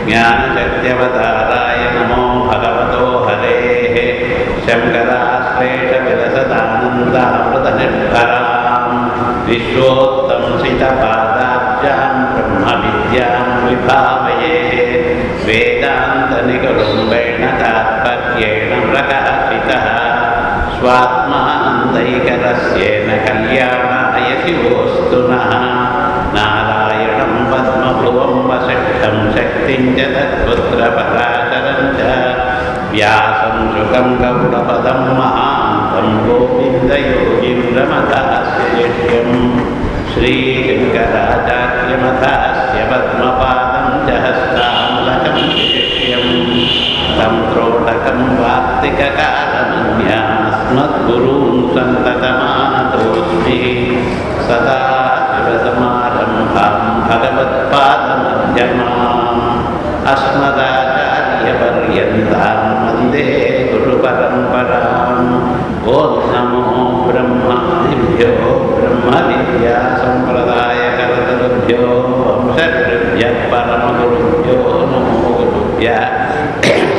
ज्ञानशक्त्यवताराय नमो भगवतो हरेः शङ्कराश्लेषविलसदानन्दामृतनिर्भरां विश्वोत्तंसितपादाब्जां ब्रह्मविद्यां विभावये वेदान्तनिगुरुम्बेण तात्पर्येण प्रकाशितः स्वात्मानन्दैकरस्येन कल्याणाय शिवोऽस्तु नः नारायणं पद्मभुवं वसिष्ठं शक्तिं च तत्पुत्रपराशरं च व्यासं शुकं गौडपदं महान्तं गोविन्दयोगीन्द्रमथास्य शिष्यं श्रीशङ्कराचार्यमथास्य पद्मपादं च हस्तामलकं शिष्यं तं त्रोटकं वार्तिककालमन्यास्मद्गुरून् सन्ततमानतोऽस्मि सदा शिवसमारम्भां भगवत्पादमध्यमाम् अस्मदाचार्यपर्यन्तां वन्दे गुरुपरम्पराम् ॐ नमो ब्रह्मदिभ्यो ब्रह्मविद्यासम्प्रदायकर्तृभ्यो वंशऋभ्यः परमगुरुभ्यो नमो गुरुभ्यः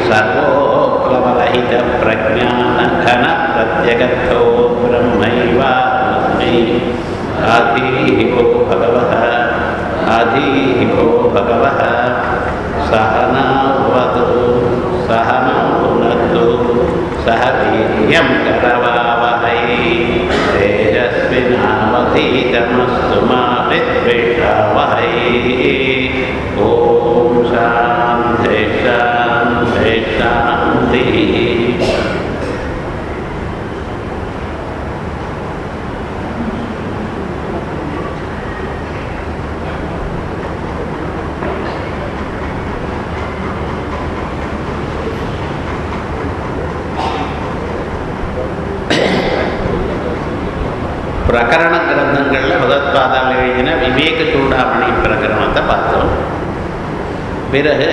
सर्वोप्लवरहितप्रज्ञानघनप्रत्यगर्थो ब्रह्मैवास्मै आधीः को भगवः सहनावतु सहनौ भुनक्तु सह वीर्यं करवावहै तेजस्विनावधीतमस्तु मा विद्विषावहै ॐ शान्ति शान्ति शान्तिः. பிரகரண கிரந்தங்களில் பகவத்பாதால் எழுதின விவேக சூடாமணி பிரகரணத்தை பார்த்தோம். பிறகு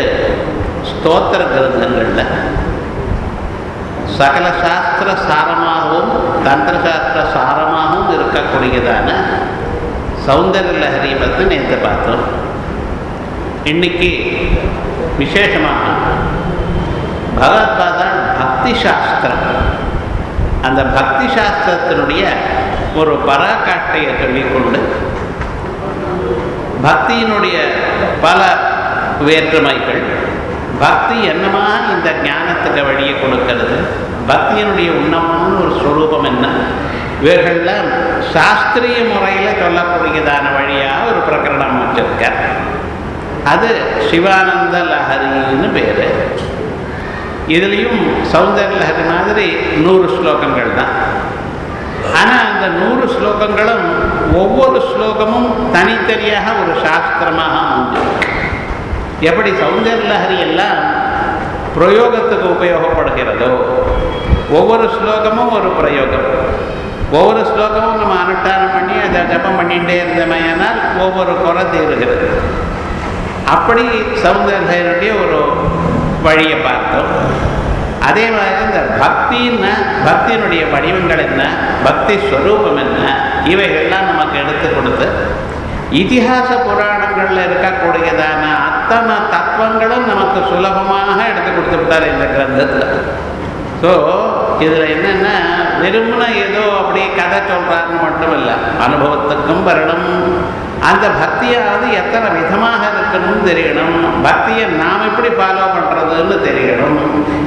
ஸ்தோத்திர கிரந்தங்களில் சகல சாஸ்திர சாரமாகவும் தந்திர சாஸ்திர சாரமாகவும் இருக்கக்கூடியதான சௌந்தர்ய லஹரி பற்றி நேற்று பார்த்தோம். இன்னைக்கு விசேஷமாக பகவத்பாதா பக்தி சாஸ்திரம், அந்த பக்தி சாஸ்திரத்தினுடைய ஒரு பராகாஷ்டையை சொல்லிக்கொண்டு பக்தியினுடைய பல வேற்றுமைகள், பக்தி என்னமாக இந்த ஞானத்துக்கு வழியை கொடுக்கிறது, பக்தியினுடைய உன்னமான ஒரு ஸ்வரூபம் என்ன, இவர்கள்லாம் சாஸ்திரிய முறையில் சொல்லக்கூடியதான வழியாக ஒரு பிரகரணம் வச்சிருக்கார். அது சிவானந்த லஹரின்னு பேர். இதுலேயும் சௌந்தர்ய லஹரி மாதிரி 100 ஸ்லோகங்கள் தான். ஆனால் அந்த 100 ஸ்லோகங்களும் ஒவ்வொரு ஸ்லோகமும் தனித்தனியாக ஒரு சாஸ்திரமாக அமைஞ்சிருக்கு. எப்படி சௌந்தர்ய லஹரி எல்லாம் பிரயோகத்துக்கு உபயோகப்படுகிறதோ, ஒவ்வொரு ஸ்லோகமும் ஒரு பிரயோகம், ஒவ்வொரு ஸ்லோகமும் நம்ம அனுஷ்டானம் பண்ணி அதை ஜபம் பண்ணிகிட்டே இருந்தமையானால் ஒவ்வொரு குறை தீருகிறது. அப்படி சௌந்தர்ய லஹரியுடைய ஒரு வழியை பார்த்தோம். அதே மாதிரி இந்த பக்தின்னா பக்தியினுடைய வடிவங்கள் என்ன, பக்தி ஸ்வரூபம் என்ன, இவைகள்லாம் நமக்கு எடுத்து கொடுத்து இதிகாச புராணங்களில் இருக்கக்கூடியதான அத்தனை தத்துவங்களும் நமக்கு சுலபமாக எடுத்து கொடுத்துட்டார் இந்த கிரந்தத்தில். ஸோ இதில் என்னென்னா வெறும்னா ஏதோ அப்படி கதை சொல்கிறாருன்னு மட்டும் இல்லை, அனுபவத்துக்கும் வரணும். அந்த பக்தியாவது எத்தனை விதமாக இருக்கணும்னு தெரியணும், பக்தியை நாம் எப்படி ஃபாலோ பண்ணுறதுன்னு தெரியணும்.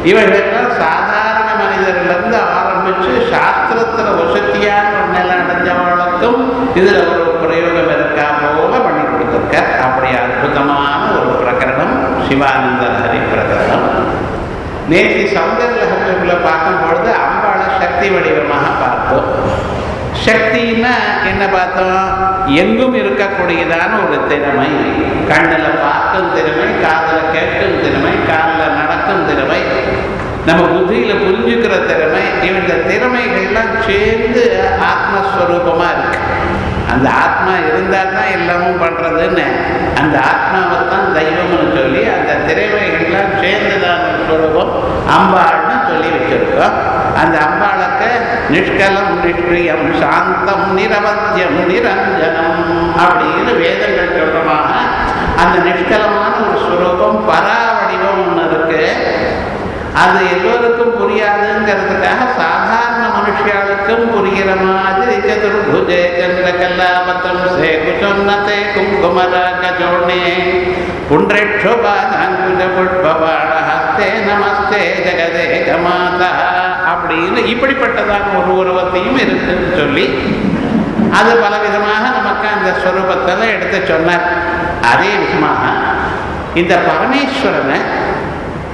இவைகளெல்லாம் சாதாரண மனிதர்லேருந்து ஆரம்பித்து சாஸ்திரத்தில் வசதியான ஒரு நிலை அடைஞ்சவர்களுக்கும் இதில் ஒரு பிரயோகம் இருக்கா போல பண்ணி கொடுத்துருக்க. அப்படி அற்புதமான ஒரு பிரகரணம் சிவானந்த லஹரி பிரகரணம். நேற்று சௌந்தர்ய லஹரிக்குள்ளே பார்க்கும்பொழுது அம்பாளை சக்தி வடிவமாக பார்த்தோம். சக்தின்னா என்ன பார்த்தோம், எங்கும் இருக்கக்கூடியதான ஒரு திறமை, கண்ணில் பார்க்கும் திறமை, காதில் கேட்கும் திறமை, காலில் நடக்கும் திறமை, நம்ம புத்தியில் புரிஞ்சுக்கிற திறமை, இந்த திறமைகள்லாம் சேர்ந்து ஆத்மஸ்வரூபமாக இருக்கு. அந்த ஆத்மா இருந்தால் தான் எல்லாமும் பண்ணுறதுன்னு அந்த ஆத்மாவை தான் தெய்வம்னு சொல்லி அந்த திரைவைகள்லாம் சேர்ந்துதான் சொல்லுவோம் அம்பாள்னு சொல்லி வச்சிருக்கோம். அந்த அம்பாளுக்கு நிஷ்கலம் நிஷ்கிரியம் சாந்தம் நிரவத்தியம் நிரஞ்சனம் அப்படின்னு வேதங்கள் சொல்றமாக அந்த நிஷ்கலமான ஒரு ஸ்வரூபம் பராவடிவம் ஒன்று இருக்கு. அது எல்லோருக்கும் புரியாதுங்கிறதுக்காக சாதாரண மனுஷியாளுக்கும் புரிகிற மாதிரி சதுர்புஜே சந்திரகல்லாபத்தம் சே குச்சொன்னதே குங்குமராகஜோணே புண்ட்ரேட்சோபாதாங்குஜ புஷ்பபாண ஹஸ்தே நமஸ்தே ஜெகதேக மாதா அப்படின்னு இப்படிப்பட்டதான ஒரு உருவத்தையும் இருக்குன்னு சொல்லி அது பலவிதமாக நமக்கு அந்த ஸ்வரூபத்தில் எடுத்து சொன்னார். அதே விதமாக இந்த பரமேஸ்வரனை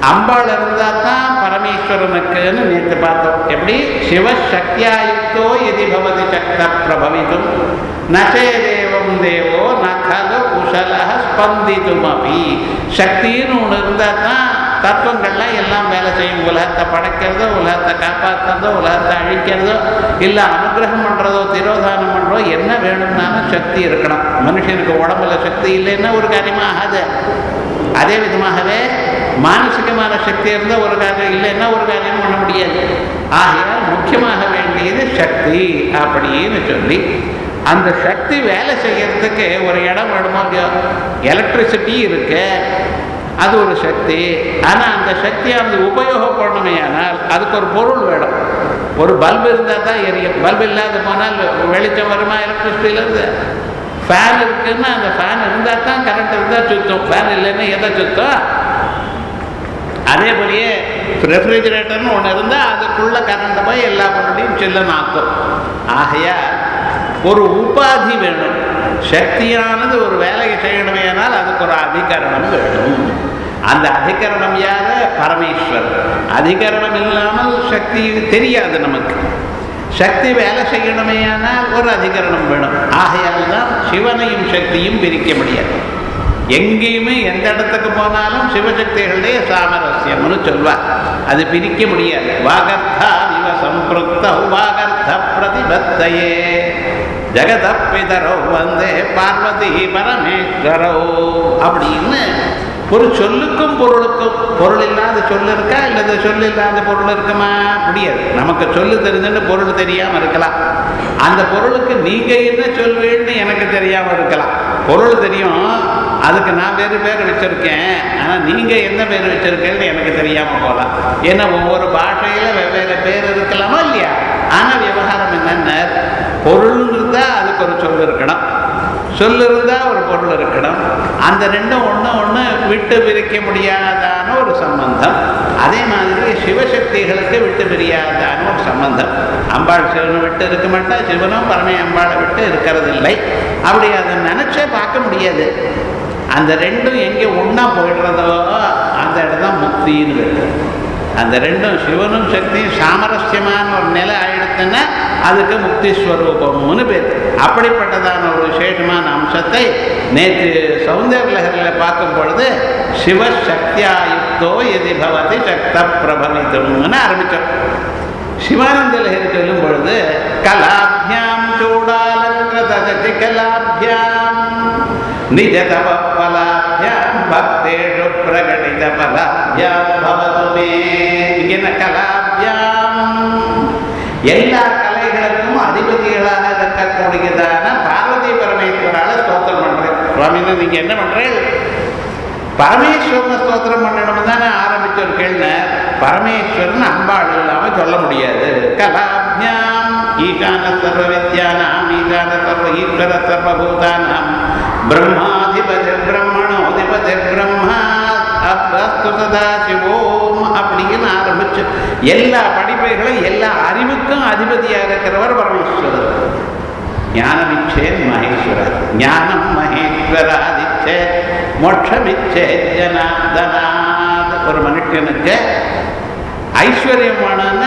அம்பாள் இருந்தால் தான் பரமேஸ்வரனுக்குன்னு நேற்று பார்த்தோம். எப்படி சிவசக்தியாயுக்தோ எதி பவதி சக்த பிரபவிதும் நச்சே தேவம் தேவோ நகல குஷல ஸ்பந்திதும் அபி. சக்தின்னு ஒன்று இருந்தால் தான் தத்துவங்கள்லாம் எல்லாம் வேலை செய்யும். உலகத்தை படைக்கிறதோ, உலகத்தை காப்பாற்றுறதோ, உலகத்தை அழிக்கிறதோ, இல்லை அனுகிரகம் பண்ணுறதோ, திரோதானம் பண்ணுறதோ, என்ன வேணும்னாலும் சக்தி இருக்கணும். மனுஷனுக்கு உடம்புல சக்தி இல்லைன்னா ஒரு காரியமாக ஆகாது. அதே விதமாகவே மானசிகமான சக்தி இருந்தால் ஒரு காரியம், இல்லைன்னா ஒரு காரியம் பண்ண முடியாது. ஆகையால் முக்கியமாக வேண்டியது சக்தி அப்படின்னு சொல்லி அந்த சக்தி வேலை செய்யறதுக்கு ஒரு இடம் வேணுமோ இல்லையோ. எலக்ட்ரிசிட்டி இருக்கு, அது ஒரு சக்தி. ஆனால் அந்த சக்தியானது உபயோகப்படணுமே ஆனால் அதுக்கு ஒரு பொருள் வேணும். ஒரு பல்பு இருந்தால் தான் எரியும். பல்பு இல்லாத போனால் வெளிச்சம் வருமா? எலக்ட்ரிசிட்டியிலேருந்து. ஃபேன் இருக்குன்னா அந்த ஃபேன் இருந்தால் தான் கரண்ட் இருந்தால் சுற்றும். ஃபேன் இல்லைன்னா எதை சுற்றும்? அதே போலயே ரெஃப்ரிஜிரேட்டர்னு ஒன்று இருந்தால் அதுக்குள்ள கரண்ட் போய் எல்லா பொருளையும் சில்லுன்னு ஆக்கும். ஆகையா ஒரு உபாதி வேணும். சக்தியானது ஒரு வேலையை செய்யணுமே ஆனால் அதுக்கு ஒரு அதிகரணம் வேணும். அந்த அதிகரணம் யாரு? பரமேஸ்வரர். அதிகரணம் இல்லாமல் சக்தி தெரியாது நமக்கு. சக்தி வேலை செய்யணுமே ஆனால் ஒரு அதிகரணம் வேணும். ஆகையால் தான் சிவனையும் சக்தியும் பிரிக்க முடியாது. எங்கேயுமே எந்த இடத்துக்கு போனாலும் சிவசக்திகளுடைய சாமரஸ்யம்னு சொல்வார். அது பிரிக்க முடியாது. வாகர்த்தா இவ சம்பிருக்த வாகர்த்த பிரதிபத்தையே ஜெகதப்பிதரோ வந்தே பார்வதி பரமேஸ்வரோ அப்படின்னு ஒரு சொல்லுக்கும் பொருளுக்கும் பொருள் இல்லாத சொல் இருக்கா? இல்லை சொல் இல்லாத பொருள் இருக்குமா? முடியாது. நமக்கு சொல்லு தெரிஞ்சுன்னு பொருள் தெரியாமல் இருக்கலாம். அந்த பொருளுக்கு நீங்கள் என்ன சொல்வீன்னு எனக்கு தெரியாமல் இருக்கலாம். பொருள் தெரியும், அதுக்கு நான் வேறு பேர் வச்சுருக்கேன். ஆனால் நீங்கள் என்ன பேர் வச்சுருக்கேன்னு எனக்கு தெரியாமல் போகலாம். ஏன்னா ஒவ்வொரு பாஷையில் வெவ்வேறு பேர் இருக்கலாமா இல்லையா? ஆனால் விவகாரம் என்னென்ன, பொருள் இருந்தால் அதுக்கு ஒரு சொல் இருக்கணும், சொல் இருந்தால் ஒரு பொருள் இருக்கணும். அந்த ரெண்டும் ஒன்று விட்டு பிரிக்க முடியாதான ஒரு சம்பந்தம். அதே மாதிரி சிவசக்திகளுக்கு விட்டு பிரியாதான ஒரு சம்பந்தம். அம்பாள் சிவனை விட்டு இருக்க மாட்டா, சிவனும் பரமே அம்பாளை விட்டு இருக்கிறது இல்லை. அப்படி அதை நினச்சே பார்க்க முடியாது. அந்த ரெண்டும் எங்கே ஒன்றா போயிடுறதோ அந்த இடம் தான் முக்தின்னு இருக்கு. அந்த ரெண்டும் சிவனும் சக்தியும் சாமரஸ்யமான ஒரு நிலை ஆயிடுச்சுன்னா அதுக்கு முக்தி ஸ்வரூபம்னு பேர். அப்படிப்பட்டதான ஒரு விசேஷமான அம்சத்தை நேற்று சௌந்தர்ய லஹரியில் பார்க்கும் பொழுது சிவசக்தியாயுக்தோ எதி பவதி சக்த பிரபவிதும்னு ஆரம்பித்தோம். சிவானந்த லஹரி சொல்லும் பொழுது கலாபியாம் சூடாலங்கிருததி கலாபியாம் நிஜதவ பலாபியாம் பக்தேஷு பிரகடித பலாபியாம் பவதுமே. என்ன கலாபியாம்? எல்லா கலைகளுக்கும் அதிபதிகளாக இருக்கக்கூடியதான பார்வதி பரமேஸ்வரால ஸ்தோத்திரம் பண்றேன். சுவாமின்னு நீங்க என்ன பண்றேன்? பரமேஸ்வரனை ஸ்தோத்திரம் பண்ணணும் தானே ஆரம்பிச்சொரு கேள்வி. பரமேஸ்வரன் அம்பாள் இல்லாமல் சொல்ல முடியாது. கலாபியாம் ஈசான சர்வ வித்யானாம் ஈசான சர்வ ஈஸ்வர சர்வபூதானாம் பிரம்மாதிபதி பிரம்மணோதிபதி பிரம்மா அப்ரஸ்து சதா சிவோம் அப்படின்னு ஆரம்பிச்சு எல்லா படிப்பைகளும் எல்லா அறிவுக்கும் அதிபதியாக இருக்கிறவர் பரமேஸ்வரர். ஞானமிச்சேன் மகேஸ்வரர், ஞானம் மகேஸ்வராதிச்சே மோட்சமிச்சே ஜனார்தனாத். ஒரு மனுஷனுக்கு ஐஸ்வர்யமான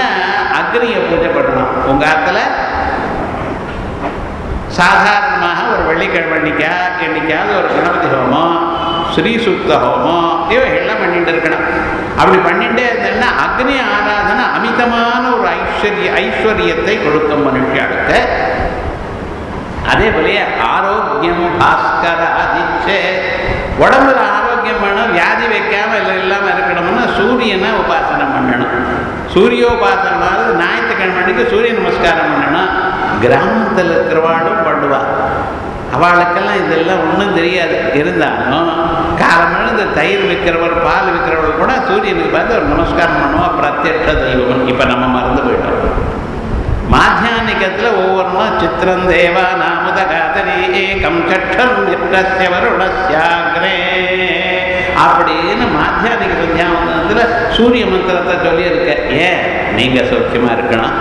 அக்னியை பூஜை பண்ணணும். உங்க ஆத்துல சாதாரணமாக ஒரு வெள்ளிக்கிழமை என்னைக்காவது ஒரு கணபதி ஹோமம், ஸ்ரீசுக்த ஹோமம் இவைகள்லாம் பண்ணிட்டு இருக்கணும். அப்படி பண்ணிட்டே இருந்தேன்னா அக்னி ஆராதனை அமிதமான ஒரு ஐஸ்வர்யத்தை கொடுக்கும் மனுஷனுக்கு. அதே போலயே ஆரோக்கியம் பாஸ்கராதிச்சே, உடம்புல ஆரோக்கியம் வேணும், வியாதி வைக்காம இல்லாமல் இருக்கணும்னா சூரியனை உபாசனை பண்ணணும். சூரியோபாசனமாவது ஞாயிற்றுக்கிழமைக்கு சூரிய நமஸ்காரம் பண்ணணும். கிராமத்தில் இருக்கிறவாளும் பண்ணுவா. அவளுக்கெல்லாம் இதெல்லாம் ஒன்றும் தெரியாது. இருந்தாலும் காலமான இந்த தயிர் விற்கிறவர், பால் விற்கிறவர் கூட சூரியனுக்கு பார்த்து ஒரு நமஸ்காரம் பண்ணுவோம், பிரத்யட்ச தெய்வம். இப்போ நம்ம மறந்து போயிட்டோம். மாத்தியானிகத்தில் ஒவ்வொன்றும் சித்திரம் தேவா நாமத காதரி ஏகம் சட்டம் நிற்றஸ்ய வருணஸ்யாக்ரே அப்படின்னு மாத்தியானிக சந்தியாவந்தனத்தில் சூரிய மந்திரத்தை சொல்லியிருக்க. ஏன்? நீங்கள் சௌக்கியமாக இருக்கணும்,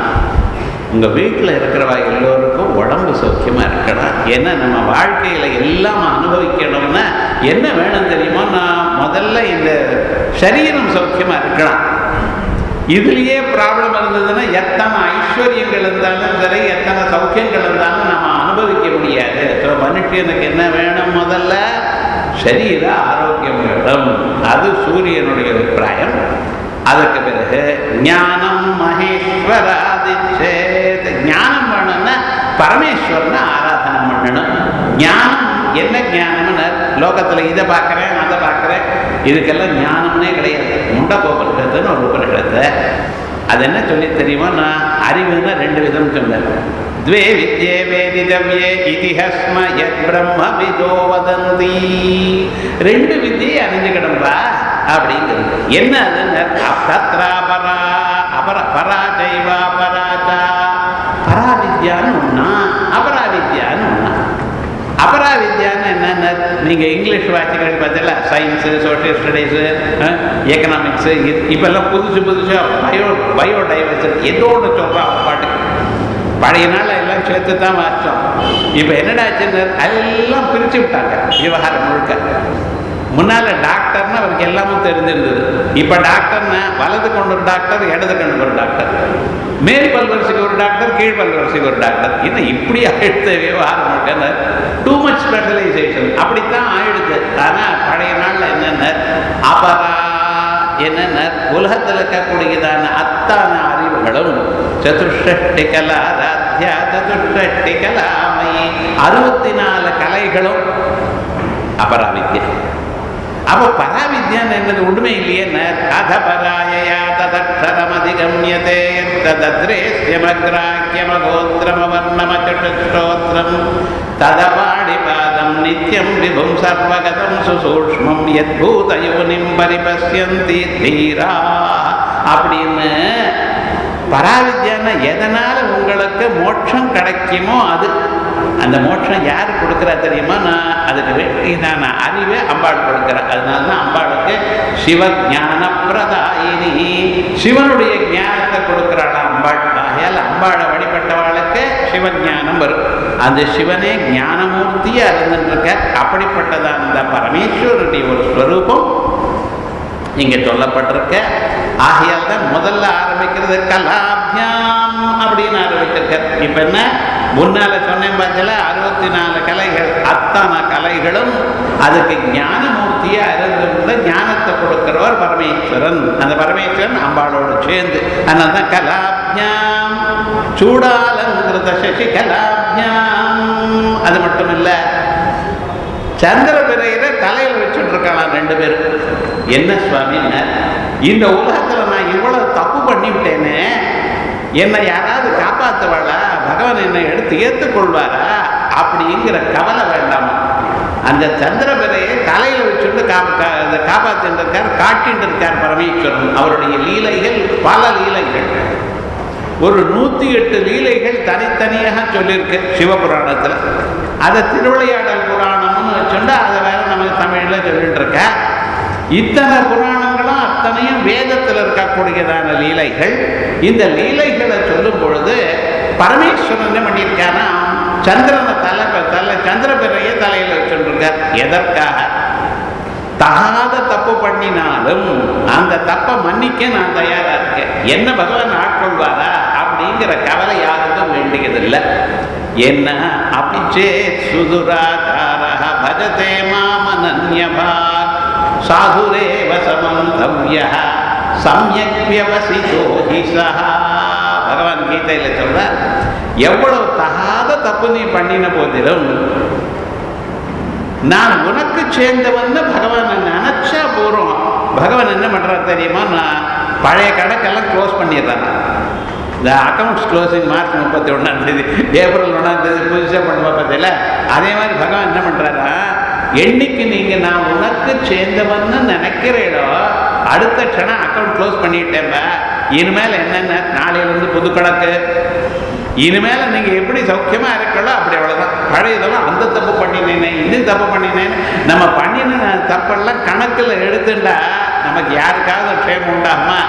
உங்கள் வீட்டில் இருக்கிறவா எல்லோருக்கும் உடம்பு சௌக்கியமாக இருக்கணும். ஏன்னா நம்ம வாழ்க்கையில் எல்லாம் அனுபவிக்கணும்னா என்ன வேணும் தெரியுமோ? நான் முதல்ல இந்த சரீரம் சௌக்கியமாக இருக்கலாம். இதுலேயே ப்ராப்ளம் இருந்ததுன்னா எத்தனை ஐஸ்வர்யங்கள் இருந்தாலும் சரி, எத்தனை சௌக்கியங்கள் இருந்தாலும் நம்ம அனுபவிக்க முடியாது. ஸோ மனுஷனுக்கு என்ன வேணும்? முதல்ல சரீர ஆரோக்கியம் வேணும். அது சூரியனுடைய அபிப்பிராயம். அதுக்கு பிறகு ஞானம் மகேஸ்வராதிச்சே, ஞானம் வேணும்னா பரமேஸ்வரனை ஆராதனை பண்ணணும். ஞானம் என்ன ஞானம்னு லோகத்தில் இதை பார்க்குறேன் அதை பார்க்குறேன், இதுக்கெல்லாம் ஞானம்னே கிடையாது. முண்டகோபனிஷத்துன்னு ஒரு உபனிஷத்து. அது என்ன சொல்லி தெரியுமா? நான் அறிவுன்னா ரெண்டு விதம் சொன்னேன். द्वे विद्ये वेदितव्ये इतिहस्म यत् ब्रह्म विदो वदन्ति. ரெண்டு வித்தியை அறிஞ்சுக்கணும்பா அப்படிங்கிறது. என்ன அதுன்னு தத்ராபரா பராஜைவா பராஜா. பராவித்யான்னு ஒன்றா, அபராவித்யான்னு ஒன்றா. அபராவித்யான்னு என்னென்ன நீங்கள் இங்கிலீஷ் வார்த்தைகள் பார்த்தீங்களா? சயின்ஸு, சோஷியல் ஸ்டடீஸு, எக்கனாமிக்ஸு, இப்போல்லாம் புதுசாக பயோடைவர்சிட்டி ஏதோ ஒன்று சொல்கிறான் பாட்டுக்கு. பழைய நாள் எல்லாம் சேர்த்து தான் வாசித்தோம். இப்போ என்னடாச்சுன்னு அதெல்லாம் பிரித்து விட்டாங்க விவகாரம் முழுக்க. முன்னால் டாக்டர்னா அவருக்கு எல்லாமும் தெரிஞ்சிருந்தது. இப்போ டாக்டர்னா வலது கொண்டு ஒரு டாக்டர், இடது கண்டு ஒரு டாக்டர், மேல் பல்வரிசைக்கு ஒரு டாக்டர், கீழ் பல்வரிசைக்கு ஒரு டாக்டர். இன்னும் இப்படி ஆயிடுத்த விவகாரம் முழுக்க டூ மச் ஸ்பெஷலைசேஷன் அப்படித்தான் ஆயிடுது. ஆனால் பழைய நாளில் என்னென்ன அபரா என்னென்ன உலகத்தில் இருக்கக்கூடியதான அத்தான அறிவுகளும் சதுஷ்டி கலாராத்யா சதுஷ்டி கலாமயி 64 கலைகளும் அபராவித்யா. அப்போ பராவித்யான்னு என்னது உண்மை இல்லையே? அத பராயா ததக்ஷரமதிகம்யதே தத்ரேஸ்யமக்ராக்கியமகோத்திரமவர்ணமச்சுட்டோத்திரம் ததபாடிபாதம் நித்யம் விபும் சர்வகதம் சுசூக்ஷ்மம் யத்பூதயோனிம் பரிபஸ்யந்தி தீரா அப்படின்னு. பராவித்யான்னா எதனால் உங்களுக்கு மோட்சம் கிடைக்குமோ அது. அந்த மோட்சம் யார் கொடுக்குறா தெரியுமா? நான் அதுக்கு வேண்டியதான அறிவை அம்பாள் கொடுக்குறேன். அதனால தான் அம்பாளுக்கு சிவஞான பிரதாயினி, சிவனுடைய ஞானத்தை கொடுக்குறாள் அம்பாள். ஆகையால் அம்பாளை வழிபட்டவாளுக்கு சிவஞானம் வரும். அந்த சிவனே ஞானமூர்த்தியாக இருந்துருக்க. அப்படிப்பட்டதான் அந்த பரமேஸ்வரனுடைய ஒரு ஸ்வரூபம் இங்கே சொல்லப்பட்டிருக்க. ஆகையால் தான் முதல்ல ஆரம்பிக்கிறது கலாபியாம் அப்படின்னு ஆரம்பிச்சிருக்க. இப்போ என்ன முன்னால சொன்னேன் பார்த்தல 64 கலைகள், அத்தனை கலைகளும் அதுக்கு ஞானமூர்த்தியா இருந்திருந்த ஞானத்தை கொடுக்கிறவர் பரமேஸ்வரன். அந்த பரமேஸ்வரன் அம்பாளோடு சேர்ந்து. அதனால தான் கலாபியாம் சூடாலங்கிருத சசி கலாபியாம். அது மட்டும் இல்லை, சந்திர பிறையில தலையில் வச்சுட்டு இருக்கலாம் 2 பேரும். என்ன சுவாமின்னு, இந்த உலகத்தில் நான் இவ்வளவு தப்பு பண்ணிவிட்டேனே, என்னை யாராவது காப்பாற்றுவாளா, பகவான் என்னை எடுத்து ஏற்றுக்கொள்வாரா அப்படிங்கிற கவலை வேண்டாமா? அந்த சந்திர பிறையை தலையில் வச்சுட்டு காப்பாற்றிட்டு இருக்கார், காட்டிட்டு இருக்கார் பரமேஸ்வரன். அவருடைய லீலைகள் பல லீலைகள், ஒரு 108 லீலைகள் தனித்தனியாக சொல்லியிருக்கு சிவபுராணத்தில். அதை திருவிளையாடல் புராணம்னு வச்சுட்டு அதை வேற நம்ம தமிழில் சொல்லிட்டு இருக்க. இத்தனை புராணங்களும் அத்தனையும் வேதத்தில் இருக்கக்கூடியதான லீலைகள். இந்த லீலைகளை சொல்லும் பொழுது பரமேஸ்வரன் என்ன பண்ணியிருக்கானா, சந்திரனை சந்திர பிறையை தலையில் வச்சுருக்கார். எதற்காக? தகாத தப்பு பண்ணினாலும் அந்த தப்பை மன்னிக்க நான் தயாரா இருக்கேன். என்ன பகவான் ஆட்கொள்வாரா அப்படிங்கிற கவலை யாருக்கும் வேண்டியதில்லை. என்ன அபிச்சே சுதுராச்சார பஜதே மாமனன்யபா சாதுரேவ சமந்தவ்ய சம்யக் வியவசிதோ ஹி சஹா பகவான் கீதையில் சொல்றார், எவ்வளவு தகாத தப்பு நீ பண்ணின போதிலும் நான் உனக்கு சேர்ந்தவன் பகவானை நினைச்சா போறோம். பகவான் என்ன பண்றாரு தெரியுமா? நான் பழைய கணக்கெல்லாம் க்ளோஸ் பண்ணிடுறேன். இந்த அக்கௌண்ட்ஸ் க்ளோசிங் மார்ச் 31 ஏப்ரல் 1 புதுசாக பண்ணுவா பார்த்தீங்கள, அதே மாதிரி பகவான் என்ன பண்ணுறாரா, என்னைக்கு நீங்கள் நான் உனக்கு சேர்ந்தவன்னு நினைக்கிறீடோ அடுத்த க்ஷணம் அக்கௌண்ட் க்ளோஸ் பண்ணிட்டேன்பா. இனிமேல் என்னென்ன நாளையிலேருந்து புது கணக்கு, இனிமேல் நீங்கள் எப்படி சௌக்கியமாக இருக்கலோ அப்படி அவ்வளோதான். பழைய இதெல்லாம் அந்த தப்பு பண்ணினேனே இது தப்பு பண்ணினேன்னு நம்ம பண்ணின தப்பெல்லாம் கணக்கில் எடுத்துட்டா நமக்கு யாருக்காவது க்ஷேமம் உண்டாகுமா?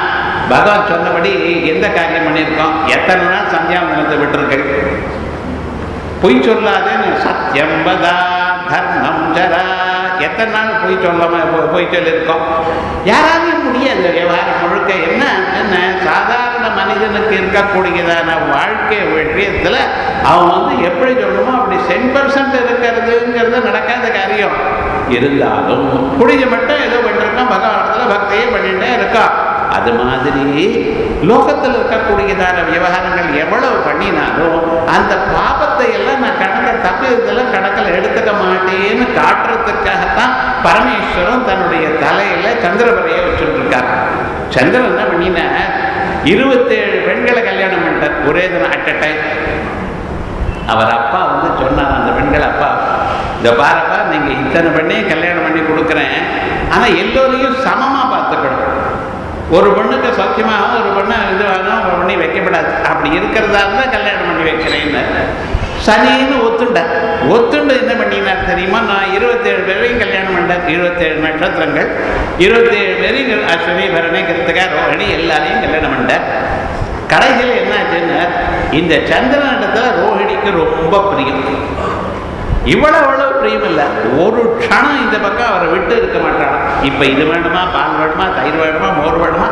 பகவான் சொன்னபடி எந்த காரியம் பண்ணியிருக்கோம்? எத்தனை நாள் சந்தியாவந்தனத்தை விட்டுருக்கு? பொய் சொல்லாதேன்னு சத்தியம் வதா தர்மம் ஜரா, எத்தனை நாள் பொய் பொய் சொல்லியிருக்கோம்? யாராவது முடியாது. விவகாரம் முழுக்க என்ன சாதாரண மனிதனுக்கு இருக்கக்கூடியதான வாழ்க்கை விஷயத்தில் அவன் எப்படி சொல்லணுமோ அப்படி 10% இருக்கிறதுங்கிறது நடக்காத காரியம். இருந்தாலும் புடிஞ்ச மட்டும் ஏதோ பண்ணிருக்கான், பகவானத்தில் பக்தியே பண்ணிட்டே இருக்கான். அது மாதிரி லோகத்தில் இருக்கக்கூடியதான விவகாரங்கள் எவ்வளவு பண்ணினாலும் அந்த பாபத்தை எல்லாம் நான் தப்பியதெல்லாம் கணக்கில் எடுத்துக்க மாட்டேன்னு காட்டுறதுக்காகத்தான் பரமேஸ்வரன் தன்னுடைய தலையில சந்திரபரையை வச்சுட்டு இருக்கார். சந்திரன் என்ன பண்ணின 27 பெண்களை கல்யாணம் பண்ணிட்டார் ஒரே தினம் அட் அ டைம். அவர் அப்பா சொன்னார், அந்த பெண்கள் அப்பா, இந்த பாரப்பா நீங்கள் இத்தனை பெண்ணையும் கல்யாணம் பண்ணி கொடுக்குறேன், ஆனால் எல்லோரையும் சமமாக பார்த்துக்கணும். ஒரு பொண்ணுக்கு சௌக்கியமாக ஒரு பொண்ணை இதுவாக ஒரு பண்ணி வைக்கப்படாது. அப்படி இருக்கிறதா இருந்தால் கல்யாணம் பண்ணி வைக்கிறேன்னு சனின்னு ஒத்துண்டு என்ன பண்ணினார் தெரியுமா? நான் 27 பேரையும் கல்யாணம் பண்ணேன். 27 நட்சத்திரங்கள் 27 பேரையும் அஸ்வினி பரணி கிருத்திகா ரோஹிணி எல்லாரையும் கல்யாணம் பண்ணேன். கடைசியில் என்னாச்சுன்னு, இந்த சந்திரனிடத்தில் ரோஹிணிக்கு ரொம்ப பிரியம். இவ்வளவு பிரியம் இல்லை. ஒரு க்ஷணம் இந்த பக்கம் அவரை விட்டு இருக்க மாட்டாங்க. இப்போ இது வேணுமா, பால் வேணுமா, தயிர் வேணுமா, மோர் வேணுமா,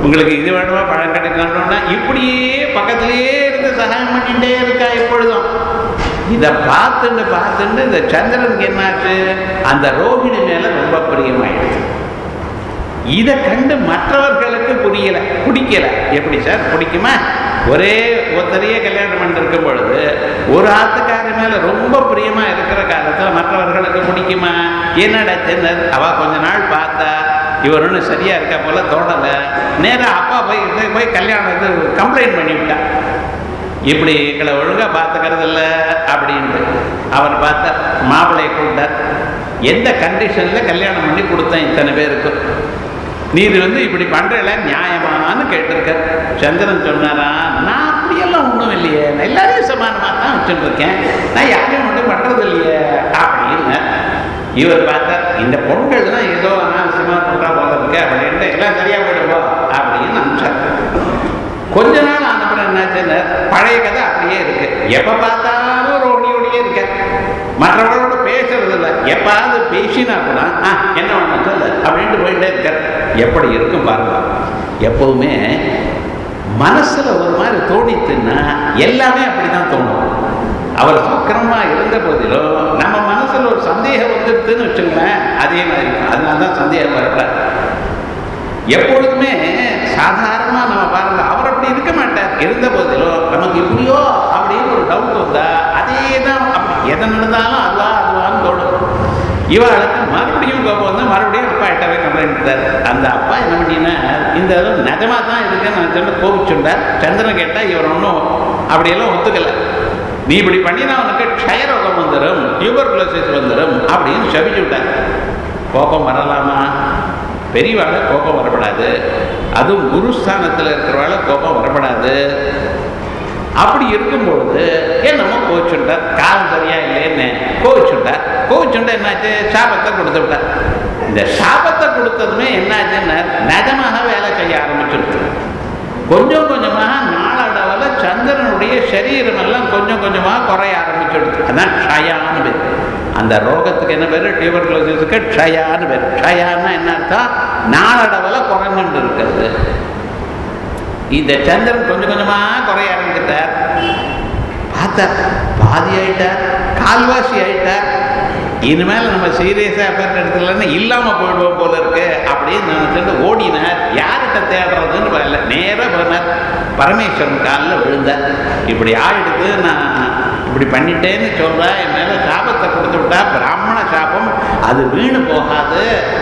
உங்களுக்கு இது வேணுமா, பழம் கிடைக்கணும்னா இப்படியே பக்கத்திலேயே இருந்து சகாயம் பண்ணிகிட்டே இருக்கா எப்பொழுதும். இதை பார்த்துட்டு இந்த சந்திரனுக்கு என்னாச்சு, அந்த ரோஹிணி மேலே ரொம்ப பிரியமாயிடுச்சு. இதை கண்டு மற்றவர்களுக்கு பிடிக்கல. எப்படி சார் பிடிக்குமா? ஒரே ஒருத்தரையே கல்யாணம் பண்ணிருக்கும் பொழுது ஒரு ஆத்துக்காரி மேலே ரொம்ப பிரியமாக இருக்கிற காலத்தில் மற்றவர்களுக்கு பிடிக்குமா? என்னடா சின்னர் அவ கொஞ்ச நாள் பார்த்தா இவர் ஒன்றும் சரியாக இருக்கா போல தோணலை. நேராக அப்பா போய் கல்யாணத்து கம்ப்ளைண்ட் பண்ணிவிட்டா, இப்படி எங்களை ஒழுங்காக பார்த்துக்கிறது இல்லை அப்படின்ட்டு. அவர் பார்த்தார், மாப்பிள்ளையை கூப்பிட்டார், எந்த கண்டிஷனில் கல்யாணம் பண்ணி கொடுத்தேன் இத்தனை பேருக்கு, நீர் இப்படி பண்ணுறல நியாயமானு கேட்டிருக்க. சந்திரன் சொன்னாரா, நான் அப்படியெல்லாம் ஒன்றும் இல்லையே, நான் எல்லாரையும் சமானமாக தான் வச்சுட்டு இருக்கேன், நான் யாரையும் ஒன்றும் பண்ணுறது இல்லையே அப்படின்னு. இவர் பார்த்தார், இந்த பொண்கள் தான் ஏதோ அனாவசியமாக பண்ணுறா போல இருக்கு அப்படின்ட்டு எல்லாம் சரியாக போயிடுவோம் அப்படின்னு நினச்சார். கொஞ்ச நாள் ஆனப்பறம் என்னாச்சுன்னு பழைய கதை அப்படியே இருக்கு. எப்போ பார்த்தாலும் ரோஹிணியோடையே இருக்க, மற்றவர்களோட பேசுறது இல்லை. எப்பாவது பேசினா கூட என்ன ஒன்று சொல்ல அப்படின்ட்டு போயிட்டே இருக்க. எப்படி இருக்கும் பாருங்க. எப்பவுமே மனசுல ஒரு மாதிரி தோணித்துன்னா எல்லாமே அப்படிதான் தோணும். அவர் சக்கரமா இருந்த போதிலும் நம்ம மனசுல ஒரு சந்தேகம் வந்துடுதுன்னு வச்சுங்களேன், அதே மாதிரி அதனால்தான் சந்தேகம் வரப்படாது. எப்பொழுதுமே சாதாரணமா நம்ம பாருங்க, அவர் அப்படி இருக்க மாட்டார். இருந்த போதிலும் நமக்கு இப்படியோ அப்படின்னு ஒரு டவுட் வந்தா அதே தான், அப்படி எதை நடந்தாலும் அதுவான்னு தோணும். இவளுக்கு மறுபடியும் கோபம் வந்து மறுபடியும் அப்பா எட்டவே கம்ப்ளைண்ட் பண்ணார். அந்த அப்பா என்ன பண்ணினா, இந்த நிஜமாக தான் இருக்குன்னு நான் சொல்லி கோபிச்சுட்டார். சந்திரன் கேட்டால் இவர் ஒன்றும் அப்படியெல்லாம் ஒத்துக்கலை. நீ இப்படி பண்ணினா உனக்கு க்ஷயரோகம் வந்துடும், டியூபர்குலோசிஸ் வந்துடும் அப்படின்னு சபிச்சு விட்டார். கோபம் வரலாமா? பெரியவாழ கோபம் வரப்படாது, அதுவும் குருஸ்தானத்தில் இருக்கிறவாழ கோபம் வரப்படாது. அப்படி இருக்கும்பொழுது என்னமோ கோவிச்சுட்டார், காலம் சரியா இல்லைன்னு கோவிச்சுட்டார். கோவிச்சுட்டா என்னாச்சு, சாபத்தை கொடுத்து விட்டார். இந்த சாபத்தை கொடுத்ததுமே என்னாச்சுன்னா நிஜமாக வேலை செய்ய ஆரம்பிச்சுடுச்சு. கொஞ்சம் கொஞ்சமாக நாளடைவில் சந்திரனுடைய சரீரம் எல்லாம் கொஞ்சம் கொஞ்சமாக குறைய ஆரம்பிச்சுடுச்சு. அதான் க்ஷயான்னு பேர். அந்த ரோகத்துக்கு என்ன பேர்? டியூபர்குலோசிஸுக்கு க்ஷயான்னு பேர். க்ஷயான்னா என்ன அர்த்தம்? நாளடைவில் குறைஞ்சுட்டு இருக்கிறது. இந்த சந்திரன் கொஞ்சம் கொஞ்சமாக குறைய ஆரம்பிச்சிட்டார். பார்த்தார், பாதி ஆயிட்டார், கால்வாசி ஆயிட்டார். இனிமேல் நம்ம சீரியஸாக எஃபர்ட் எடுத்துக்கலன்னா இல்லாமல் போயிடுவோம் போல இருக்கு அப்படின்னு நினச்சிட்டு ஓடினார். யார்கிட்ட தேடுறதுன்னு வரல, நேராக போனார். பரமேஸ்வரன் காலில் விழுந்தார். இப்படி ஆயிடுது, நான் இப்படி பண்ணிட்டேன்னு சொல்கிறா, என் மேலே சாபத்தை கொடுத்து விட்டா, பிராமண சாபம் அது வீணு போகாது,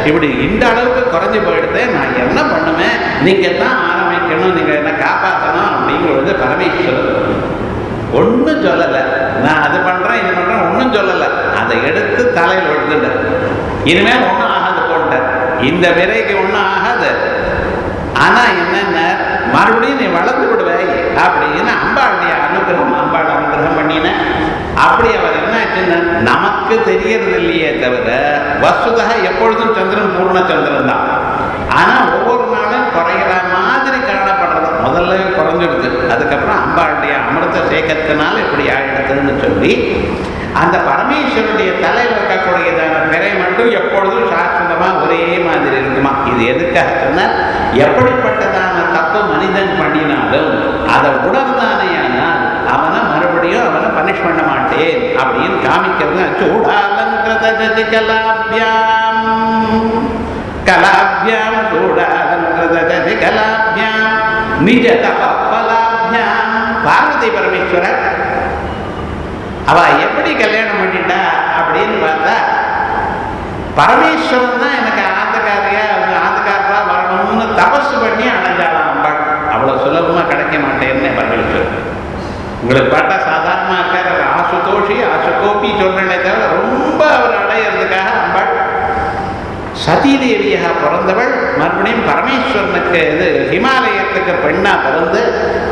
இப்படி இந்த அளவுக்கு குறைஞ்சி போயிடுது, நான் என்ன பண்ணுவேன், நீங்கள் தான் ஆரம்பிக்கணும், நீங்கள் என்ன காப்பாற்றணும் அப்படிங்கிறது பரமேஸ்வரன் ஒன்றும் சொல்லலை. நான் அது பண்ணுறேன் இது பண்ணுறேன் ஒன்றும் சொல்லலை. அதை எடுத்து தலையில் விழுந்துட்டேன். இனிமேல் ஒன்றும் ஆகாது போட்டேன். இந்த விரைக்கு ஒன்றும் ஆகாது. ஆனால் என்னென்ன மறுபடியும் நீ வளர்த்து விடுவாய் அப்படின்னு அம்பாளுடைய அனுகிரகம், அம்பாள் அனுகிரகம் பண்ணினேன். அப்படி அவர் என்ன ஆச்சுன்னா, நமக்கு தெரியறது இல்லையே தவிர வசுதா எப்பொழுதும் சந்திரன் பூர்ண சந்திரன் தான். ஆனால் ஒவ்வொரு நாளும் குறைகிற மாதிரி காணப்படுறது. முதல்ல குறைஞ்சிடுது, அதுக்கப்புறம் அம்பாளுடைய அமிர்த சேகத்தினால இப்படி ஆயிடுதுன்னு சொல்லி அந்த பரமேஸ்வருடைய தலையில் இருக்கக்கூடியதான பிறை மட்டும் எப்பொழுதும் சாஸ்திரமாக ஒரே மாதிரி இருக்குமா. இது எதுக்காக சொன்னால், எப்படிப்பட்டதான தப்பு மனிதன் பண்ணினாலும் அதை உணர்ந்தானேயானால் அவனை மறுபடியும் அவனை பனிஷ் பண்ண மாட்டேன் அப்படின்னு காமிக்கிறது. சூடாலங்கிருத கலாபியாம் கலாபியாம் சூடாலங்கிருத கலாபியாம் நிஜ தபலாபியாம். பார்வதி பரமேஸ்வரர் அவ எப்படி கல்யாணம் பண்ணிட்டா அப்படின்னு பார்த்தா, பரமேஸ்வரன் தான் எனக்கு ஆத்துக்காரியா ஆத்துக்காரா வரணும்னு தபசு பண்ணி அடைஞ்சாலாம் அம்பாள். அவ்வளோ சுலபமாக கிடைக்க மாட்டேன்னு பரமேஸ்வரன். உங்களுக்கு பார்த்தா சாதாரணமாக இருக்கார், ஆசுதோஷி ஆசுகோப்பி சொல்றேனே தவிர ரொம்ப அவர் அடையிறதுக்காக அம்பாள் சதீதேவியாக பிறந்தவள் மறுபடியும் பரமேஸ்வரனுக்கு இது ஹிமாலயத்துக்கு பெண்ணா பிறந்து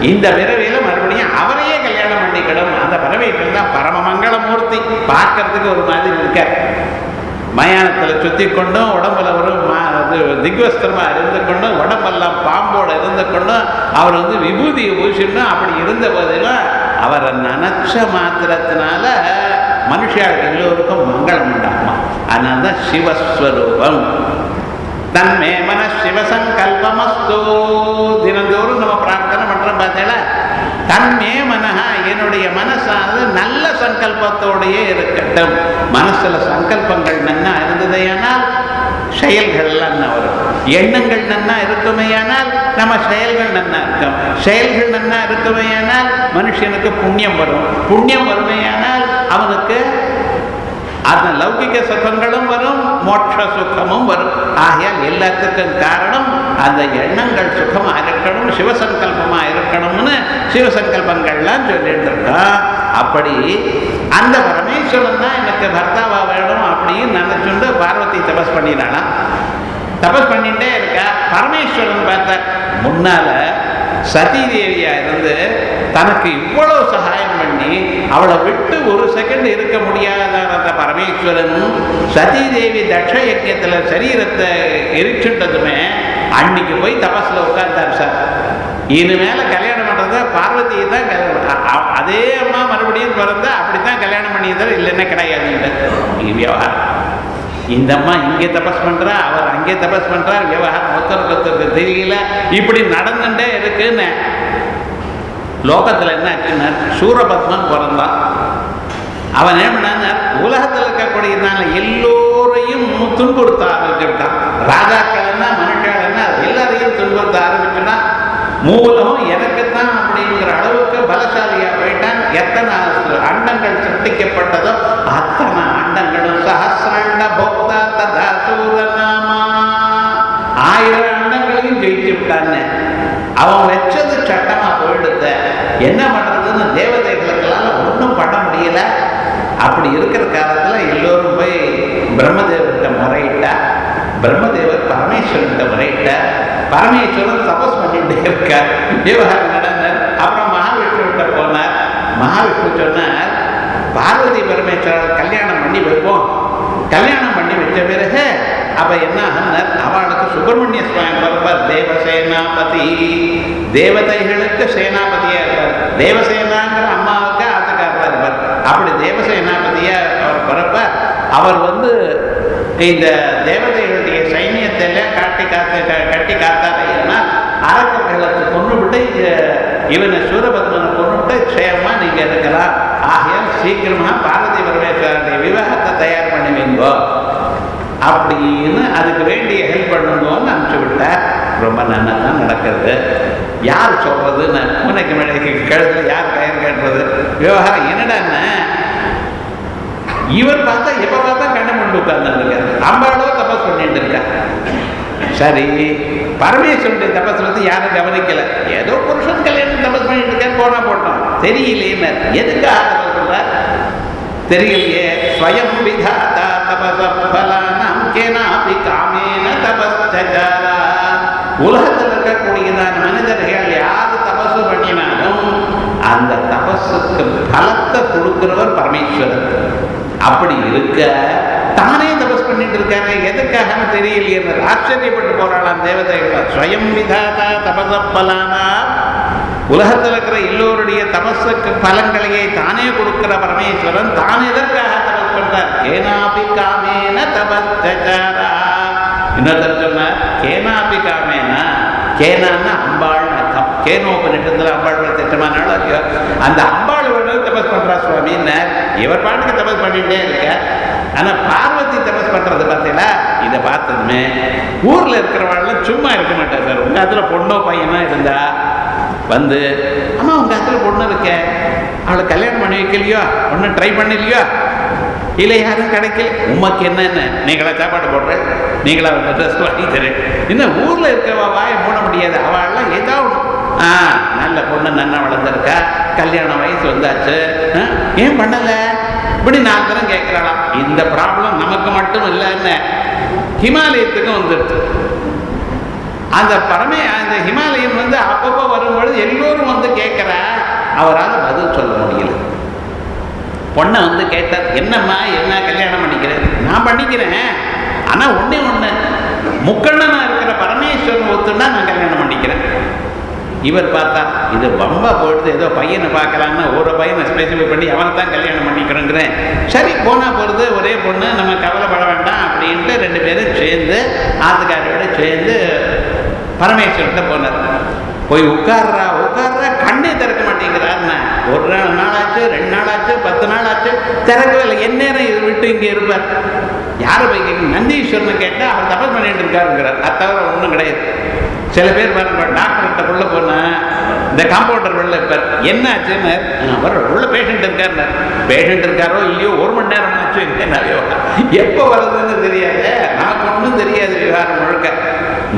இந்த பிறவியில் மறுபடியும் அவரையே கல்யாணம் பண்ணிக்கிடும். அந்த பரமேஸ்வரன் தான் பரம மங்களமூர்த்தி. பார்க்கறதுக்கு ஒரு மாதிரி இருக்கார். மயானத்தில் சுற்றி கொண்டும் உடம்புல ஒரு திக்வஸ்திரமாக இருந்து கொண்டும் உடம்பெல்லாம் பாம்போடு இருந்து கொண்டும் அவர் விபூதியை பூசிடணும். அப்படி இருந்த போதெல்லாம் அவரை நினச்ச மாத்திரத்தினால மனுஷாளுக்கு எல்லோருக்கும் மங்களம் உண்டாகுமா. அதனால தான் சிவஸ்வரூபம். தன்மே மன சிவசங்கல்பமஸ்து. தினந்தோறும் நம்ம பிரார்த்தனை பண்ணுறோம் பார்த்தீங்களா. தன்மே மனஹா, என்னுடைய மனசானது நல்ல சங்கல்பத்தோடையே இருக்கட்டும். மனசுல சங்கல்பங்கள் நன்னா இருந்ததையானால் செயல்கள்லாம் என்ன வரும். எண்ணங்கள் நன்னா இருக்குமையானால் நம்ம செயல்கள் நன்னா இருக்கும். செயல்கள் நன்னா இருக்குமையானால் மனுஷனுக்கு புண்ணியம் வரும். புண்ணியம் வருமையானால் அவனுக்கு அந்த லௌகிக சுகங்களும் வரும், மோட்ச சுகமும் வரும். ஆகையால் எல்லாத்துக்கும் காரணம் அந்த எண்ணங்கள் சுகமாக இருக்கணும், சிவசங்கல்பமாக இருக்கணும்னு சிவசங்கல்பங்கள்லாம் சொல்லிட்டு இருக்கோம். அப்படி அந்த பரமேஸ்வரன் தான் எனக்கு பர்த்தாவா வேணும் அப்படின்னு நினைச்சுட்டு பார்வதி தபஸ் பண்ணினாலாம். தபஸ் பண்ணிட்டே இருக்கா. பரமேஸ்வரன் பார்த்தார், முன்னால சதீதேவியா இருந்து தனக்கு இவ்வளவு சகாயம் பண்ணி அவளை விட்டு ஒரு செகண்ட் இருக்க முடியாத அந்த பரமேஸ்வரன் சதீதேவி தட்ச யஜ்ஞத்தில் சரீரத்தை எரிச்சுட்டதுமே அன்னைக்கு போய் தபஸில் உட்கார்ந்தார். சார் இனிமேல கல்யாணம் பண்ணுறத பார்வதியை தான் அதே அம்மா மறுபடியும் பிறந்த அப்படித்தான் கல்யாணம் பண்ணியதார், இல்லைன்னா கிடையாது விவகாரம். இந்த அம்மா இங்கே தபஸ் பண்ணுறா, அவர் அங்கே தபஸ் பண்ணுறார், விவகாரம் ஒருத்தருக்கு தெரியல. இப்படி நடந்துட்டே இருக்குன்னு லோகத்தில் என்ன ஆச்சுன்னா, சூரபத்மன் பிறந்தான். அவன் என்ன பண்ணான், உலகத்தில் இருக்கக்கூடியதான எல்லோரையும் துன்புறுத்த ஆரம்பிச்சுட்டான். ராஜாக்கள் என்ன மனுஷால் என்ன எல்லாரையும் துன்புறுத்த ஆரம்பிச்சுட்டான். மூலமும் எனக்குத்தான் அப்படிங்கிற அளவுக்கு பலசாலியாக போயிட்டான். எத்தனை அண்டங்கள் சிருஷ்டிக்கப்பட்டதோ அத்தனை அண்டங்களும் சஹசிராண்ட போக்தா ததா சூரநாமா 1000 அண்டங்களையும் ஜெயிச்சு விட்டான்னு. அவன் வச்சது சட்டமா போயிடுத. என்ன பண்றதுன்னு தேவதைகளுக்கெல்லாம் ஒன்றும் பண்ண முடியல. அப்படி இருக்கிற காலத்தில் எல்லோரும் போய் பிரம்மதேவர்கிட்ட முறையிட்டா. பிரம்மதேவர் பரமேஸ்வரன்கிட்ட முறையிட்டார். பரமேஸ்வரன் தபஸ் பண்ணிட்டே இருக்கார். விவகாரம் நடந்தார். அப்புறம் மகாவிஷ்ணுகிட்ட போனார். மகாவிஷ்ணு சொன்னார், பார்வதி பரமேஸ்வரர் கல்யாணம் பண்ணி வைப்போம். கல்யாணம் பண்ணி வச்ச பிறகு அப்ப என்ன ஆகுனார், அவளுக்கு சுப்பிரமணிய சுவாமி பிறப்பார். தேவசேனாபதி, தேவதைகளுக்கு சேனாபதியா இருப்பார். தேவசேனாங்கிற அம்மாவுக்கு ஆத்துக்காரா இருப்பார். அப்படி தேவசேனாபதியா அவர் பிறப்பார். அவர் இந்த தேவதைகளுடைய சைன்யத்தை கட்டி காத்தாரைன்னா அரக்கர்களை கொண்டு விட்டு இவனை சூரபத்மனை கொண்டு விட்டு க்ஷேமமா நீங்க இருக்கலாம். ஆகையால் சீக்கிரமா பார்வதி பரமேஸ்வரனுடைய விவாகத்தை தயார் பண்ணி வைங்கோ அப்படின்னு அதுக்கு வேண்டிய ஹெல்ப் பண்ணுங்கன்னு அனுப்பிச்சு விட்டார். ரொம்ப நல்லா தான் நடக்கிறது. யார் சொல்றதுன்னு பூனைக்கு மேடைக்கு கழுத்துல யார் கயிறு கேட்டுறது விவகாரம் என்னடான்னு இவர் பார்த்தா எப்ப பார்த்தா கண்ணை கொண்டு உட்கார்ந்துருக்காரு. அம்பாளோ தபஸ் பண்ணிட்டு இருக்கா. சரி, பரமேஸ்வரனுடைய தபஸ் வந்து யாரும் கவனிக்கல. ஏதோ புருஷன் கல்யாணம் தபஸ் பண்ணிட்டு இருக்காரு, போனா போட்டோம் தெரியலையே. எதுக்காக தபஸ் சொல்றார் தெரியலையே. ஸ்வயம் விதாதா தபஸஃபலானாம் கேனாபி காமேன தபஸ்சஜாரா. உலகத்தில் இருக்கக்கூடியதான மனிதர்கள் யாரு தபசு பண்ணினாலும் அந்த தபஸுக்கு பலத்தை கொடுக்கிறவர் பரமேஸ்வரன். அப்படி இருக்க தானே தபஸ் பண்ணிட்டு இருக்காங்க, எதுக்காக தெரியலையே. ஆச்சரியப்பட்டு போறாளாம் தேவதைகள். ஸ்வயம் விதாதா தபஸஃபலானா. உலகத்தில் இருக்கிற எல்லோருடைய தபஸுக்கு பலங்களையே தானே கொடுக்கிற பரமேஸ்வரன் தான் எதற்காக தபஸ் பண்றார்? கேனாபி காமேன தபஸ்சஜாரா. இன்னொருத்தர் சொன்னார் கேனாபி காமேனா. கேனான்னா அம்பாள் அர்த்தம். கேனோபனிஷத்துல அம்பாள் திட்டமானாலும் இல்லையோ அந்த அம்பாள் தபஸ் பண்றா சுவாமின்னு இவர் பாட்டுக்கு தபஸ் பண்ணிட்டே இருக்க. ஆனா பார்வதி தபஸ் பண்றது பார்த்தீங்களா? இதை பார்த்ததுமே ஊர்ல இருக்கிறவாள்லாம் சும்மா இருக்க மாட்டார் சார். உங்க அதுல பொண்ணோ பையனோ இருந்தா வந்து அம்மா உங்க இடத்துல பொண்ணு இருக்க, அவளை கல்யாணம் பண்ணி வைக்கலையோ, ஒன்றும் ட்ரை பண்ணலையோ, இல்லை யாரும் கிடைக்கல, உமக்கு என்னென்ன நீங்களா சாப்பாடு போடுறேன், நீங்களா வந்து ட்ரெஸ் வாங்கி தரேன். இன்னும் ஊரில் இருக்கவா வாயை மூட முடியாது. அவள்லாம் ஏதோ நல்ல பொண்ணு நன்னா வளர்ந்துருக்கா, கல்யாண வயசு வந்தாச்சு, ஏன் பண்ணலை இப்படி 4 தரம் கேட்குறாளாம். இந்த ப்ராப்ளம் நமக்கு மட்டும் இல்லைன்னு ஹிமாலயத்துக்கும் வந்துடுது. அந்த அந்த ஹிமாலயன் வந்து அப்பப்போ வரும்பொழுது எல்லோரும் வந்து கேட்குற, அவரால் பதில் சொல்ல முடியல. பொண்ணை வந்து கேட்டார், என்னம்மா என்ன கல்யாணம் பண்ணிக்கிறேன்? நான் பண்ணிக்கிறேன், ஆனால் ஒன்றே ஒன்று, முக்கண்ணனாக இருக்கிற பரமேஸ்வரன் ஒத்துன்னா நான் கல்யாணம் பண்ணிக்கிறேன். இவர் பார்த்தா இது பம்பா போயிடுது, ஏதோ பையனை பார்க்கலான்னு ஒரு பையனை ஸ்பெசிஃபை பண்ணி அவனை தான் கல்யாணம் பண்ணிக்கிறேங்கிறேன். சரி போனால் போகிறது, ஒரே பொண்ணு, நம்ம கவலைப்பட வேண்டாம் அப்படின்ட்டு 2 பேரும் சேர்ந்து ஆத்துக்காரோட சேர்ந்து பரமேஸ்வரன்கிட்ட போனார். போய் உட்கார்றா கண்ணே திறக்க மாட்டேங்கிறாருன்னா 1 நாள் ஆச்சு, 2 நாள் ஆச்சு, 10 நாள் ஆச்சு, திறக்கவே இல்லை. எந்நேரம் விட்டு இங்கே இருப்பார். யாரை போய் கேட்க? நந்தீஸ்வரனை கேட்டால் அவர் தபஸ் பண்ணிட்டு இருக்காருங்கிறார். அது தவிர ஒன்றும் கிடையாது. சில பேர் பாருங்க, டாக்டர்கிட்ட உள்ள போனால் இந்த காம்பவுண்டர் வெளில இருப்பார். என்ன ஆச்சுன்னு அவர் உள்ள பேஷண்ட் இருக்காருன்னு, பேஷண்ட் இருக்காரோ இல்லையோ 1 மணி நேரம் ஆச்சு, எப்போ வருதுன்னு தெரியாது, நமக்கு ஒன்றும் தெரியாது. விவகாரம் முழுக்க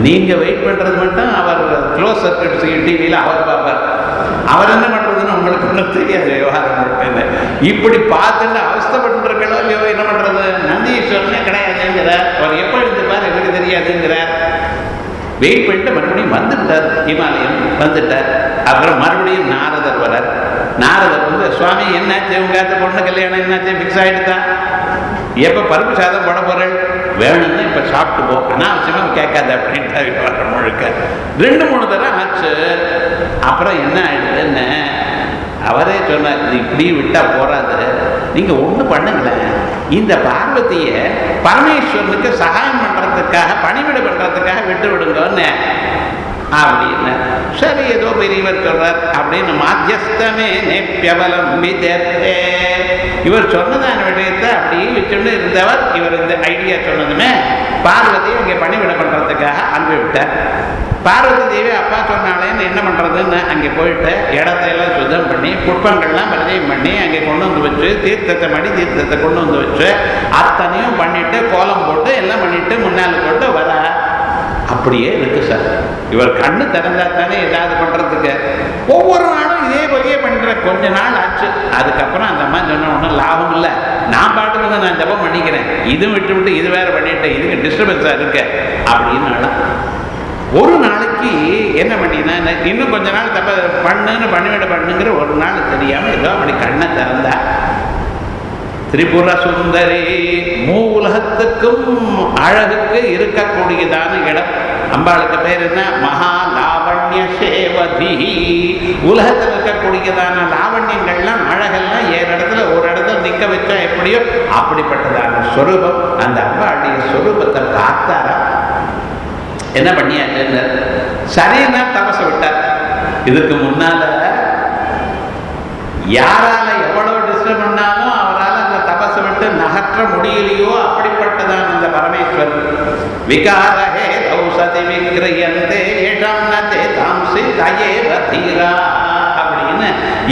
நீங்கள் வெயிட் பண்ணுறது மட்டும் அவர் க்ளோஸ் சர்க்கியூட் டிவியில் அவர் பார்ப்பார். அவர் என்ன பண்ணுறதுன்னு உங்களுக்கு ஒன்றும் தெரியாது. விவகாரம் முழுக்க இப்படி பார்த்துட்டு அவஸ்தப்பட்டுருக்கோ இல்லையோ என்ன பண்ணுறது? நந்தீஸ்வரனே கிடையாதுங்கிறார். அவர் எப்போ எழுந்துப்பார் எனக்கு தெரியாதுங்கிறார். வெயிட் பண்ணிட்டு மறுபடியும் வந்துட்டார். ஹிமாலயம் வந்துட்டார். அப்புறம் மறுபடியும் நாரதர் வரார். நாரதர் வந்து, சுவாமி என்னாச்சு, உங்க பொண்ணு கல்யாணம் என்னாச்சு, ஃபிக்ஸ் ஆகிடுதா? எப்போ பருப்பு சாதம் போட போகிறேன்? வேணும்னு இப்போ சாப்பிட்டு போ, அனாவசியமாக கேட்காது அப்படின்ட்டு முழுக்க 2-3 தரம் ஆச்சு. அப்புறம் என்ன ஆயிடுதுன்னு அவரே சொன்னார், இது இப்படி விட்டால் போகாது, நீங்கள் ஒன்று பண்ணுங்களேன், இந்த பார்வதியை பரமேஸ்வரனுக்கு சகாயம் பண்ணுறதுக்காக, பணிவிட பண்ணுறதுக்காக விட்டு விடுங்கன்னு அப்படின்னு. சரி ஏதோ பெரியவர் சொல்றார் அப்படின்னு மாத்தியஸ்தமே நேப்பியபலம் விதே. இவர் சொன்னதான விடயத்தை அப்படியே வச்சுட்டு இருந்தவர். இவர் இந்த ஐடியா சொன்னதுமே பார்வதியை அங்கே பணிவிட பண்ணுறதுக்காக அனுப்பி விட்டார். பார்வதி தேவி அப்பா சொன்னாலேன்னு என்ன பண்ணுறதுன்னு அங்கே போயிட்டு இடத்தையெல்லாம் சுத்தம் பண்ணி புட்பங்கள்லாம் பரிச்சயம் பண்ணி அங்கே கொண்டு வந்து வச்சு தீர்த்தத்தை மடி தீர்த்தத்தை கொண்டு வந்து வச்சு அத்தனையும் பண்ணிட்டு கோலம் போட்டு எல்லாம் பண்ணிட்டு முன்னால் போட்டு வர. அப்படியே இருக்கு சார். இவர் கண்ணு திறந்தா தானே ஏதாவது பண்ணுறதுக்கு. ஒவ்வொரு நாளும் இதே வழியே பண்ணுற. கொஞ்ச நாள் ஆச்சு. அதுக்கப்புறம் அந்த அம்மா சொன்ன ஒன்றும் லாபம் இல்லை, நான் பாட்டு வந்து நான் ஜபம் பண்ணிக்கிறேன், இது விட்டு இது வேற பண்ணிட்டேன், இதுக்கு டிஸ்டர்பன்ஸாக இருக்கு அப்படின்னு. ஒரு நாளைக்கு என்ன பண்ணினா, இன்னும் கொஞ்ச நாள் தப்ப பணிவிட பண்ணுங்கிற ஒரு நாள் தெரியாமல் ஏதோ அப்படி கண்ணை திறந்தா திரிபுர சுந்தரி, மூலகத்துக்கும் அழகுக்கு இருக்கக்கூடியதான இடம். அம்பாளுக்கு பேர் என்ன? மகாலாவண்ய சேவதி. உலகத்தில் இருக்கக்கூடியதான லாவண்யங்கள்லாம் அழகெல்லாம் ஒரு இடத்துல நிற்க வச்சா எப்படியோ அப்படிப்பட்டதான ஸ்வரூபம். அந்த அம்பாளுடைய ஸ்வரூபத்தை பார்த்தாரா என்ன பண்ணியாச்சு? சரின்னா தபசை விட்டார். இதுக்கு முன்னால யாரால எவ்வளவு டிஸ்டர்ப் பண்ணாலும் அவரால் அந்த தபசை விட்டு நகற்ற முடியலையோ அப்படிப்பட்டதான் அந்த பரமேஸ்வரன். விகாரஹே தௌசதி விக்ரியந்தே ஏஷம் நதே தாம்சி தயேவ தீரா அப்படின்னு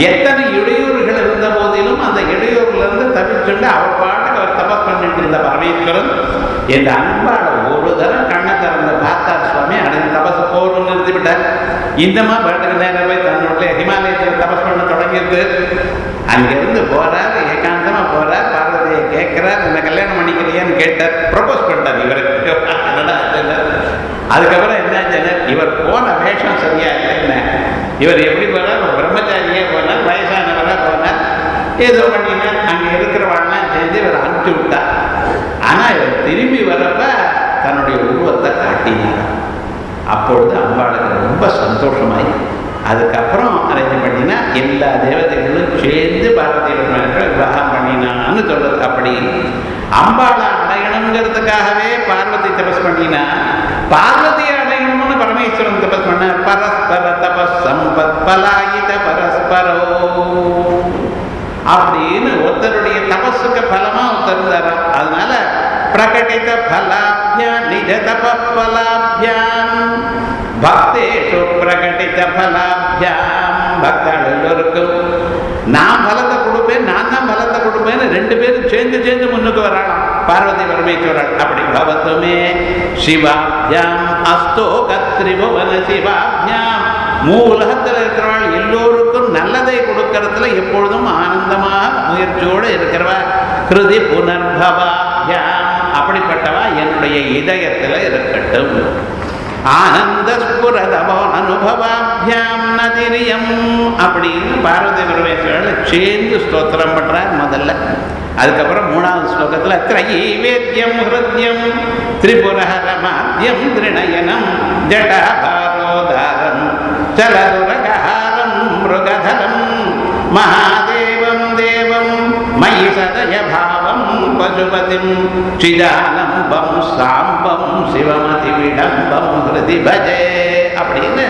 எத்தனை இடையூறுகள் இருந்த போதிலும் அந்த இடையூறுல இருந்து தப்பிச்சுட்டு அவர் பாட்டுக்கு அவர் தபஸ் பண்ணிட்டு இருந்த பரமேஸ்வரன் என்ற அன்பாட ஒரு தரம் கண்ணை திறந்து பார்த்தார் சுவாமி. அடுத்த தபஸ் போர்னு நிறுத்தி விட்டார். இந்தமா பாட்டுக்கு நேரம் போய் தன்னுடைய ஹிமாலயத்தில் தபஸ் பண்ண தொடங்கியிருக்கு. அங்கிருந்து போறார், ஏகாந்தமா போறார், பார்வதியை கேட்கிறார், என்ன கல்யாணம் பண்ணிக்கிறியான்னு கேட்டார், ப்ரொபோஸ் பண்ணிட்டார் இவருக்கு. அதுக்கப்புறம் என்ன இவர் போன வேஷம் சரியா இல்லைன்னு, இவர் எப்படி போனார், ஒரு பிரம்மச்சாரியே போனார், வயசானவராக போனார், ஏதோ பண்ணினார். அங்கே இருக்கிறவாள்லாம் சேர்ந்து இவர் அனுப்பிச்சு விட்டார். ஆனால் இவர் திரும்பி வரப்ப தன்னுடைய உருவத்தை காட்டினார். அப்பொழுது அம்பாளுக்கு ரொம்ப சந்தோஷமாயி அதுக்கப்புறம் அரேஞ்ச் பண்ணினா எல்லா தேவதைகளும் சேர்ந்து பார்வதி விவாகம் பண்ணினான்னு சொல்றது. அப்படி அம்பாளை அடையணுங்கிறதுக்காகவே பார்வதி தபஸ் பண்ணினா, பார்வதியை அடையணும்னு பரமேஸ்வரன் தபஸ் பண்ண. பரஸ்பர தபஸ் சம்பத் பலாயித பரஸ்பரோ அப்படின்னு ஒருத்தருடைய தபஸுக்கு பலமா ஒருத்தருந்தாராம். அதனால பிரகடித பலாபியாம் நிஜ தப பலாபியாம் பக்தேஷு பிரகடித பலாபியாம், பக்தர்கள் எல்லோருக்கும் நான் பலத்தை கொடுப்பேன், நான் தான் பலத்தை கொடுப்பேன்னு ரெண்டு பேரும் சேர்ந்து முன்னுக்கு வராளாம் பார்வதி பரமேஸ்வரன். அப்படி பவத்துமே சிவாபியாம் அஸ்தோ கத்ரிபுவன சிவாபியாம், மூலகத்தில் இருக்கிறவள் எல்லோருக்கும் நல்லதை கொடுக்கறதுல எப்பொழுதும் ஆனந்தமாக முயற்சியோடு இருக்கிறவா. கிருதி புனர்பவாபியாம், அப்படிப்பட்டவா என்னுடைய இதயத்தில் இருக்கட்டும். ஆனந்த ஸ்புரதபோ அனுபவாபியாம் நதிரியம் அப்படின்னு பார்வதி பரமேஸ்வரன் சேர்ந்து ஸ்தோத்திரம் பண்றார் முதல்ல. அதுக்கப்புறம் மூணாவது ஸ்லோகத்தில் திரைவேத்யம் ஹிருத்யம் திரிபுரஹரமாத்யம் திரிநயனம் ஜடாபாரோதாரம் சலதுரகாரம் மிருகதரம் மகாதேவம் தேவம் மயி சதய பாவம் பசுபதிம் சிதானம்பம் சாம்பம் சிவமதி விடம்பம் ஹிருதி பஜே அப்படின்னு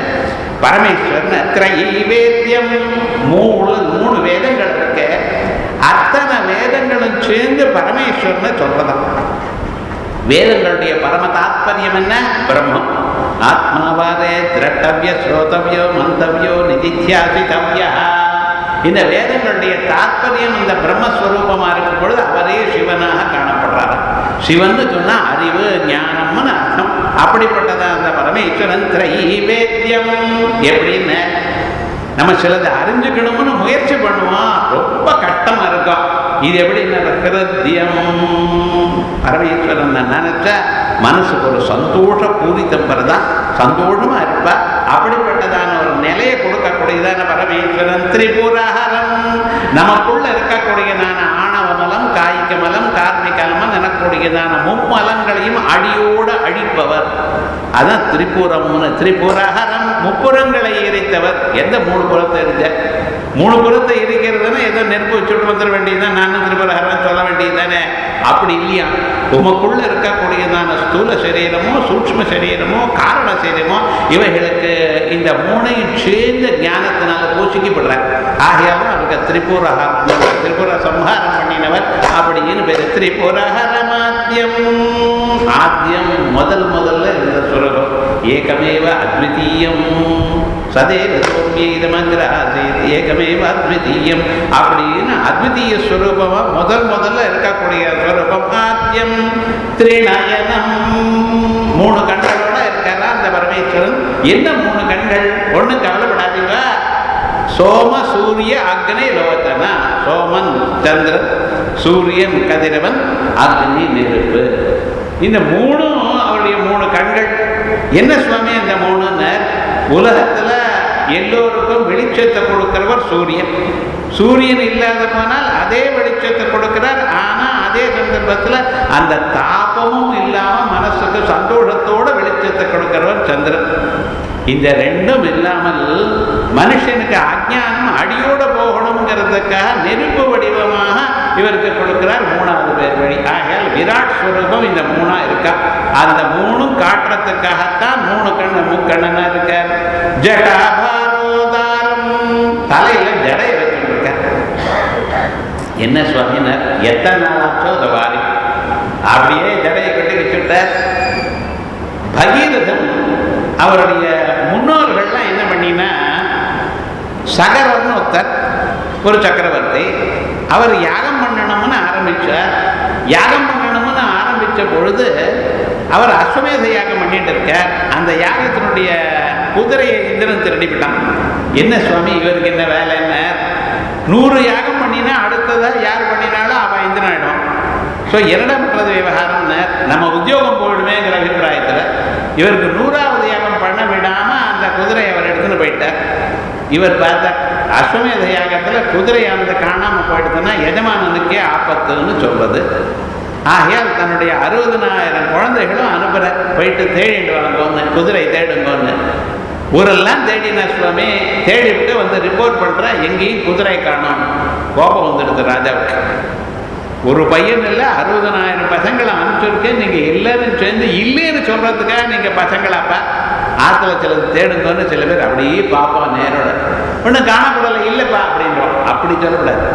பரமேஸ்வரன் திரைவேத்யம் மூணு வேதங்கள் இருக்கு. அத்தனை வேதங்களும் சேர்ந்து பரமேஸ்வரனை சொல்றதான். வேதங்களுடைய பரம தாத்பரியம் என்ன? பிரம்மம். ஆத்மாவாரே திரட்டவிய ஸ்ரோதவியோ மந்தவியோ நிதித்தியாசித்தவியா. இந்த வேதங்களுடைய தாத்பரியம் இந்த பிரம்மஸ்வரூபமா இருக்கும் பொழுது அவரே சிவனாக காணப்படுறார். சிவன் சொன்னா அறிவு ஞானம்னு அர்த்தம். அப்படிப்பட்டதான் அந்த பரமேஸ்வரன் திரைவேத்யம். எப்படின்னு நம்ம சிலதை அறிஞ்சுக்கணும்னு முயற்சி பண்ணுவோம், ரொம்ப கஷ்டமா இருக்கும். இது எப்படி ஹிருத்யம், பரமேஸ்வரன் நினைச்சா மனசுக்கு ஒரு சந்தோஷ பூரித்தம் பெறதான், சந்தோஷமா இருப்பா. அப்படிப்பட்டதான ஒரு நிலையை கொடுக்கக்கூடியதான பரமேஸ்வரன். திரிபுரஹரம், நமக்குள்ள இருக்கக்கூடியதான ஆணவ மலம், காய்க மலம், கார்மிக மலம் எனக்கூடியதான மும்மலங்களையும் அடியோடு அழிப்பவர். அதான் திரிபுரம்னு. திரிபுரஹரம், முப்புறங்களை எரித்தவர். எந்த மூணு புறத்தை எரிஞ்ச? மூணு புறத்தை இருக்கிறதுன்னா ஏதோ நெருப்பு வச்சுட்டு வந்துட வேண்டியதுதான், நானும் திரிபுரஹரம் சொல்ல வேண்டியதுதானே. அப்படி இல்லையா, உமக்குள்ள இருக்கக்கூடியதான ஸ்தூல சரீரமோ சூக்ஷ்ம சரீரமோ காரண சரீரமோ இவைகளுக்கு இந்த மூணையும் சேர்ந்த ஞானத்தினால பூசிக்கப்படுறார். ஆகையாலும் அவருக்கு திரிபுரஹரம், திரிபுர சம்ஹாரம் பண்ணினவர் அப்படின்னு பேரு. திரிபுரஹரமாத்யம், ஆத்யம் முதல்ல இருந்த சுரகம். ஏகமேவ அத்விதீயம் சதேவ சோமியதமங்கிராசேத் ஏகமேவ அத்விதீயம் அப்படின்னு அத்விதீய ஸ்வரூபமா முதல்ல இருக்கக்கூடிய ஸ்வரூபம் ஆத்யம். திரிநயனம், மூணு கண்களோட இருக்காரா அந்த பரமேஸ்வரன். என்ன மூணு கண்கள்? ஒண்ணு கவலைப்படாதீங்க, சோம சூரிய அக்னி லோகத்தனா. சோமன் சந்திரன், சூரியன் கதிரவன், அக்னி நெருப்பு. இந்த மூணும் அவருடைய மூணு கண்கள். என்ன சுவாமி அந்த மூணுன்னு? உலகத்துல எல்லோருக்கும் வெளிச்சத்தை கொடுக்கிறவர் சூரியன். சூரியன் இல்லாத போனால் அதே வெளிச்சத்தை கொடுக்கிறார். ஆனா அதே சந்தர்ப்பத்தில் அந்த தாபமும் இல்லாம மனசுக்கு சந்தோஷத்தோட வெளிச்சத்தை கொடுக்கிறவர் சந்திரன். இந்த ரெண்டும் இல்லாமல் மனுஷனுக்கு அஜ்ஞானம் அடியோட போகணுங்கிறதுக்காக நெருப்பு வடிவமாக இவருக்கு கொடுக்கிறார் மூணாவது பேர் வழி. ஆகையால் விராட் ஸ்வரூபம் இந்த மூணா இருக்கா. அந்த மூணும் காட்டுறதுக்காகத்தான் 3 கண்ணு முக்கண்ணனா இருக்கார். ஜடாபாரோதாரம், தலையில ஜடையை வச்சுட்டு இருக்கார். என்ன சுவாமினர், எத்தனை நாளாச்சோ அதை வாரி அப்படியே ஜடையை கட்டி வச்சுட்டார். பகீரதன் அவருடைய முன்னோர்கள்லாம் என்ன பண்ணினா, சகரர்னு ஒருத்தர், ஒரு சக்கரவர்த்தி, அவர் யாகம் பண்ணணும்னு ஆரம்பிச்சார். யாகம் பண்ணணும்னு ஆரம்பித்த பொழுது அவர் அஸ்வமேத யாகம் பண்ணிட்டு இருக்கார். அந்த யாகத்தினுடைய குதிரையை இந்திரன் திருடிவிட்டான். என்ன சுவாமி இவருக்கு என்ன வேலை, என்ன 100 யாகம் பண்ணினா அடுத்ததாக யார் பண்ணினாலும் அவன் இந்திரனிடம். ஸோ என்னிடம் பண்ணுறது விவகாரம்னு நம்ம உத்தியோகம் போயிடுமேங்கிற அபிப்பிராயத்தில் இவருக்கு 100வது யாகம் பண்ண விடாமல் அந்த குதிரையை அவர் எடுத்துன்னு போயிட்டார். இவர் பார்த்தார், அஸ்வமேத யாகத்தில் குதிரையானது காணாமல் போயிடுதுன்னா எஜமானனுக்கே ஆபத்துன்னு சொல்வது. ஆகையால் தன்னுடைய 60,000 குழந்தைகளும் அனுப்புகிற, போயிட்டு தேடிட்டு வாங்கன்னு, குதிரை தேடுங்கன்னு. ஊரெல்லாம் தேடினா சுவாமி, தேடிவிட்டு வந்து ரிப்போர்ட் பண்ணுற, எங்கேயும் குதிரை காணும். கோபம் வந்துடுது ராஜாவுக்கு. ஒரு பையன் இல்லை, 60,000 பசங்களை அனுப்பிச்சிருக்கேன், நீங்கள் எல்லாரும் சேர்ந்து இல்லைன்னு சொல்கிறதுக்காக நீங்கள் பசங்களாப்பா ஆற்றுல சிலது தேடுங்கன்னு சில பேர் அப்படியே பார்ப்போம் நேரோட, ஒன்றும் காணப்படலை இல்லைப்பா அப்படின்றோம். அப்படி சொல்லக்கூடாது.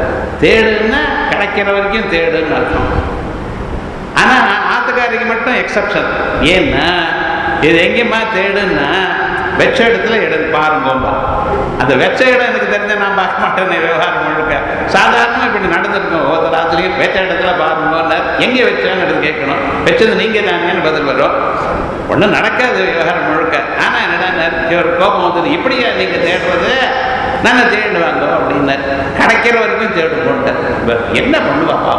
தேடுன்னா கிடைக்கிற வரைக்கும் தேடுன்னு அர்த்தம். ஆனால் ஆற்றுக்காரிக்கு மட்டும் எக்ஸப்ஷன். ஏன்னா இது எங்கேயுமா தேடுன்னா வெச்ச இடத்துல இடம் பாருங்கோம்பா. அந்த வெச்ச இடம் எனக்கு தெரிஞ்ச நான் பார்க்க மாட்டேன். விவகாரம் முழுக்க சாதாரணமாக இப்படி நடந்துருக்கோம். ஒவ்வொரு ஆற்றுலையும் வெச்ச இடத்துல பாருங்கன்னு, எங்கே வச்சாங்கிறது கேட்கணும். வச்சது நீங்கள் தானேன்னு பதில் வரும். ஒன்றும் நடக்காது விவகாரம் முழுக்க. ஆனால் என்னடா ஒரு கோபம் வந்தது, இப்படியா நீங்கள் தேடுறது, நாங்கள் தேடுவாங்க அப்படின்னு. கிடைக்கிற வரைக்கும் தேடு போன்ட்டு என்ன பண்ணுவாப்பா,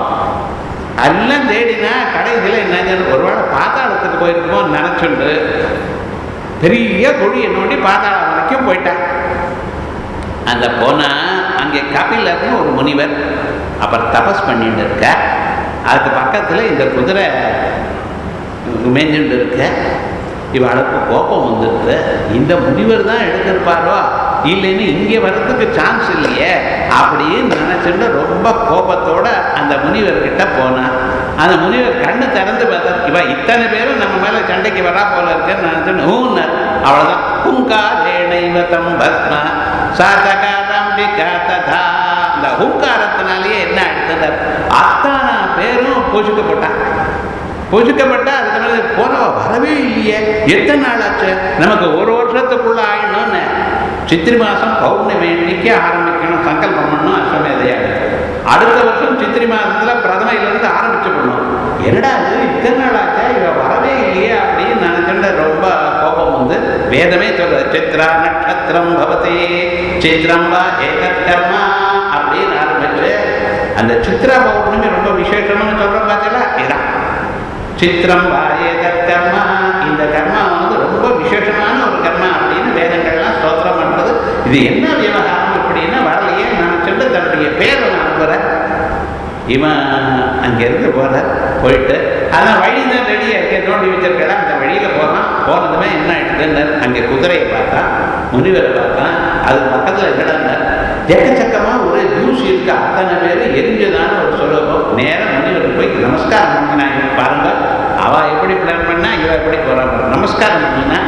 எல்லாம் தேடினா கடைசியில் என்ன, ஒருவேளை பாத்தாளத்துக்கு போயிருக்கோம் நினச்சுண்டு பெரிய குழியை நோண்டி பாத்தாளம் வரைக்கும் போயிட்டான். அந்த போனால் அங்கே கபிலர்னு ஒரு முனிவர் அப்புறம் தபஸ் பண்ணிட்டு இருக்க. அதுக்கு பக்கத்தில் இந்த குதிரை மேய்ஞ்சுட்டு இருக்க. இவளுக்கு கோபம் வந்துருக்கு. இந்த முனிவர் தான் எடுத்திருப்பாரோ, இல்லைன்னு இங்கே வர்றதுக்கு சான்ஸ் இல்லையே அப்படின்னு நினச்சிட்டு ரொம்ப கோபத்தோட அந்த முனிவர்கிட்ட போனான். அந்த முனிவர் கண்ணு திறந்து பார்த்தா, இவ இத்தனை பேரும் நம்ம மேலே சண்டைக்கு வரா போல இருக்குன்னு நினச்சிட்டு ஊன்னார். அவ்வளோதான். ஹூங்காரேணைவதம் பஸ்மா சாதகாரம்பிகா ததா. இந்த ஹூங்காரத்தினாலேயே என்ன எடுத்துட்டார், அத்தனை பேரும் பூஜிக்கப்பட்டான். பூஜிக்கப்பட்டா அதுக்கு மேலே போனவ வரவே இல்லையே, எத்தனை நாள் ஆச்சு, நமக்கு ஒரு வருஷத்துக்குள்ள ஆயிடணும்னு. சித்திரை மாதம் பௌர்ணமி அன்னைக்கு ஆரம்பிக்கணும், சங்கல்பம் பண்ணணும் அஸ்வமேதையாக. அடுத்த வருஷம் சித்திரை மாதத்தில் பிரதமையிலேருந்து ஆரம்பிச்சு பண்ணணும். என்னடா இது இத்தனை நாள் ஆச்சா, இவ வரவே இல்லையே அப்படின்னு நினைச்சுட்டு ரொம்ப கோபம் வந்து வேதமே சொல்ற, சித்ரா நட்சத்திரம் பவதி சித்திரம் வா ஏகத் கர்மா அப்படின்னு ஆரம்பிச்சு அந்த சித்ரா பௌர்ணமி ரொம்ப விசேஷம்னு சொல்கிறோம். பார்த்தீங்களா, இதான் சித்திரம் வாயே கர்மா. இந்த கர்மா வந்து ரொம்ப விசேஷமான ஒரு கர்மா அப்படின்னு வேதங்கள்லாம் ஸ்தோத்திரம் பண்ணுறது. இது என்ன விவகாரம் அப்படின்னா வரலையே நினச்சிட்டு தன்னுடைய பேரை அனுப்புகிறேன். இவன் அங்கேருந்து போகிறார். போயிட்டு அதான் வழி தான் ரெடியாக இருக்க நோண்டி வச்சிருக்கா. அந்த வழியில் போகிறான். போனதுமே என்ன ஆகிடுதுன்னு அங்கே குதிரையை பார்த்தான், முனிவரை பார்த்தான். அது பக்கத்தில் என்னடான்னார், எக்கச்சக்கமாக ஒரு ஜூஸ் இருக்கு, அத்தனை பேர் எரிஞ்சதான ஒரு சுலபம். நேரம் முனிவர் போய் நமஸ்காரம் பண்ணினாங்க. பாருங்க, அவள் எப்படி பிளான் பண்ணா, இவ எப்படி போகிறாங்க. நமஸ்காரம் பண்ணினா,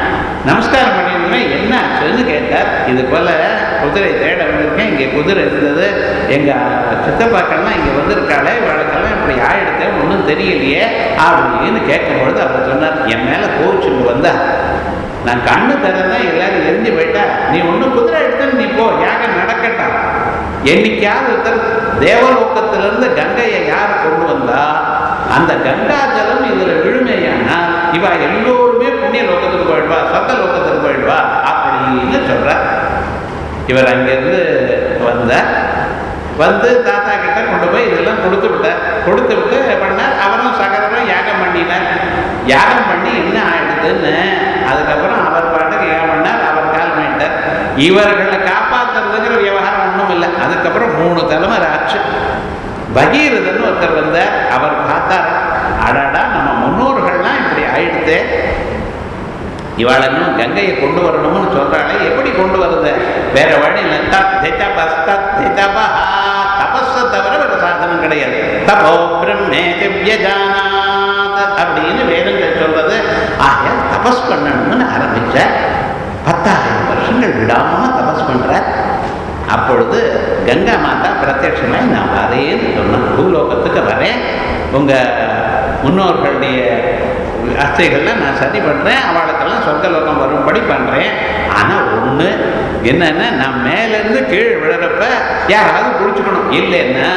நமஸ்காரம் பண்ணியிருந்தோமே என்ன ஆச்சுன்னு கேட்டார். இது போல் குதிரை தேட வந்திருக்கேன், இங்கே குதிரை இருந்தது, எங்கள் சித்தப்பாக்கள்லாம் இங்கே வந்திருக்காளே, வழக்கெல்லாம் இப்படி ஆயிடுத்தேன், ஒன்றும் தெரியலையே அப்படின்னு கேட்கும்பொழுது அவர் சொன்னார், என் மேலே கோவிச்சுட்டு வந்தா, நான் கண்ணு தரதான் எல்லாரும் எரிஞ்சு போயிட்டா, நீ ஒன்றும் குதிரை எடுத்துன்னு நீ போ, யாகம் நடக்கட்டா. என்னைக்காவது ஒருத்தர் தேவலோகத்திலிருந்து கங்கையை யார் கொண்டு வந்தா, அந்த கங்கா ஜலம் இதில் விழுமையானா இவ எல்லோருமே புண்ணிய லோகத்துக்கு போயிடுவா, சத்த லோகத்துக்கு போயிடுவா அப்படின்னு சொல்கிறார். இவர் அங்கேருந்து வந்து தாத்தா கிட்ட கொண்டு போய் இதெல்லாம் கொடுத்து விட்டு பண்ணார். அவரும் சகரரும் யாகம் பண்ணினார். யாகம் பண்ணி என்ன ஆயிடுதுன்னு அதுக்கப்புறம் அவர் பாட்டுக்கு யாகம் பண்ணார். அவர் கால் பண்ணிட்டார். இவர்களை காப்பாற்றுறதுங்கிற விவகாரம் ஒன்றும் இல்லை. அதுக்கப்புறம் 3 தலைமுறை ஆச்சு. பகீரதன் ஒருத்தர் வந்தார். அவர் பார்த்தார், அடாடா நம்ம முன்னோர்கள்லாம் இப்படி ஆயிடுத்து, இவாளனும் கங்கையை கொண்டு வரணும்னு சொல்றாளே, எப்படி கொண்டு வருது, வேற வழி இல்லை. தபஸை தவிர வேற சாதனம் கிடையாது. தபோ பிரம்மே திவ்யஜானாத் அப்படின்னு வேதங்கள் சொல்றது. ஆரம்பிச்சார். 10,000 வருஷங்கள் விடாமல் தபஸ் பண்றார். அப்பொழுது கங்கா மாதா பிரத்யட்சமாய் நான் வரேன்னு சொன்னேன், பூலோகத்துக்கு வரேன், உங்கள் முன்னோர்களுடைய அச்சைகள்லாம் நான் சரி பண்ணுறேன், அவளுக்கெல்லாம் சொர்க்கலோகம் வரும்படி பண்ணுறேன். ஆனால் ஒன்று என்னென்னா, நான் மேலேருந்து கீழே விழுறப்ப யாராவது பிடிச்சிக்கணும், இல்லைன்னா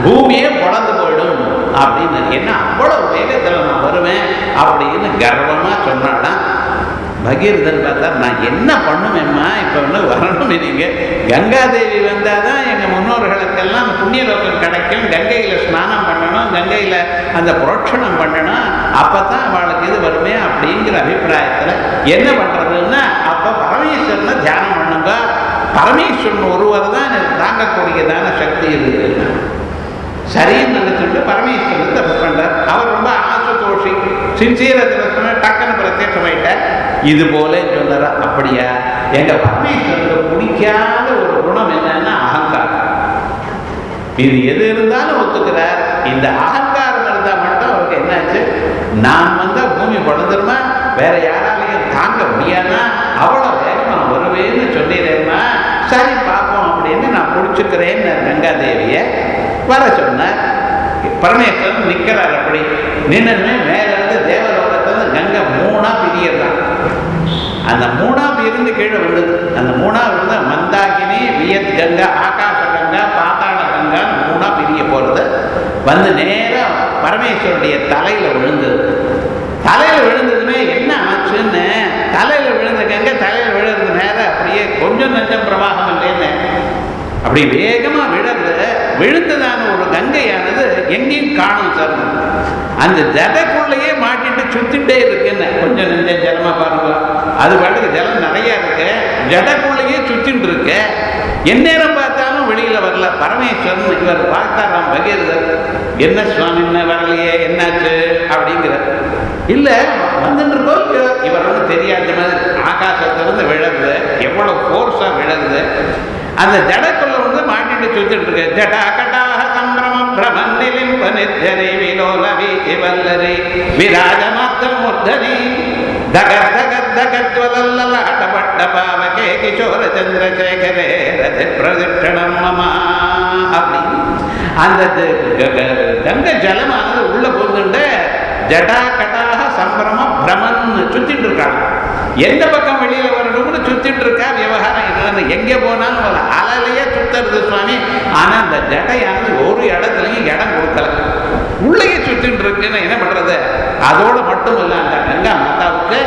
பூமியே பொழந்து போயிடும் அப்படின்னு. என்ன அவ்வளோ வேகத்தில் நான் வருவேன் அப்படின்னு கர்வமாக சொன்னாலாம். பகீரதன் பார்த்தா, நான் என்ன பண்ணுவேம்மா, இப்போ ஒன்று வரணும், நீங்கள் கங்காதேவி வந்தால் தான் எங்கள் முன்னோர்களுக்கெல்லாம் புண்ணியலோகம் கிடைக்கும், கங்கையில் ஸ்நானம் பண்ணணும், கங்கையில் அந்த புரோட்சணம் பண்ணணும், அப்போ தான் அவளுக்கு இது வருமே அப்படிங்கிற அபிப்பிராயத்தில் என்ன பண்ணுறதுன்னா, அப்போ பரமேஸ்வரனை தியானம் பண்ணுங்க, பரமேஸ்வரன் ஒருவர் தான் எனக்கு தாங்கக்கூடியதான சக்தி இருக்குது. சரின்னு நினைச்சுட்டு பரமேஸ்வரன் தப்பு பண்ணுறார். அவர் ரொம்ப ஆசத்தோஷி, சின்சியராக டக்குன்னு பிரத்யட்சமாயிட்டார். இது போல சொன்னார். அப்படியா? எங்கள் பரமேஸ்வரனுக்கு பிடிக்காத ஒரு குணம் என்னன்னா அகங்காரம். இது எது இருந்தாலும் ஒத்துக்கிறார். இந்த அகங்காரம் இருந்தால் மட்டும் அவருக்கு என்னாச்சு, நான் வந்தால் பூமி படுந்துருமா, வேற யாராலையும் தாங்க முடியாதா, அவ்வளோ வேகமாக வருவேன்னு சொல்லிடுறேம்மா, சரி பார்ப்போம் அப்படின்னு நான் பிடிச்சிக்கிறேன்னு கங்காதேவியை வர சொன்னார். பரமேஸ்வரன் நிற்கிறார். அப்படி நின்றுமே மேலேருந்து தேவலோகத்தில் கங்கை 3ஆ பிரியதான். அந்த 3ஆ இருந்து கீழே விழுது. அந்த 3ஆ விழுந்து மந்தாகினி, வியத் கங்கா, ஆகாச கங்கா, பாத்தாள கங்கான்னு 3ஆ பிரிய போகிறது. வந்து நேராக பரமேஸ்வருடைய தலையில் விழுந்தது. தலையில் விழுந்ததுமே என்ன ஆச்சுன்னு, தலையில் விழுந்த கங்கை தலையில் விழுறது நேரம் அப்படியே கொஞ்சம் நஞ்சம் பிரவாகம் இல்லைன்னு அப்படி வேகமாக விழுந்ததான ஒரு கங்கையானது எங்கேயும் காணும் சார். அந்த ஜடைக்குள்ளேயே மாட்டிட்டு சுத்திட்டே இருக்குன்னு கொஞ்சம் நெஞ்ச ஜலமா பாருங்க. அது பாட்டுக்கு ஜலம் நிறைய இருக்கு, ஜடைக்குள்ளேயே சுத்திட்டு இருக்கு. எந்நேரம் பார்த்தாலும் வெளியில வரல. பரமேஸ்வரன் இவர் பார்த்தாராம் பகீரதர், என்ன சுவாமின்னு வரலையே, என்னாச்சு அப்படிங்கிற. இல்ல வந்துட்டு இருக்கோம், இவர் ஒன்றும் தெரியாத மாதிரி ஆகாசத்திலிருந்து விழருது, எவ்வளவு ஃபோர்ஸா விழருது. அந்த ஜடக்குள்ள வந்து மாட்டிட்டு சுத்திட்டு இருக்கு. ஜடா கட்டாக சம்பிரமம் பிரமன் நிலிம்ப நிர்ஜரி விலோல வீதி வல்லரி விராஜமாத்த மூர்தனி தகத் தகத் தகத்வலல்லாடபட்ட பாவகே கிஷோர சந்திரசேகரே ரதி பிரதிஷ்டனம் மமா. அப்படி அந்த கங்கை ஜலமானது உள்ள போகுதுண்டு ஜடா கட்டாக சம்பிரம பிரமன் சுத்திட்டு இருக்காங்க. எந்த பக்கம் வெளியில வரணும்னு சுத்திட்டு இருக்கா. விவகாரம் என்னன்னு எங்கே போனாலும் போல அலையிலேயே சுத்துறது சுவாமி. ஆனா அந்த ஜடையானது ஒரு இடத்துலையும் இடம் கொடுக்கல, உள்ளேயே சுத்திட்டு இருக்குன்னு என்ன பண்றது. அதோடு மட்டும் இல்லை, அந்த கங்கா மாதாவுக்கு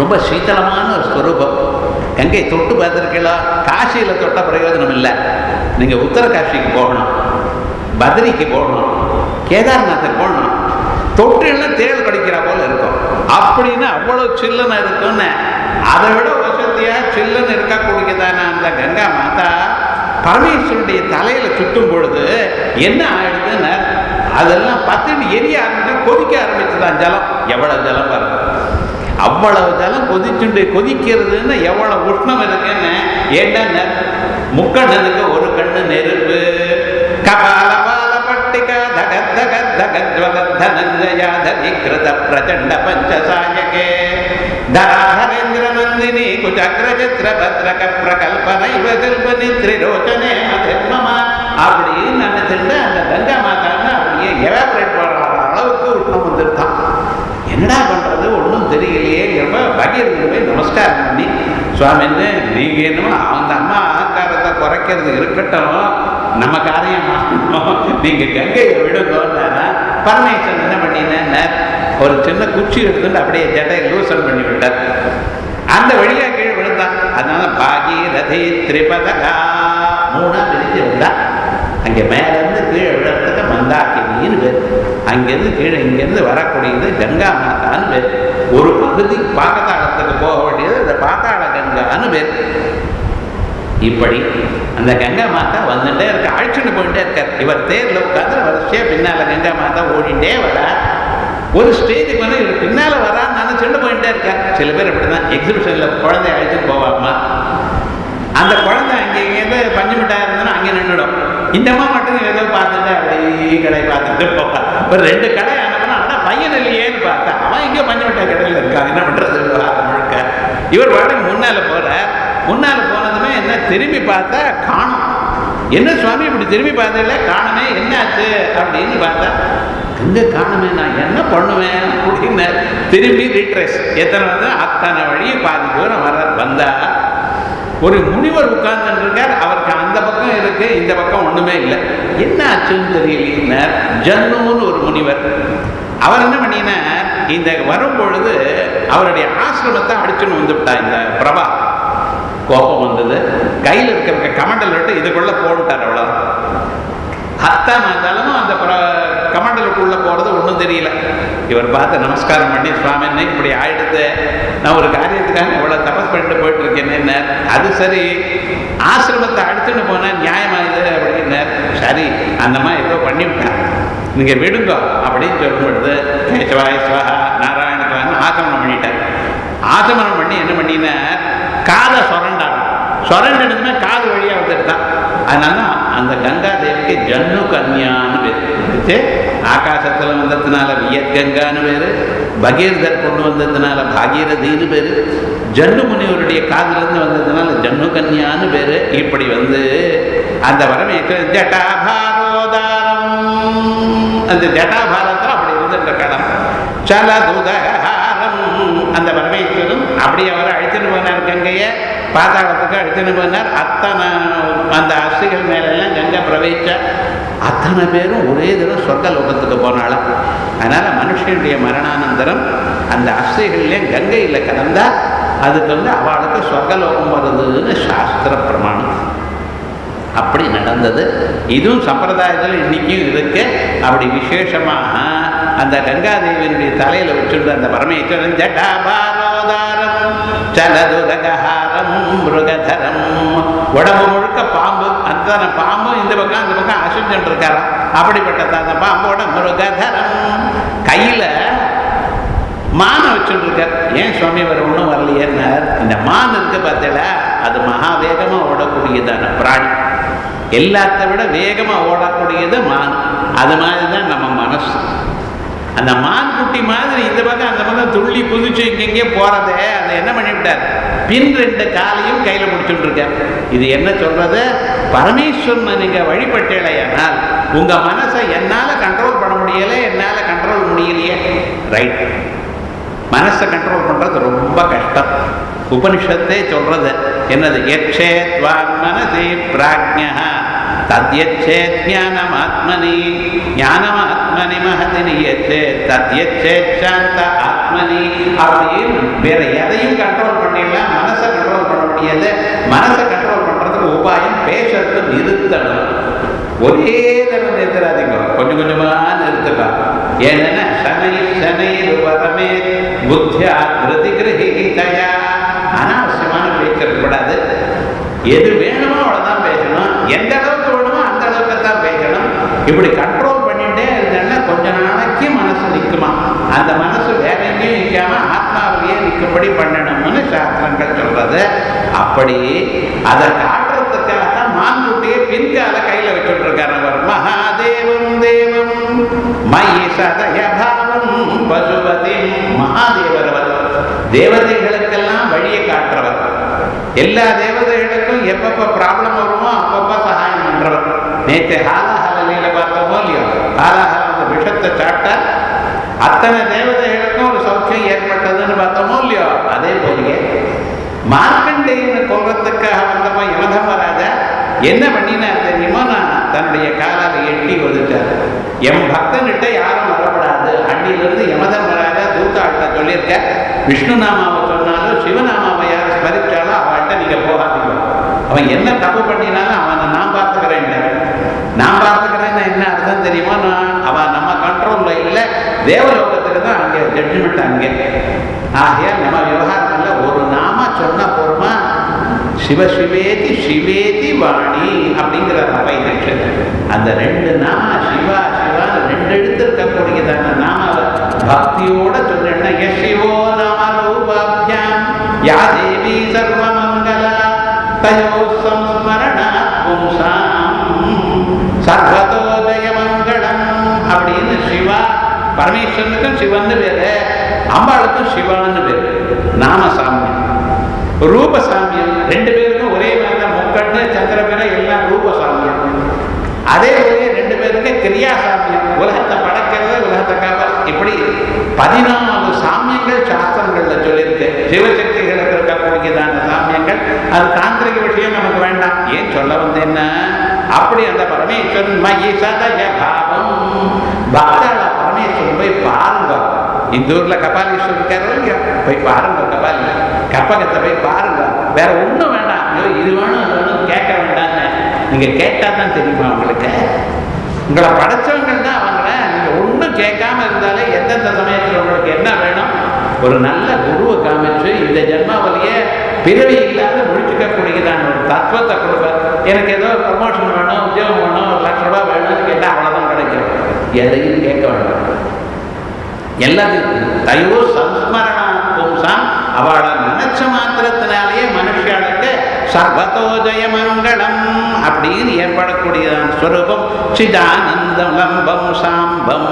ரொம்ப சீத்தளமான ஒரு ஸ்வரூபம். கங்கை தொட்டு பார்த்துருக்கீங்களா? காசியில் தொட்ட பிரயோஜனம் இல்லை. நீங்கள் உத்தரகாசிக்கு போகணும், பத்ரிக்கு போகணும், கேதார்நாத்துக்கு போகணும், தொட்டிலாம் தேள் கடிக்கிற போல இருக்கும். அப்படின்னு அவ்வளோ சில்லனை இருக்குன்னு, அதை விட வசதியா சில்லன்னு இருக்கக்கூடியதான அந்த கங்கா மாதா பரமேஸ்வருடைய தலையில சுற்றும் பொழுது என்ன ஆயிடுதுன்னு, அதெல்லாம் பத்துட்டு எரிய ஆரம்பிச்சு கொதிக்க ஆரம்பிச்சுதான் ஜலம். எவ்வளவு ஜலம் வரும், அவ்வளவு ஜலம் கொதிக்கிறதுன்னு எவ்வளவு உஷ்ணம் இருக்குன்னு. ஏன்னா முக்கண்ணனுக்கு ஒரு கண்ணு நெருப்பு, கபால பட்டிகா தகத் தகத் தகஜ்வலந்தனஞ்சயாதீகிருத பிரச்சண்ட பஞ்சசாயகே தராஹரேந்திர நந்தினி குஜக்ரஜத்ர பத்ரக பிரகல்பனைவ கல்பனி திரிரோச்சனே மதிர்மமா அப்படின்னு நினைச்சிட்டு அந்த கங்கா மாதான்னு அப்படியே எவாபரேட் பண்ணுற அளவுக்கு உஷ்ணம் வந்துருக்கான். என்னடா பண்றது ஒன்றும் தெரியலையே. பகீரதன் போய் நமஸ்காரம் பண்ணி, சுவாமின்னு நீங்க என்னமோ அந்த அம்மா அகங்காரத்தை குறைக்கிறது இருக்கட்டும், நம்ம காரியம் நீங்க கங்கையை விடுங்கன்னாரா. பரமேஸ்வரன் என்ன பண்ணின, ஒரு சின்ன குச்சி எடுத்துட்டு அப்படியே ஜடையை லூசன் பண்ணி விட்டார். அந்த வழியா கீழே விழுந்தான். அதனால பாகீரதி திரிபதகா 3ஆ பிரிஞ்சு விழுந்தா. அங்கே மேலேருந்து கீழே விழுறதுக்கு மந்தாகினின்னு பேர். அங்கேருந்து கீழே இங்கேருந்து வரக்கூடியது கங்கா மாதான்னு பேர். ஒரு பகுதி பாகதாளத்துக்கு போக வேண்டியது இந்த பாதாள கங்கான்னு பேர். இப்படி அந்த கங்கா மாதா வந்துட்டே இருக்க, அழைச்சிட்டு போயிட்டே இருக்கார். இவர் தேர்ல உட்காந்து வரிசையா பின்னால கங்கா மாதா ஓடிட்டே வர. ஒரு ஸ்டேஜுக்கு வந்து இவர் பின்னால வரான்னு நினைச்சுட்டு போயிட்டே இருக்கார். சில பேர் அப்படிதான் எக்ஸிபிஷன்ல குழந்தைய அழைச்சிட்டு போவாமா, அந்த குழந்தை அங்கே இங்கேருந்து பஞ்சு மிட்டாய் இருந்ததுன்னா அங்கே நின்றுடும். இந்த அம்மா மட்டும் ஏதோ பார்த்துட்டு அப்படி கடை பார்த்துட்டு போவான். ஒரு 2 கடை அனுப்பினா ஆனால் பையன் இல்லையேன்னு பார்த்தா அவன் இங்கே பஞ்சு மிட்டாய் கடையில் இருக்கான், என்ன பண்றது. இவர் பாட்டுக்கு முன்னால போறார். முன்னால போனதுமே என்ன திரும்பி பார்த்தா காணும். என்ன சுவாமி இப்படி திரும்பி பார்த்ததில்ல, காணுமே, என்னாச்சு அப்படின்னு பார்த்தா கங்கை காணுமே, நான் என்ன பண்ணுவேன் அப்படின்னு திரும்பி ரீட்ரேஸ் எத்தனை வந்து அத்தனை வழியை பாதி தூரம் வந்தா ஒரு முனிவர் உட்கார்ந்து இருக்கார். அவருக்கு அந்த பக்கம் இருக்கு, இந்த பக்கம் ஒண்ணுமே இல்லை. என்ன ஆச்சுன்னு தெரியல. ஜன்னுன்னு ஒரு முனிவர். அவர் என்ன பண்ணினார், இந்த வரும்பொழுது அவருடைய ஆசிரமத்தை அடிச்சுன்னு வந்துவிட்டா. இந்த பிரபா கோபம் வந்தது. கையில் இருக்கிற கமண்டல் விட்டு இதுக்குள்ள போட்டுட்டார். அவ்வளவு அத்தான் இருந்தாலும் அந்த கமண்டலுக்குள்ள போறது ஒன்றும் தெரியல. இவர் பார்த்து நமஸ்காரம் பண்ணி, சுவாமி என்ன இப்படி ஆயிடுது, நான் ஒரு காரியத்துக்காக இவ்வளவு தபஸ் பண்ணிட்டு போயிட்டு இருக்கேன்னு. அது சரி, ஆசிரமத்தை அடிச்சுன்னு போனா நியாயமாயுது அப்படின்னு. சரி, அந்த மாதிரி ஏதோ பண்ணிவிட்டார், நீங்க விடுங்க அப்படின்னு சொல்லும் பொழுது கேசவாய ஸ்வாஹா நாராயணத்துவான்னு ஆசமனம் பண்ணிட்டார். ஆசமனம் பண்ணி என்ன பண்ணினார், காதை சொரண்டார். சொரண்டதுமே காது வழியா வந்துட்டுதான். அதனால அந்த கங்கா தேவிக்கு ஜன்னு கன்யான்னு பேரு. ஆகாசத்துல வந்ததுனால வியத்கங்கான்னு பேரு, பகீரதர் கொண்டு வந்ததுனால பாகீரதின்னு பேரு, ஜன்னு முனிவருடைய காதிலிருந்து வந்ததுனால ஜன்னு கன்யான்னு பேரு. இப்படி வந்து அந்த வரமேற்ற ஜட்டாபாரோதாரம், அந்த ஜட்டாபாரத்தில் அப்படி இருந்துன்ற கடம் சலதுதகாரம். அந்த வரமேஸ்வரன் அப்படி அவரை அழைத்துன்னு போனார், கங்கையை பாதாளத்துக்கு அழைத்துன்னு போனார். அத்தனை அந்த அஸ்திகள் மேலெல்லாம் கங்கை பிரவேசிச்சா. அத்தனை பேரும் ஒரே தினம் சொர்க்க லோகத்துக்கு போனாலும். அதனால மனுஷனுடைய மரணானந்தரம் அந்த அஸ்திகள்லேயும் கங்கையில் கலந்தா அதுக்கு வந்து அவளுக்கு சொர்க்கலோகம் வருதுன்னு சாஸ்திர பிரமாணம். அப்படி நடந்தது. இதுவும் சம்பிரதாயத்தில் இன்னைக்கும் இருக்கு. அப்படி விசேஷமாக அந்த கங்காதேவியினுடைய தலையில வச்சுட்டு அந்த பரமேஸ்வரன் ஜட்டாபாரோதாரம் சலதுரகஹாரம் மிருகதரம், உடம்பு முழுக்க பாம்பு, அத்தனை பாம்பு இந்த பக்கம் அந்த பக்கம் அசுஞ்சன் இருக்காராம். அப்படிப்பட்ட அந்த பாம்போட மிருகதரம், கையில மானை வச்சுட்டு இருக்கார். ஏன் சுவாமி வர ஒன்றும் வரலையேன்னார். இந்த மான் இருக்கு பார்த்தீங்களா, அது மகா வேகமா ஓடக்கூடியதான பிராணி. எல்லாத்தை விட வேகமா ஓடக்கூடியது மான். அது மாதிரி தான் நம்ம மனசு. அந்த மான் குட்டி மாதிரி இந்த பக்கம் அந்த பக்கம் துள்ளி குதிச்சு இங்கெங்கே போறதே, அதை என்ன பண்ணிவிட்டார், பின் ரெண்டு காலையும் கையில முடிச்சுட்டு இருக்கார். இது என்ன சொல்றது, பரமேஸ்வரனை நீங்க வழிபட்டேலையானால் உங்க மனசை என்னால கண்ட்ரோல் பண்ண முடியல, என்னால கண்ட்ரோல் முடியலையே. ரைட், மனசை கண்ட்ரோல் பண்றது ரொம்ப கஷ்டம். உபனிஷத்தே சொல்றது என்னது, யக்ஷேத்வான் மனசி பிராஜ்ஞா தத்யச்சேத் ஞானமாத்மனி ஞானமாத்மனி மஹதி நியச்சேத் தத்யச்சேத் சாந்த ஆத்மனி. அப்படின்னு வேற எதையும் கண்ட்ரோல் பண்ணிடலாம், மனசை கண்ட்ரோல் பண்ண முடியாது. மனசை கண்ட்ரோல் பண்றதுக்கு உபாயம் பேசுறது நிறுத்தணும். ஒரே தடவை நிறுத்துறாதீங்க, கொஞ்சம் கொஞ்சமா நிறுத்தலாம். ஏன்னா சனை சனை வரமே புத்தியா கிருதி கிரகிதயா, அனாவசியமான பேச்சு இருக்கக்கூடாது. எது வேணுமோ அவ்வளவுதான் பேசணும், எந்த அளவுக்கு வேணுமோ அந்த அளவுக்கு தான் பேசணும். இப்படி கண்ட்ரோல் பண்ணிட்டே இருந்தேன்னா கொஞ்ச நாளைக்கு மனசு நிற்குமா. அந்த மனசு வேற எங்கேயும் நிற்காம ஆத்மாவிலேயே நிற்கும்படி பண்ணணும்னு சாஸ்திரங்கள் சொல்றது. அப்படி அதை காட்டுறதுக்காக தான் மான்குட்டியை பின்கால கையில வச்சுட்டு இருக்காரு அவர். மகாதேவம் தேவம் மயி சதயபாவம் பசுபதி. மகாதேவர் அவர், தேவதைகளுக்கெல்லாம் வழியை காட்டுறவர். எல்லா தேவதைகளுக்கும் எப்பப்ப ப்ராப்ளம் வருமோ அப்பப்ப சகாயம் பண்றவர். நேற்று ஹாலாஹலையில பார்த்தோமோ இல்லையோ, ஹாலாஹல அந்த விஷத்தை சாப்பிட்டா அத்தனை தேவதைகளுக்கும் ஒரு சௌக்கியம் ஏற்பட்டதுன்னு பார்த்தோமோ இல்லையோ, அதே போலியே மார்க்கண்டேயனை கொல்றதுக்காக வந்தப்ப யமதர்மராஜா என்ன பண்ணினார் தெரியுமா, நான் தன்னுடைய காலால எட்டி ஒதுச்சார். எம் பக்தன்கிட்ட யாரும் வரப்படாது. அன்னிலிருந்து யமதர்மராஜா தூத்தாட்ட சொல்லியிருக்க, விஷ்ணு நாமாவை சொன்னாலும் சிவநாமாவை யார் ஸ்மரிச்சாலும் அவன்கிட்ட நீங்க போகாதீங்க. அவன் என்ன தப்பு பண்ணினாலும் அவனை நான் பார்த்துக்கிறேன். நான் பார்த்துக்கிறேன்னு என்ன அர்த்தம் தெரியுமா, அவன் நம்ம கண்ட்ரோல்ல இல்லை, தேவலோகத்துக்கு தான் அங்கே ஜட்ஜ்மெண்ட் அங்கே. ஆகையால் நம்ம விவகாரத்துல ஒரு நாம சொன்ன போருமா, சிவசிவேதி சிவேதி வாணி அப்படிங்கிற அவை நட்சத்திரம். அந்த ரெண்டு நாம சிவா சிவா ரெண்டு எழுத்து இருக்கக்கூடியதான நாம பக்தியோட சொன்னா, யசிவோ நாம ரூபாபியாம் யா தேவி சர்வமங்கலா தயோ சம்ஸ்மரணாத் பும்சாம் சர்வதோ ஜெயமங்கலம். அப்படின்னு சிவா, பரமேஸ்வரனுக்கும் சிவன்னு பேரு, அம்பாளுக்கும் சிவான்னு பேரு. நாம சாமியம் ரூபசாமியம், ரெண்டு பேருக்கும் ஒரே மாதிரி முக்கண்ணு சந்திரபிரை எல்லாம் ரூபசாமியம். அதே போல ரெண்டு பேருக்கு கிரியாசாமியம், உலகத்தை படைக்கிறது உலகத்தை காப்ப. இப்படி 14 சாமியங்கள் சாஸ்திரங்கள்ல சொல்லியிருக்கு. சிவசக்திகளுக்கு இருக்கக்கூடியதான சாமியங்கள். அது தாந்திரிக விஷயம் நமக்கு வேண்டாம். ஏன் சொல்ல வந்தேன்னா, அப்படி அந்த பரமேஸ்வரன் மயி சதய பாவம், பக்தாள பரமேஸ்வரன் போய் பாருங்க. இந்த ஊர்ல கபாலீஸ்வரர் இருக்காரு இல்லையா, போய் பாருங்க. கபாலி கற்பகத்தை போய் பாருங்க. வேற ஒன்றும் வேண்டாம். இது வேணும் அது வேணும் கேட்க வேண்டாம்னு நீங்க கேட்டா தான் தெரியுமா உங்களுக்கு. உங்களை படைச்சவங்கன்னா அவங்கள நீங்க ஒன்றும் கேட்காம இருந்தாலே எந்தெந்த சமயத்தில் உங்களுக்கு என்ன வேணும், ஒரு நல்ல குருவை காமிச்சு இந்த ஜென்மாவிலேயே பிறவி இல்லாத முடிச்சுக்கக்கூடியதான ஒரு தத்துவத்தை கொடுப்பார். எனக்கு ஏதோ ப்ரமோஷன் வேணும், உத்தியோகம் வேணும், 1 லட்ச ரூபாய் வேணும்னு கேட்டால் அவ்வளோதான் கிடைக்கும். எதையும் கேட்க வேண்டாம். எல்லாத்தையும் தயவு சம்ஸ்மரணா பும்சாம், அவளை நினைச்ச மாத்திரத்தினாலேயே மனுஷாளுக்கு சர்வதோ ஜெயமங்கலம் அப்படின்னு ஏற்படக்கூடியதான் ஸ்வரூபம். சிதானந்தம் லம்பம் சாம்பம்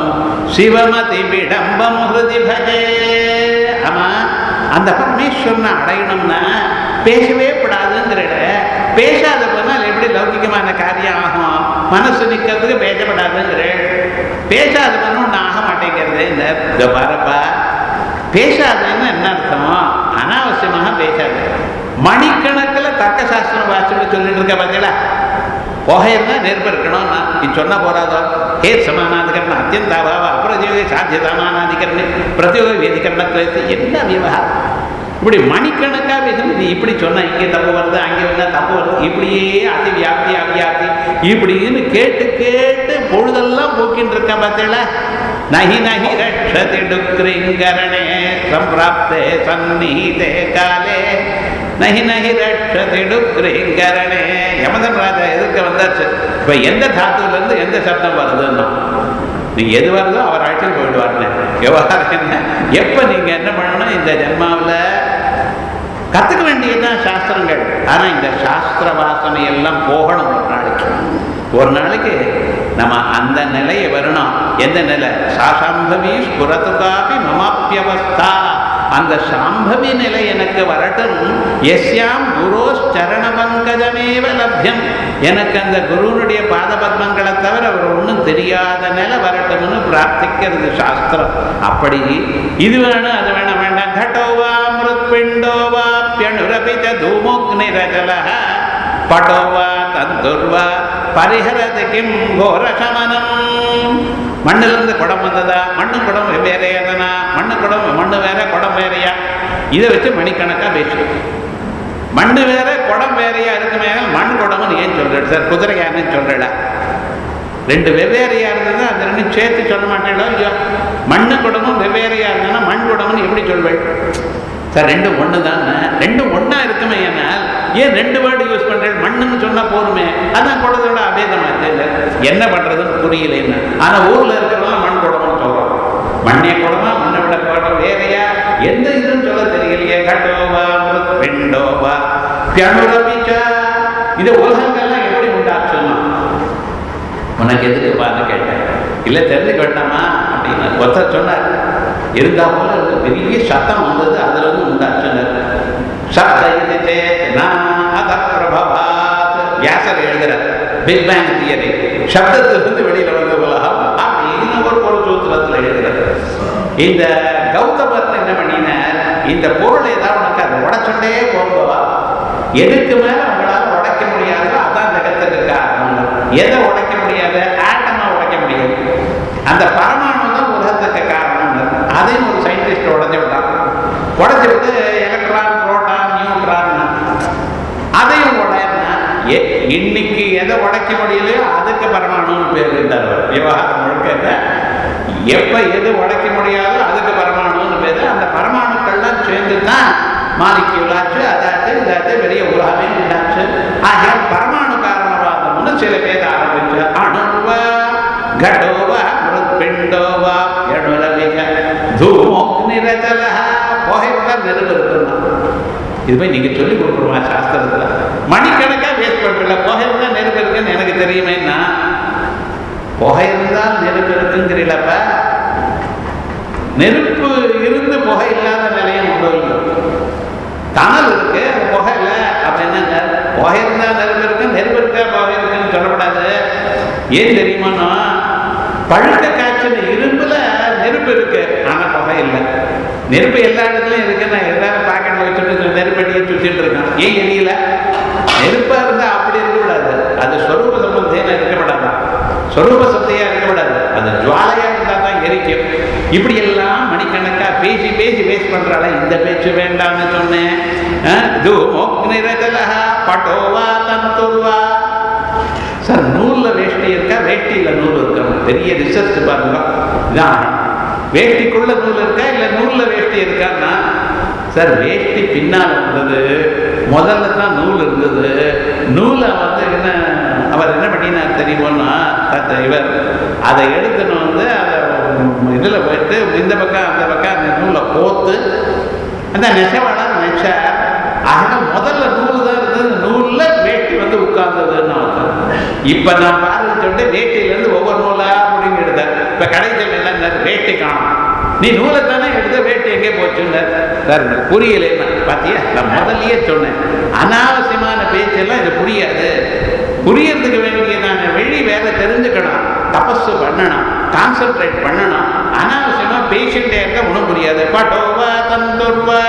சிவமதி விடம்பம் ஹிருதி பஜே. ஆமா, அந்த பரமேஸ்வரனை அடையணும்னா பேசவே படாதுங்கிற, பேசாத போனால் எப்படி லௌகிகமான காரியம் ஆகும்? மனசு நிற்கிறதுக்கு பேசப்படாதுங்கிற, பேசாத போனால் ஒன்று ஆக மாட்டேங்கிறது. இந்த வரப்பா பேசாதுன்னு என்ன அர்த்தமோ, அனாவசியமாக பேசாது. மணிக்கணக்கில் தர்க்க சாஸ்திரம் வாசிட்டு சொல்லிட்டு இருக்க பார்த்தீங்களா. புகையிருந்தா நெருப்பு இருக்கணும். நீ சொன்ன போறாதோ ஹே சமானாதிகரணம் அத்தியந்தாபாவ அபரஜீவி சாத்திய சமானாதிகரணி பிரதியோக வேதிகரணத்துல என்ன விவகாரம்? இப்படி மணிக்கணக்காக பேசணும். நீ இப்படி சொன்ன இங்கே தப்பு வருது, அங்கே வந்தா தப்பு வருது, இப்படியே அதி வியாப்தி அவ்வியாப்தி இப்படின்னு கேட்டு கேட்டு பொழுதெல்லாம் போக்கின்னு இருக்க பார்த்தீங்களா. நஹி நஹி ரக்ஷதி டுக்ரிங்கரணே சம்பிராப்தே சந்நிஹிதே காலே நஹி நஹி ரக்ஷதி டுக்ரிங்கரணே. யமதன் ராஜா எதிர்க்க வந்தாச்சு. இப்போ எந்த தாத்துவிலேருந்து எந்த சப்தம் வருதுன்னா, நீங்கள் எது வருதோ அவர் ஆட்சியில் போயிடுவார்னு விவகாரம் என்ன. எப்போ நீங்கள் என்ன பண்ணணும், இந்த ஜென்மாவில் கற்றுக்க வேண்டியதுதான் சாஸ்திரங்கள். ஆனால் இந்த சாஸ்திர வாசனை எல்லாம் போகணும். ஒரு நாளைக்கு நம்ம அந்த நிலையை வரணும். எந்த நிலை? சாசாம்பவி ஸ்புரதுகாபி மமாப்பியவஸ்தா. அந்த சாம்பவி நிலை எனக்கு வரட்டும். எஸ்யாம் குரோஸ் சரண பங்கஜமேவ லப்யம். எனக்கு அந்த குருனுடைய பாத பத்மங்களை தவிர அவர் ஒன்றும் தெரியாத நிலை வரட்டும்னு பிரார்த்திக்கிறது சாஸ்திரம். அப்படி இது வேணும் அது வேணும் வேண்டாம். கடோவா மிருத்பிண்டோவா பியணுரபித தூமோக்னிரஜலஹ படோவா தந்துர்வா பரிஹரதி கிம் கோரசமனம். மண்ணிலிருந்து குடம் வந்ததா? மண்ணு குடம் வேறையாதனா? மண்ணு வேற குடம் வேறையா? இதை வச்சு மணிக்கணக்காக பேசு. மண்ணு வேற குடம் வேறையா இருக்குமே, மண் குடம்னு ஏன் சொல்ற சார்? குதிரையானு சொல்றல. ரெண்டு வெவ்வேறையா இருந்ததுன்னா அது ரெண்டும் சேர்த்து சொல்ல மாட்டேங்களோ இல்லையோ? மண்ணு குடமும் வெவ்வேறையா இருந்ததுன்னா மண் குடம்னு எப்படி சொல்வேன் சார்? ரெண்டும் ஒன்று தானே. ரெண்டும் ஒன்றா இருக்குமே. ஏன்னால் ஏன் 2 வேர்டு யூஸ் பண்ணுறேன்? மண்ணுன்னு சொன்னால் போருமே. அதான் குடத்தோட அபேதமாக என்ன பண்ணுறதுன்னு புரியல. என்ன ஆனால் ஊரில் இருக்கிறவங்க மண் குடம்னு சொல்கிறோம். மண்ணே குடமா, மண்ணை விட குடம் வேறையா, எந்த இதுன்னு சொல்ல தெரியலையே. கடோவா மிருத்பிண்டோவா பியணுரபிச்சா. இது உலகங்கள்லாம் எப்படி உண்டாச்சுன்னா, உனக்கு எதுக்கு பார்த்து கேட்டேன். இல்லை தெரிஞ்சுக்க வேண்டாமா அப்படின்னு ஒருத்தர் சொன்னார். இருந்தா போல பெரிய சத்தம் வந்தது, அதுல இருந்து உண்டாச்சுனர். சப்த இது சேத்னா அத பிரபவாத். வியாசர் எழுதுறார் பிக் பேங் தியரி. சப்தத்திலிருந்து வெளியில வந்த உலகம் அப்படின்னு ஒரு சூத்திரத்தில் எழுதுறார். இந்த கௌதமர் என்ன பண்ணினார், இந்த பொருள் ஏதாவது உனக்கு அதை உடைச்சுட்டே போகும்போது எதுக்கு மேல உங்களால் உடைக்க முடியாதோ அதான் ஜகத்துக்கு காரணம். எதை உடைக்க முடியாது? ஆட்டமா உடைக்க முடியாது. அந்த பரமாணு தான் உலகத்துக்கு காரணம். அதையும் ஒரு சயின்டிஸ்ட் உடஞ்சி விட்டான். உடஞ்சி விட்டு எலக்ட்ரான், புரோட்டான், நியூட்ரான் அதையும் உடையனா. இன்னைக்கு எதை உடைக்க முடியலையோ அதுக்கு பரமாணுன்னு பேர் இருந்தார். விவகாரம் முழுக்க எப்ப எது உடைக்க முடியாதோ அதுக்கு பரமாணுன்னு பேர். அந்த பரமாணுக்கள்லாம் சேர்ந்து தான் மாலிக்யூலாச்சு, அதாச்சு இதாச்சு பெரிய உலகமே உண்டாச்சு. ஆக பரமாணு காரணவாதம்னு சில பேர் ஆரம்பிச்சு. அணுவா கடோவா மிருத்பிண்டோவா பியணுரபிக தூமோக்னிரஜலஹ. புகைதான் நெருப்பு இருக்கணும். இது போய் நீங்க சொல்லி கொடுக்குறோமா சாஸ்திரத்துல? மணிக்கணக்காக வேஸ்ட் பண்றல. புகை இருந்தால் நெருப்பு இருக்குன்னு எனக்கு தெரியுமேன்னா, புகை இருந்தால் நெருப்பு இருக்குங்கிறீங்களப்ப. நெருப்பு இருந்து புகை இல்லாத நிலையம் உண்டு. தணல் இருக்கு, ஏன் தெரியுமானா, பழுக்க காய்ச்சல் இரும்புல நெருப்பு இருக்கு, ஆனா புகை இல்லை. நெருப்பு எல்லா இடத்துலையும் இருக்கு. நான் எல்லாரும் பாக்கெட்ல வச்சுட்டு நெருப்படியே சுத்திட்டு இருக்கேன். ஏன் எரியல? நெருப்பா இருந்தா அப்படி இருக்கக்கூடாது. அது ஸ்வரூப சம்பந்தேன இருக்கப்படாது, ஸ்வரூப சத்தையா இருக்கக்கூடாது. அது ஜுவாலையா இருந்தா தான் எரிக்கும். இப்படி எல்லாம் மணிக்கணக்கா பேசி பேசி வேஸ்ட் பண்றாள. இந்த பேச்சு வேண்டாம்னு சொன்னேன். பட்டோவா தந்துவா சார், நூல்ல வேஷ்டி இருக்கா, வேஷ்டியில நூல் இருக்கா? பெரிய ரிசர்ச் பாருங்க. இதான் வேஷ்டிக்குள்ள நூல் இருக்கா இல்ல நூல்ல வேஷ்டி இருக்கான்னா, சார் வேஷ்டி பின்னால் இருந்தது, முதல்ல தான் நூல் இருந்தது. நூலை என்ன அவர் என்ன பண்ணினார் தெரியுமோன்னா, இவர் அதை எடுத்துன்னு அதை இதில் போயிட்டு இந்த பக்கம் அந்த பக்கம் அந்த நூலை கோத்து அந்த நெசவாளர் நெச்ச. ஆக முதல்ல நூல் தான் இருந்தது, நூலில் வேஷ்டி உட்கார்ந்ததுன்னு அர்த்தம். இப்போ நான் பாருன்னு சொல்லிட்டு வேட்டியிலேருந்து ஒவ்வொரு நூலாக முடிஞ்சு எடுத்தார். இப்போ கடைகள் எல்லாம் வேட்டி காணும், நீ நூலை தானே எடுத்த, வேட்டி எங்கே போச்சுன்னு சார் புரியலைன்னா. பார்த்தியா, நான் முதல்லையே சொன்னேன், அனாவசியமான பேச்செல்லாம் இது புரியாது. புரியறதுக்கு வேண்டிய நான் வெளி வேலை தெரிஞ்சுக்கணும், தபஸு பண்ணணும், கான்சன்ட்ரேட் பண்ணணும். அனாவசியமாக பேஷண்டே இருக்க ஒன்றும் புரியாது. பட்டோவா தந்துர்வா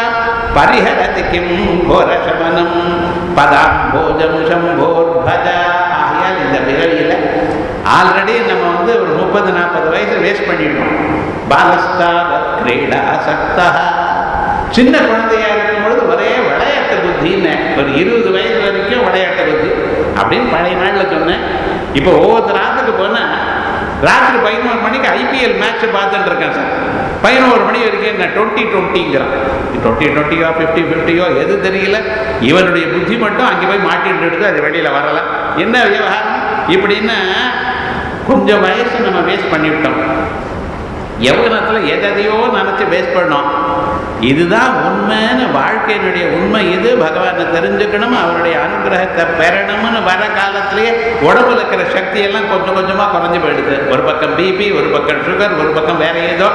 பரிஹரதிக்கும் கோரசமனம் பதாம்போஜம் சம்போர்பஜா. ஆகையால் இந்த பிறவியில் ஆல்ரெடி நம்ம ஒரு 30-40 வயசு வேஸ்ட் பண்ணிட்டோம். பாலஸ்தாவத் கிரீடா சக்தா. சின்ன குழந்தையா இருக்கும் பொழுது ஒரே விளையாட்டு புத்தின்னு, ஒரு 20 வயசு வரைக்கும் விளையாட்டு புத்தி அப்படின்னு பழைய நாளில் சொன்னேன். இப்போ ஒவ்வொரு ராத்துக்கு போனால் ராத்திரி 11 மணிக்கு ஐபிஎல் மேட்ச் பார்த்துட்டு இருக்கேன் சார். 11 மணி வரைக்கும் என்ன 20-20ங்கிறான். 20-20யோ 50-50யோ எது தெரியல. இவனுடைய புத்தி மட்டும் அங்கே போய் மாட்டிட்டு எடுத்து அது வெளியில் வரலை. என்ன விவகாரம் இப்படின்னா, கொஞ்சம் வயசு நம்ம வேஸ்ட் பண்ணிவிட்டோம். எவ்வளத்தில் எதையோ நினச்சி வேஸ்ட் பண்ணோம். இதுதான் உண்மையான வாழ்க்கையினுடைய உண்மை. இது பகவானை தெரிஞ்சுக்கணும், அவருடைய அனுகிரகத்தை பெறணும்னு வர காலத்திலேயே உடம்புல இருக்கிற சக்தியெல்லாம் கொஞ்சம் கொஞ்சமாக குறைஞ்சி போயிடுது. ஒரு பக்கம் பிபி, ஒரு பக்கம் சுகர், ஒரு பக்கம் வேற ஏதோ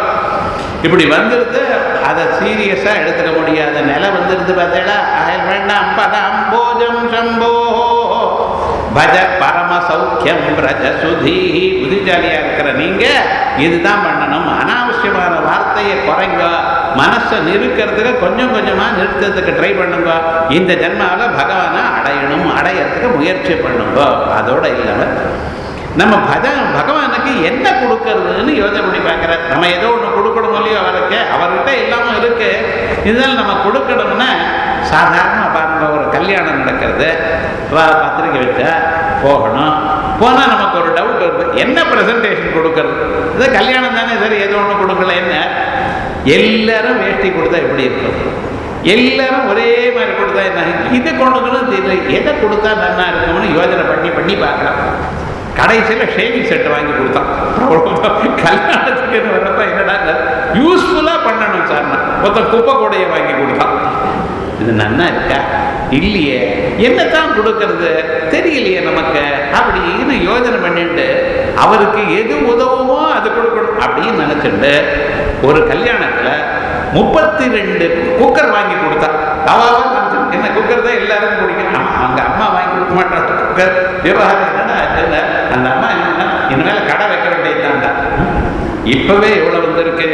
இப்படி வந்துடுது. அதை சீரியஸாக எடுத்துக்க முடியாத நிலை வந்துடுது. பார்த்தேடா, வேண்டாம் பதம் போஜம் சம்போ பஜ பரம சௌக்கியம் பிரஜ சுதி. புத்திசாலியாக இருக்கிற நீங்கள் இதுதான் பண்ணணும். அனாவசியமான வார்த்தையை குறைங்க, மனசை நிறுக்கிறதுக்கு கொஞ்சம் கொஞ்சமாக நிறுத்தத்துக்கு ட்ரை பண்ணுங்க. இந்த ஜென்மாவில் பகவானை அடையணும், அடையிறதுக்கு முயற்சி பண்ணுங்க. அதோட இல்லாமல் நம்ம பகவானுக்கு என்ன கொடுக்கறதுன்னு யோசனை பண்ணி பார்க்குறாரு. நம்ம ஏதோ ஒன்று கொடுக்கணும் இல்லையோ அவருக்கு, அவர்கிட்ட இல்லாமல் இருக்கு. இதனால் நம்ம கொடுக்கணும்னா சாதாரணமாக பாருங்க, ஒரு கல்யாணம் நடக்கிறது, பத்திரிக்கை வச்சா போகணும். போனால் நமக்கு ஒரு டவுட் வருது, என்ன ப்ரெசன்டேஷன் கொடுக்கறது? இது கல்யாணம் தானே, சரி ஏதோ ஒன்று கொடுக்கல. என்ன எல்லாரும் வேஷ்டி கொடுத்தா எப்படி இருக்கும்? எல்லாரும் ஒரே மாதிரி கொடுத்தா என்ன? இது கொடுக்கணும் தெரியல, எதை கொடுத்தா நல்லா இருக்கும்னு யோசனை பண்ணி பண்ணி பார்க்கலாம். கடைசியில் ஷேவிங் செட் வாங்கி கொடுத்தான். கல்யாணத்துக்கு வரப்ப என்னடா யூஸ்ஃபுல்லாக பண்ணணும் சார், மொத்தம் குப்பை கூடையை வாங்கி கொடுத்தான். இது நன்னா இருக்கா இல்லையே, என்னத்தான் கொடுக்கறது தெரியலையே நமக்கு அப்படின்னு யோசனை பண்ணிட்டு அவருக்கு எது உதவுமோ அது கொடுக்கணும் அப்படின்னு நினைச்சிட்டு ஒரு கல்யாணத்தில் 32 குக்கர் வாங்கி கொடுத்தா. தவாவா நினைச்சு, என்ன குக்கர் தான் எல்லாரும் பிடிக்கும், அவங்க அம்மா வாங்கி கொடுக்க மாட்டாங்க குக்கர். விவகாரம் என்னன்னா இல்லை, அந்த அம்மா என்னன்னா இனிமேல் கடை வைக்க வேண்டியதுதான்டா. இப்பவே எவ்வளவு வந்திருக்கு,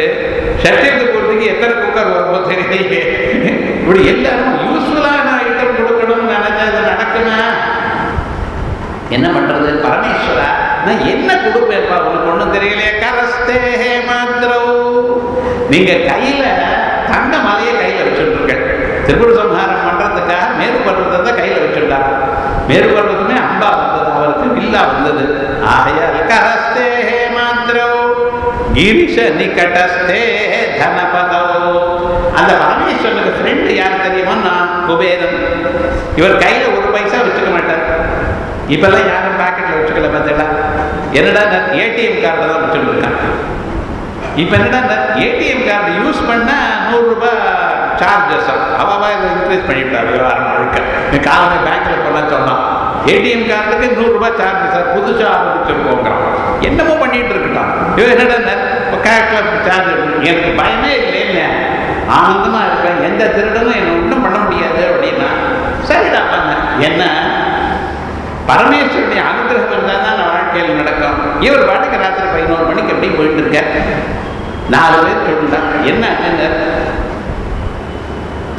சட்டியத்தை பொறுத்துக்கு எத்தனை குக்கர் வரும்போது தெரியலையே. இப்படி எல்லாரும் யூஸ்ஃபுல்லான ஐட்டம் கொடுக்கணும்னு நினைச்சா இது நடக்குமா? என்ன பண்றது? பரமேஸ்வரா, நான் என்ன கொடுப்பேன்ப்பா உனக்கு ஒன்றும் தெரியலையே. கரஸ்தே மாத்ரோ, நீங்க கையில தங்க மலையை கையில வச்சுட்டு திரிபுர சம்ஹாரம் பண்றதுக்காக மேரு பர்வத்தை கையில வச்சுட்டாங்க. மேரு பர்வத்துமே அம்பா வந்தது, அவருக்கு வில்லா வந்தது. ஆகையால் கரஸ்தே மாத்ரோ கிரிஷ நிகடஸ்தே தனபதோ. அந்த பரமேஸ்வரனுக்கு ஃப்ரெண்டு யார் தெரியுமா? குபேரன். இவர் கையில ஒரு பைசா வச்சுக்க மாட்டார். இப்பெல்லாம் யாரும் பாக்கெட்ல வச்சுக்கல. பார்த்தா என்னடா, ஏடிஎம் கார்டை தான் வச்சுட்டு இருக்கான். இப்போ என்னடா, ஏடிஎம் கார்டு யூஸ் பண்ணா 100 ரூபாய் சார்ஜஸ் அவாவா இதை இன்க்ரீஸ் பண்ணிவிட்டார். விவகாரம் முழுக்க காலமே பேங்க்ல போனால் சொன்னான், ஏடிஎம் கார்டுக்கு 100 ரூபாய் சார்ஜ் சார், புதுசாக ஆரம்பிச்சிருக்கோங்கிறான். என்னமோ பண்ணிட்டு இருக்கட்டும். இவன் என்னடா கேட்கல சார்ஜ், எனக்கு பயமே இல்லைன்னு ஆனந்தமா இருப்பேன், எந்த திருடனும் என்ன ஒன்றும் பண்ண முடியாது அப்படின்னா சரிடா பண்ண. என்ன பரமேஸ்வரனுடைய அனுகிரகம் இருந்தால் தான் நான் வாழ்க்கையில் நடக்கும். இவர் பாட்டுக்கு ராத்திரி 11 மணிக்கு எப்படி போயிட்டு இருக்க, 4 பேர் சொல்லுண்டா என்ன ஆச்சுங்க,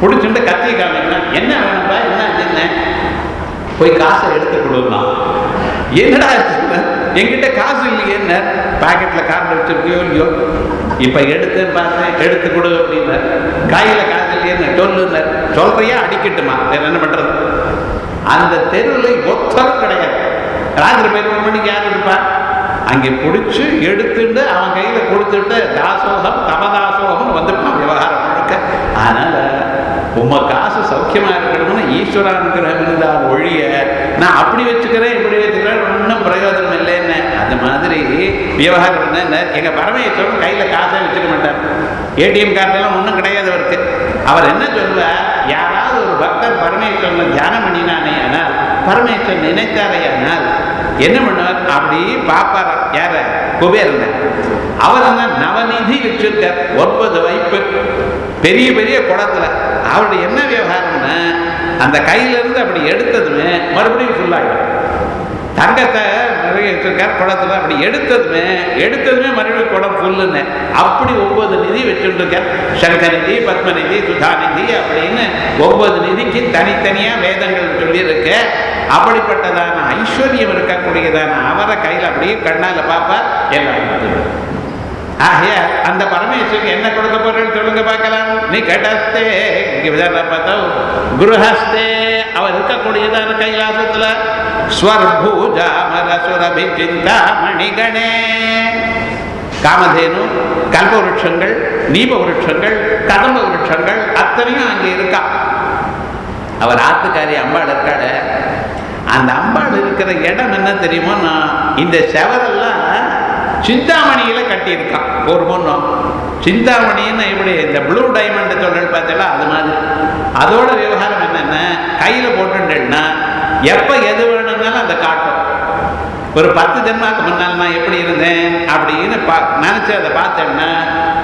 பிடிச்சுட்டு கத்திய காமிக்கா, என்ன வேணும்பா, என்ன ஆச்சுங்க, போய் காசை எடுத்து கொடுக்கலாம். என்னடா என்கிட்ட காசு இல்லையே, என்ன பாக்கெட்ல கார்டு வச்சிருக்கியோ இல்லையோ, இப்ப எடுத்து பார்த்தேன், எடுத்து கொடு அப்படின்னா, கையில காசு இல்லையே சொல்லுங்க, சொல்றியா அடிக்கட்டுமா, வேற என்ன பண்றது. அந்த தெருவில் ஒத்தரும் கிடையாது. ராத்திரி 11 மணிக்கு யாரு இருப்பா, அங்கே பிடிச்சி எடுத்துட்டு அவன் கையில கொடுத்துட்டு தாசோகம் தமதாசோகம் வந்துருப்பான் விவகாரம் முழுக்க. அதனால உம்ம காசு சௌக்கியமா இருக்கணும்னு ஈஸ்வரானுகிரகம் இருந்தால் ஒழிய நான் அப்படி வச்சுக்கிறேன் இப்படி வச்சுக்கிறேன் ஒன்றும் பிரயோஜனம் இல்லைன்னு. அந்த மாதிரி விவகாரம் என்ன, எங்க பரமேஸ்வரன் கையில காசை வச்சுக்க மாட்டார். ஏடிஎம் கார்டெல்லாம் ஒன்றும் கிடையாது அவருக்கு. அவர் என்ன சொல்வார், யாராவது ஒரு பக்தர் பரமேஸ்வரனை தியானம் பண்ணினானே ஆனால், பரமேஸ்வரன் நினைத்தாரே ஆனால் என்ன பண்ணுவார், அப்படி பாப்பார். யார, குபேரன். அவர் என்ன நவநிதி வச்சிருக்கார், 9 வைப்பு பெரிய பெரிய குடத்துல. அவருடைய என்ன விவகாரம்னா, அந்த கையில இருந்து அப்படி எடுத்ததுமே மறுபடியும் ஃபுல்லாகிடும். தங்கத்தை நிறைய வச்சிருக்கார் குடத்துல, அப்படி எடுத்ததுமே மறுபடியும் குடம் ஃபுல்லுன்னு. அப்படி 9 நிதி வச்சுட்டு இருக்கார். சங்கநிதி, பத்மநிதி, சுதாநிதி அப்படின்னு 9 நிதிக்கு தனித்தனியா வேதங்கள் சொல்லியிருக்க. அப்படிப்பட்டதான ஐஸ்வர்யம் இருக்கக்கூடியதான அவரை கையில் அப்படியே கண்ணால பாப்பா எல்லாம். ஆகையா அந்த பரமேஸ்வருக்கு என்ன கொடுக்க போறேன்னு சொல்லுங்க பார்க்கலாம். நீ கடஸ்தே பார்த்தா குருஹஸ்தே, அவர் இருக்கக்கூடியதான கைலாசத்துல ஸ்வர்பூஜாமரசுரபி சிந்தாமணிகணே. காமதேனு, கல்ப விருட்சங்கள், நீப விருட்சங்கள், கதம்ப விருட்சங்கள் அத்தனையும் அங்கே இருக்கா. அவர் ஆத்துக்காரி அம்பாள் இருக்காடு. அந்த அம்பாள் இருக்கிற இடம் என்ன தெரியுமோ, இந்த செவரெல்லாம் சிந்தாமணியில கட்டியிருக்கான். ஒரு பொண்ணும் சிந்தாமணின்னு இப்படி இந்த ப்ளூ டைமண்ட் சொல்றது பார்த்தா அது மாதிரி. அதோட விவகாரம் என்னன்னா, கையில போட்டுட்டேன்னா எப்ப எது வேணும்னாலும் அந்த காட்டும். ஒரு 10 ஜென்மாக்கு முன்னால் நான் எப்படி இருந்தேன் அப்படின்னு நினைச்சு அதை பார்த்தேன்னா,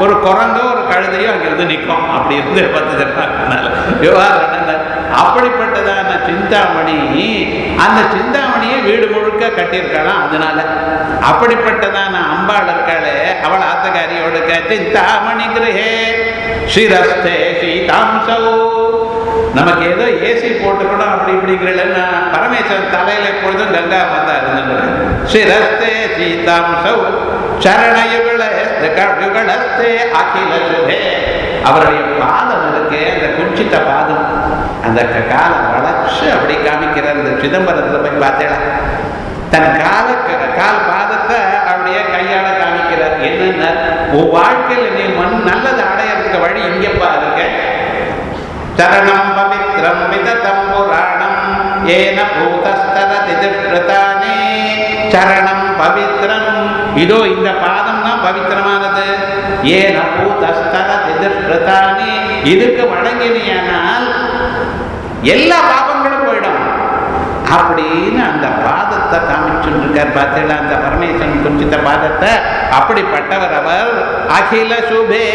ஒரு குரங்கோ ஒரு கழுதையோ அங்கே வந்து நிற்கும். அப்படி இருந்து 10 ஜென்மாக்கு முன்னால் விவகாரம் என்ன. அப்படிப்பட்டதான சிந்தாமணி, அந்த சிந்தாமணியை வீடு முழுக்க கட்டியிருக்கலாம். அதனால அப்படிப்பட்டதான அம்பாள் இருக்காளே, அவள் ஆத்தகாரியோடு சிந்தாமணி கிரகே ஸ்ரீரஸ்தே சீதாம்சோ. நமக்கு ஏதோ ஏசி போட்டுக்கணும் அப்படி இப்படிங்கிறன்னா, பரமேஸ்வரன் தலையில எப்பொழுதும் கங்கா மாதா இருந்துட்டு ஸ்ரீரஸ்தே சீதாம்சோ சரணயுகளஸ்தே அகில சுபே. அவருடைய பாதம் இருக்கு, அந்த குஞ்சித்த பாதம், அந்த காலை வளர்ச்சி அப்படி காமிக்கிறார். இந்த சிதம்பரத்தில் போய் பார்த்தேடா, தன் கால் பாதத்தை அப்படியே கையால காமிக்கிறார். என்னென்ன உன் வாழ்க்கையில் நீ நல்லது அடையறதுக்கு வழி இங்கப்பா இருக்க. சரணம் பவித்ரம் விததம் புராணம் ஏன பூதஸ்தரதி திஷ்டதானே. சரணம் பவித்ரம், இதோ இந்த பாதம் தான் பவித்திரமானது. ஏன பூதஸ்தரதி திஷ்டதானே, இதுக்கு வணங்கினால் எல்லா பாபங்களும் போயிடும் அப்படின்னு அந்த பாதத்தை காமிச்சுட்டு இருக்கார். பார்த்தீங்களா அந்த பரமேஸ்வரன் குஞ்சித்த பாதத்தை. அப்படிப்பட்டவர் அவர். அகில சுபே,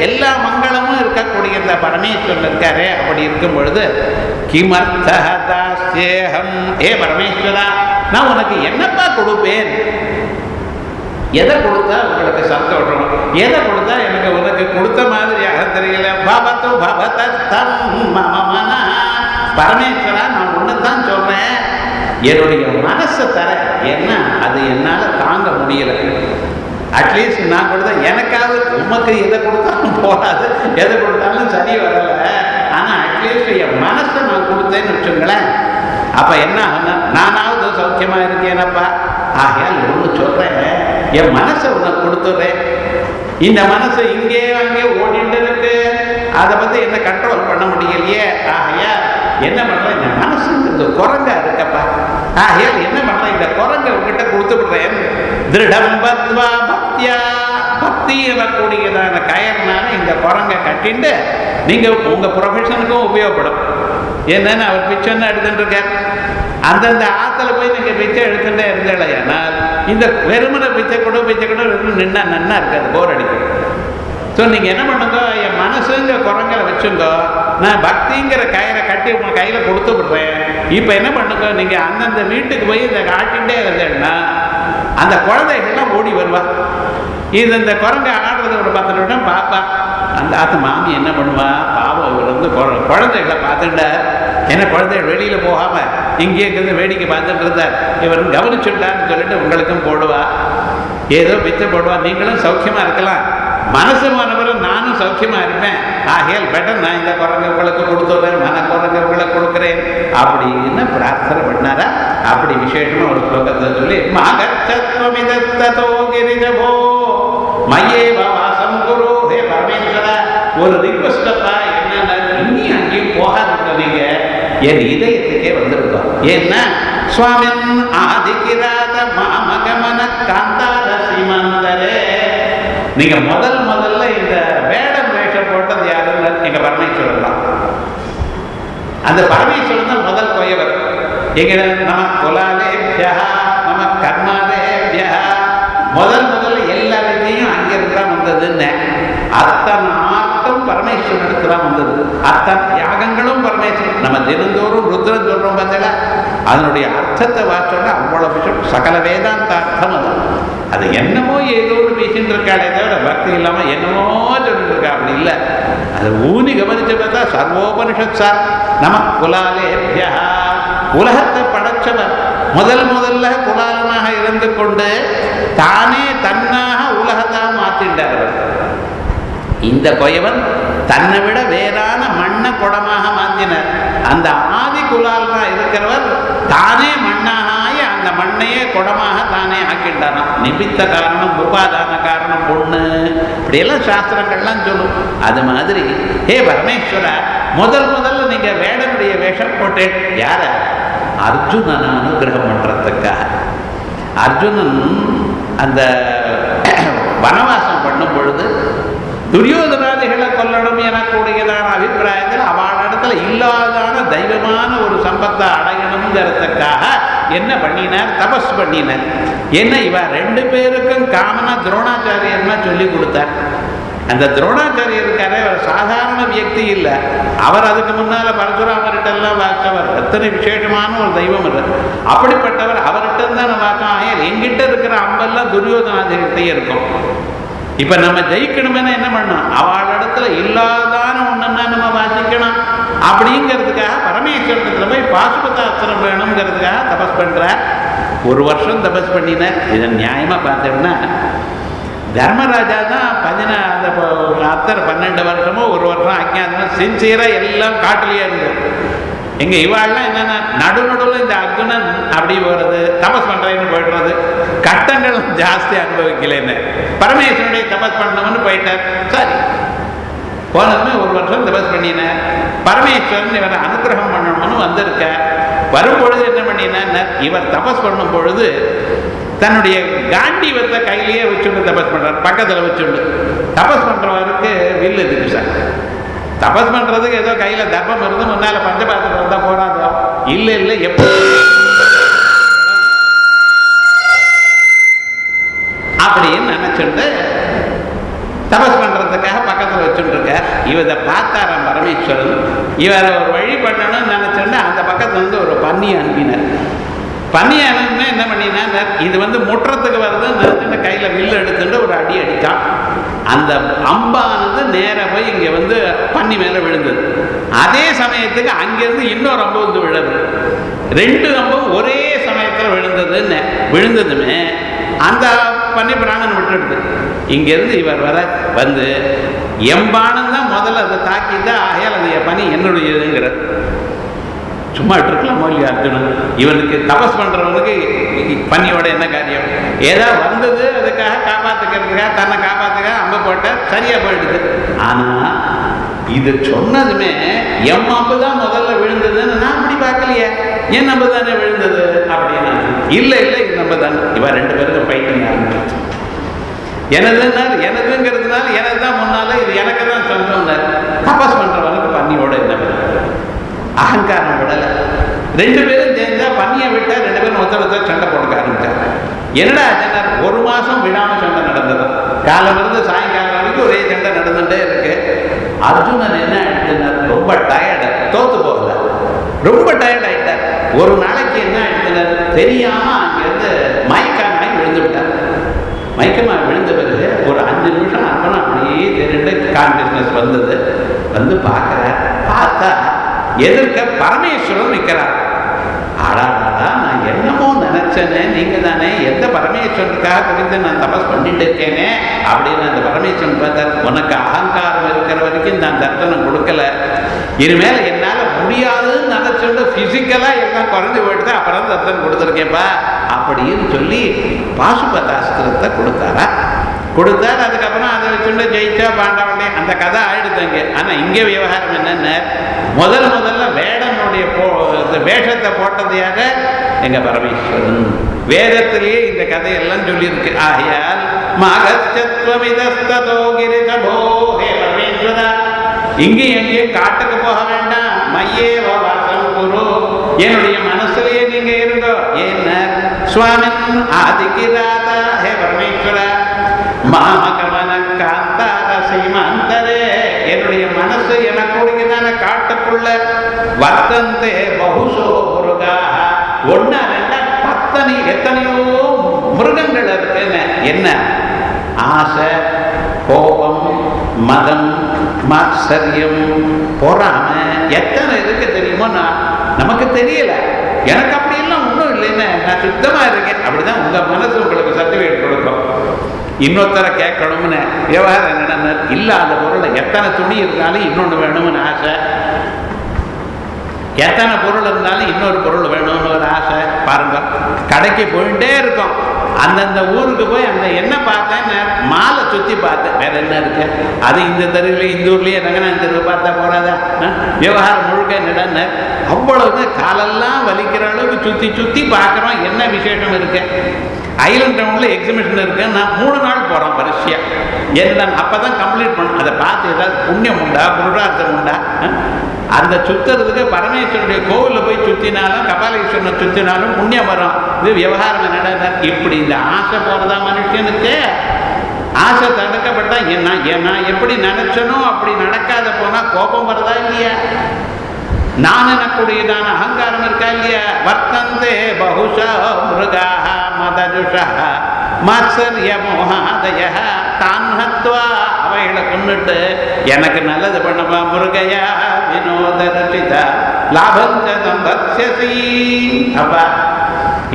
எல்லா மங்களமும் இருக்கக்கூடிய இந்த பரமேஸ்வரன் இருக்காரே. அப்படி இருக்கும் பொழுது கிமர்த்தேகம், ஏ பரமேஸ்வரா, நான் உனக்கு என்னப்பா கொடுப்பேன்? எதை கொடுத்தா உங்களுக்கு சந்தோஷம், எதை கொடுத்தா எனக்கு உனக்கு கொடுத்த மாதிரியாக தெரியல. பவத்து பவதத்தம் மம மனா. பரமேஸ்வரா, நான் ஒண்ணுதான் சொல்றேன், என்னுடைய மனசை தர. என்ன, அது என்னால தாங்க முடியல. அட்லீஸ்ட் நான் கொடுத்தா எனக்காவது, உமக்கு எதை கொடுத்தாலும் போடாது, எதை கொடுத்தாலும் சரி வரல. ஆனா அட்லீஸ்ட் என் மனசை நான் கொடுத்தேன்னு வச்சுங்களேன், அப்ப என்ன ஆகுனா நானாவது சௌக்கியமா இருக்கேனப்பா. ஆகையால் ஒன்று சொல்றேன், என் மனசை உனக்கு கொடுத்துட்றேன். இந்த மனசு இங்கே அங்கே ஓடிட்டு இருக்கு, அதை பத்தி என்ன கண்ட்ரோல் பண்ண முடியலையே. ஆகையா என்ன பண்றேன், இந்த மனசுங்கிறது குரங்கா இருக்கப்பா. ஆகையால் என்ன பண்றேன், இந்த குரங்கை உங்ககிட்ட கொடுத்து விடுறேன். திருடம் பத்வா பக்தியா, பக்தி எனக்கூடியதான கயர்னால இந்த குரங்கை கட்டிட்டு நீங்க உங்க ப்ரொஃபஷனுக்கும் உபயோகப்படும். என்னன்னு அவர் பிச்சைன்னு எடுத்துட்டு இருக்கார். அந்தந்த ஆத்துல போய் நீங்க பிச்சை எடுத்துட்டே இருந்தேன்னா, இந்த வெறுமனை பிச்சை கூட நின்னா நன்னா இருக்காது, போர் அடிக்கும். ஸோ நீங்கள் என்ன பண்ணுங்க, என் மனசுங்கிற குரங்களை வச்சுங்க, நான் பக்திங்கிற கயிறை கட்டி உங்கள் கையில் கொடுத்து விடுறேன். இப்போ என்ன பண்ணுங்க, நீங்கள் அந்தந்த வீட்டுக்கு போய் இதை காட்டிகிட்டே இருந்தேன்னா அந்த குழந்தைகள்லாம் ஓடி வருவா. இது இந்த குரங்கை ஆடுறத ஒரு 10 நிமிடம் பார்ப்பா. அந்த ஆத்து மாமி என்ன பண்ணுவா, பாவம் இவர் வந்து குழந்தைகளை பார்த்துட்டா, ஏன்னா குழந்தைகள் வெளியில் போகாமல் இங்கே இருக்கிறது வேடிக்கை பார்த்துட்டு இருந்தார், இவர் கவனிச்சுட்டான்னு சொல்லிட்டு உங்களுக்கும் போடுவா, ஏதோ பிச்சை போடுவா, நீங்களும் சௌக்கியமாக இருக்கலாம், மனசு மாணவரும் நானும் சௌக்கியமாக இருப்பேன், ஆகையால் பெட்டர் நான் இந்த குரங்கு உங்களுக்கு கொடுத்துட்றேன், மன குரங்கு உங்களுக்கு கொடுக்குறேன் அப்படின்னு பிரார்த்தனை பண்ணாரா. அப்படி விசேஷமாக ஒரு ஸ்லோகத்தை சொல்லி மகத்தத்வமிதத்தோ கிரிஜபோ மையேவ வாசம் குரு, ஹே பரமேஸ்வரா ஒரு ரிக்வெஸ்டப்பா, என்னன்னா இனி அங்கேயும் போகாதுங்க, நீங்க என் இதயத்துக்கே வந்திருக்கோம். ஏன்னா சுவாமின் ஆதிகிராத மாமகமன காந்தார சீமந்தரே, நீங்க முதல்ல இந்த வேடம் வேஷம் போட்டது யாருன்னு எங்க பரமேஸ்வரன் தான். அந்த பரமேஸ்வரன் தான் முதல் கொயவர். எங்க நம குலாலேபியா நம கர்மாலேபியா, முதல்ல எல்லா விதையும் அங்கிருந்து தான் வந்ததுன்னு. அத்தனை ஆட்டம் பரமேஸ்வரன் இடத்துல தான் வந்தது, அத்தனை தியாகங்களும் பரமேஸ்வரன். நம்ம தினந்தோறும் ருத்ரன் சொல்றோம் பார்த்தீங்களா, அதனுடைய அர்த்தத்தை வாச்சோன்னா அவ்வளவு விஷயம், சகல வேதாந்த அர்த்தம் அது. அது என்னமோ ஏதோ ஒரு பேசிட்டு இருக்காளே தவிர பக்தி இல்லாமல் என்னமோ சொல்லிட்டு இருக்கா, அப்படி இல்லை. அதை ஊனி கவனிச்சு பார்த்தா சர்வோபனிஷத் சார் நம குலாலேபியா, உலகத்தை படைச்சவர் முதல்ல குலாலனாக இருந்து கொண்டு தானே தன்னாக உலகத்தாக மாற்றின்றார். இந்த கொயவன் தன்னை விட வேறான மண்ணை குடமாக மாற்றினார். அந்த ஆதி குலாலனா இருக்கிறவர் தானே மண்ணாக ஆகி அந்த மண்ணையே குடமாக தானே ஆக்கிட்டாராம். நிமித்த காரணம் உபாதான காரணம் ஒண்ணு, இப்படியெல்லாம் சாஸ்திரங்கள்லாம் சொல்லும். அது மாதிரி ஹே பரமேஸ்வரா, முதல்ல நீங்க வேடனுடைய வேஷம் போட்டேன். யார? அர்ஜுனனை அனுகிரகம் பண்றதுக்காக. அர்ஜுனன் அந்த வனவாசம் பண்ணும் பொழுது துரியோதனாதிகளை கொல்லணும் எனக்கூடியதான அபிப்பிராயத்தில் அவளிடத்துல இல்லாதான தெய்வமான ஒரு சம்பத்தை அடையணுங்கிறதுக்காக என்ன பண்ணினார்? தபஸ் பண்ணினார். என்ன இவ 2 பேருக்கும் காமனா துரோணாச்சாரியர்னா சொல்லி கொடுத்தார். அந்த துரோணாச்சாரியர் இருக்காரே, அவர் சாதாரண வியக்தி இல்லை. அவர் அதுக்கு முன்னால பரசுராமர்கிட்டெல்லாம் வாச்சவர், எத்தனை விசேஷமான ஒரு தெய்வம் அது. அப்படிப்பட்டவர் அவர்கிட்ட தான் வாக்கம். ஆகையால் எங்கிட்ட இருக்கிற அம்பெல்லாம் துரியோதனாதிகிட்டே இருக்கும். இப்ப நம்ம ஜெயிக்கணும்னு என்ன பண்ணணும்? அவளிடத்துல இல்லாதான ஒண்ணுன்னா நம்ம வாசிக்கணும். அப்படிங்கிறதுக்காக பரமேஸ்வரத்துல போய் பாசுபதாஸ்திரம் வேணுங்கிறதுக்காக தபஸ் பண்றார். 1 வருஷம் தபஸ் பண்ணினார். இதை நியாயமா பார்த்தோம்னா தர்மராஜா தான் 12 வருஷமோ 1 வருஷம் அஜ்ஞாதமா சின்சியரா எல்லாம் காட்டிலேயே இருந்தது. எங்க இவாள்லாம் என்னன்னா நடுநடுவில் இந்த அர்ஜுனன் அப்படி போறது, தபஸ் பண்றேன்னு போயிடுறது, கட்டங்கள் ஜாஸ்தி அனுபவிக்கலன்னு பரமேஸ்வரனுடைய தபஸ் பண்ணணும்னு போயிட்டார். சரி, போனதுமே 1 வருஷம் தபஸ் பண்ணினார். பரமேஸ்வரன் இவரை அனுகிரகம் பண்ணணும்னு வந்திருக்க. வரும்பொழுது என்ன பண்ணினார்? இவர் தபஸ் பண்ணும் பொழுது தன்னுடைய காண்டீவத்தை கையிலேயே வச்சுட்டு தபஸ் பண்றார். பக்கத்தில் வச்சுட்டு தபஸ் பண்றவருக்கு வில்லு இருக்கு சார். தபஸ் பண்றதுக்கு ஏதோ கையில தர்மம் இருந்து முன்னால பஞ்சபாத்திரம் வந்தா போறாதோ? இல்லை எப்போ அப்படின்னு நினைச்சுட்டு தபஸ் பண்றதுக்காக பக்கத்தில் வச்சுட்டு இருக்கார். இவரை பார்த்தாராம் பரமேஸ்வரன். இவரை ஒரு வழி பண்ணணும்னு நினைச்சுட்டு அந்த பக்கத்துல இருந்து ஒரு பன்னியை அனுப்பினார். பன்னியை அனுப்பினா என்ன பண்ணினா, இது வந்து முற்றத்துக்கு வருது, கையில வில்லு எடுத்துட்டு ஒரு அடி அடித்தான். அந்த அம்பானது நேர போய் இங்க வந்து பன்னி மேல விழுந்தது. அதே சமயத்துக்கு அங்கிருந்து இன்னொரு அம்பு வந்து விழுது. 2 அம்பும் ஒரே சமயத்துல விழுந்ததுமே அந்த பன்னி பிராணன் விட்டுடுது. இங்கிருந்து இவர் வர வந்து எம்பானம் தான் முதல்ல அதை தாக்கிதான். ஆகையால் அது பனி என்னுடையதுங்கிறது. சும்மா இருக்கலாமோ இல்லையா அர்ஜுனன்? இவனுக்கு தபஸ் பண்றவனுக்கு பன்னியோட என்ன காரியம்? ஏதாவது வந்தது, அதுக்காக காப்பாத்துக்கிறதுக்காக தன்னை காப்பாத்துக்காக அம்பு போட்ட சரியா போயிடுது. ஆனா இது சொன்னதுமே எம் அம்பு தான் முதல்ல விழுந்ததுன்னு நான் அப்படி பார்க்கலையே, என் அம்பு தானே விழுந்தது அப்படின்னா, இல்லை இது நம்ம தானே. இவ 2 பேருக்கும் பைத்தியம் ஆரம்பிச்சு. எனதுங்கிறதுனால எனது தான் முன்னால, இது எனக்கு தான் சொந்தம்னார். தபஸ் பண்றவனுக்கு பன்னியோட என்ன அகங்காரம் விடலை. 2 பேரும் சேர்ந்தா பன்னியை விட்டா 2 பேரும் ஒருத்தர் சண்டை போட ஆரம்பிச்சாங்க. என்னடா ஆச்சுன்னா 1 மாசம் விடாம சண்டை நடந்தது. காலம் இருந்து சாயங்காலம் வரைக்கும் ஒரே சண்டை நடந்துட்டே இருக்கு. அர்ஜுனன் என்ன ஆயிடுச்சுன்னா ரொம்ப டயர்டு, தோத்து போகல, ரொம்ப டயர்ட் ஆயிட்டார். ஒரு நாளைக்கு என்ன ஆயிடுச்சுன்னா தெரியாம அங்கிருந்து மயக்காமாய் விழுந்துவிட்டார். மயக்கமாக விழுந்த பிறகு ஒரு 5 நிமிஷம் அப்புறம் அப்படியே தெரிந்து கான்சியஸ்னஸ் வந்தது. வந்து பார்க்குறார். பார்த்தா எதிர்க்க பரமேஸ்வரன் நிற்கிறார். ஆடாடா, நான் என்னமோ நினைச்சேனே, நீங்க தானே, எந்த பரமேஸ்வரனுக்காக குறித்து நான் தபஸ் பண்ணிட்டு இருக்கேனே அப்படின்னு அந்த பரமேஸ்வரன் பார்த்தார். உனக்கு அகங்காரம் இருக்கிற வரைக்கும் நான் தர்சனம் கொடுக்கல, இனிமேல் என்னால் முடியாதுன்னு நினைச்சோட பிசிக்கலா எல்லாம் குறைஞ்சு போயிட்டு அப்புறம் தர்சனம் கொடுத்துருக்கேன்ப்பா அப்படின்னு சொல்லி பாசுபதாஸ்திரத்தை கொடுத்தாரா. கொடுத்தார். அதுக்கப்புறம் அதை வச்சுட்டு ஜெயிச்சா பாண்டவனே அந்த கதை ஆயிடுதுங்க. ஆனால் இங்கே விவகாரம் என்னென்ன, முதல்ல வேடனுடைய வேஷத்தை போட்டது யார? எங்க பரமேஸ்வரன். வேதத்திலேயே இந்த கதையெல்லாம் சொல்லியிருக்கு. ஆகையால் மகச்சத்வமிதஸ்ததோ கிரிசபோ, ஹே பரமேஸ்வரா, இங்கேயும் எங்கேயும் காட்டுக்கு போக வேண்டாம், மையேவ வாசம் குரு, என்னுடைய மனசுலயே நீங்க இருந்தோ. என்ன சுவாமின் ஆதிகிராதா, ஹே பரமேஸ்வரா, மாமகமன காந்தார சீமாந்தரே, என்னுடைய மனசு எனக்குடையதான காட்டுக்குள்ள வர்த்தந்தே பகுசோ முருகாக, 1 2 எத்தனையோ மிருகங்கள் இருக்குன்னு. என்ன ஆசை, கோபம், மதம், மாத்சரியம், பொறாமை எத்தனை இருக்கு தெரியுமோ? நமக்கு தெரியல. எனக்கு அப்படி எல்லாம் ஒன்றும் இல்லைன்னு, நான் சுத்தமா இருக்கேன். அப்படிதான் உங்க மனசு உங்களுக்கு சர்டிஃபிகேட் கொடுக்கும். இன்னொருத்தரை கேட்கணும்னு விவகாரம் என்னென்ன, இல்லாத பொருளை எத்தனை துணி இருந்தாலும் இன்னொன்று வேணும்னு ஆசை, எத்தனை பொருள் இருந்தாலும் இன்னொரு பொருள் வேணும்னு ஒரு ஆசை. பாருங்க, கடைக்கு போயிட்டே இருக்கும். அந்தந்த ஊருக்கு போய் அந்த என்ன பார்த்தேன், மாலை சுற்றி பார்த்தேன், வேற என்ன இருக்கு, அது இந்த தெருவில் இந்த ஊர்லேயே ரங்கநாதன் தெருவை பார்த்தா போறாதா? விவகாரம் முழுக்க என்னடன்னு அவ்வளவு காலெல்லாம் வலிக்கிற அளவுக்கு சுற்றி சுற்றி பார்க்குறோம். என்ன விசேஷம் இருக்கு? ஐலண்ட் டவுனில் எக்ஸிபிஷன் இருக்கு. நான் 3 நாள் போகிறோம் வரிசையா. என்ன அப்போ தான் கம்ப்ளீட் பண்ண. அதை பார்த்து ஏதாவது புண்ணியம் உண்டா, புருஷார்த்தம் உண்டா? அந்த சுற்றுறதுக்கு பரமேஸ்வரனுடைய கோவிலில் போய் சுற்றினாலும் கபாலீஸ்வரனை சுற்றினாலும் புண்ணியம் வரும். இது விவகாரம் என்னடா? இப்படி இந்த ஆசை போகிறதா மனுஷனுக்கு? ஆசை தடுக்கப்பட்டா என்ன எப்படி நினைச்சனோ அப்படி நடக்காத போனால் கோபம் வருதா இல்லையா? நான் எனக்குடையதான அகங்காரம் இருக்கா இல்லையா? வர்த்தந்தே பகுஷா மிருகாஹ மதஜுஷா மாத்சர்ய மோகாதய தான்ஹத்வா, அவைகளை கொண்டுட்டு எனக்கு நல்லது பண்ணவா முருகையா வினோத ரசிதா லாபஞ்ச சம்பத்யசி. அப்பா,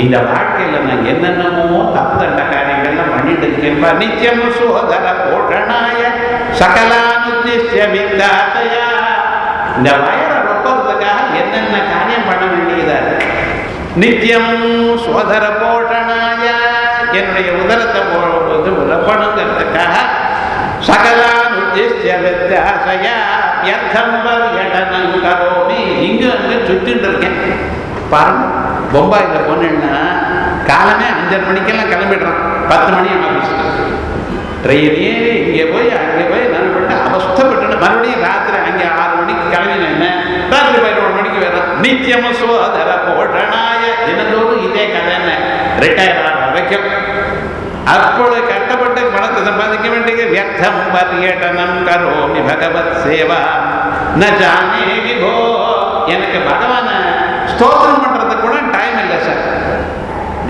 இந்த வாழ்க்கையில் நான் என்னென்னமோ தப்பு தண்ட காரியங்கள்லாம் பண்ணிட்டு இருக்கேன். நித்தியம் சோதர போஷணாய சகலானுத்திய வித்தாதயா, இந்த வயரை ரொப்பதுக்காக என்னென்ன காரியம் பண்ண வேண்டியதா இருக்கு. நித்தியம் சோதர போஷணாய, என்னுடைய உதரத்தை ரொப்பணுங்கிறதுக்காக சகலானுத்திய வித்தாசயா யர்த்தம் பர்யடனம் கரோமி, இங்கு அங்கே சுற்றிட்டு இருக்கேன். பாருங்க, பொம்பாயில் போனேன்னா காலமே 5:30 மணிக்கெல்லாம் கிளம்பிடுறான். 10 மணி ஆஃபீஸுக்கு ட்ரெயினே இங்கே போய் அங்கே போய் நான் விட்டு அவஸ்தப்பட்டு மறுபடியும் ராத்திரி அங்கே 6 மணிக்கு கிளம்பினேன். ராத்திரி 11 மணிக்கு வர்றான். நித்தியமும் சோதர போஷணாய, தினந்தோறும் இதே கதை. என்ன ரிட்டையர் ஆகிற வரைக்கும் அப்பொழுது கஷ்டப்பட்டு பணத்தை சம்பாதிக்க வேண்டிய வியர்த்தம் பர்யடனம் கரோமி பகவத் சேவா ந ஜானே விபோ, எனக்கு பகவானை ஸ்தோத்திரம் பண்றதுக்கு கூட டைம் இல்லை சார்,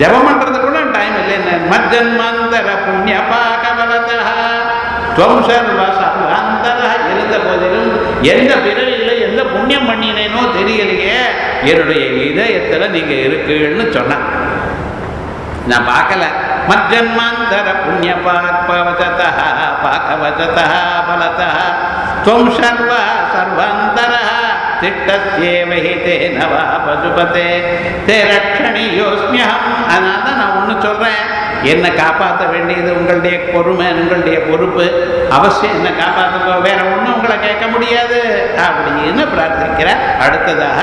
ஜபம் பண்றதுக்கு கூட டைம் இல்லை. மஜ்ஜன்மாந்தர புண்ணிய பாகவதா துவம் சர்வ சர்வாந்தர, இருந்த போதிலும் எந்த பிறவியில் எந்த புண்ணியம் பண்ணினேனோ தெரியலையே, என்னுடைய இதயத்தில் நீங்க இருக்குன்னு சொன்னான். நான் பார்க்கல. மஜ்ஜன்மாந்தர புண்ணிய பாகவதா பாகவதா பலதா துவம் சர்வ சர்வாந்தர திட்டத்யேவஹி தேன வா பசுபதே தே ரக்ஷணியோஸ்மியம். அதனால தான் நான் ஒன்று சொல்கிறேன், என்னை காப்பாற்ற வேண்டியது உங்களுடைய பொறுமை, உங்களுடைய பொறுப்பு. அவசியம் என்னை காப்பாற்ற, வேற ஒன்றும் உங்களை கேட்க முடியாது அப்படின்னு பிரார்த்திக்கிறேன். அடுத்ததாக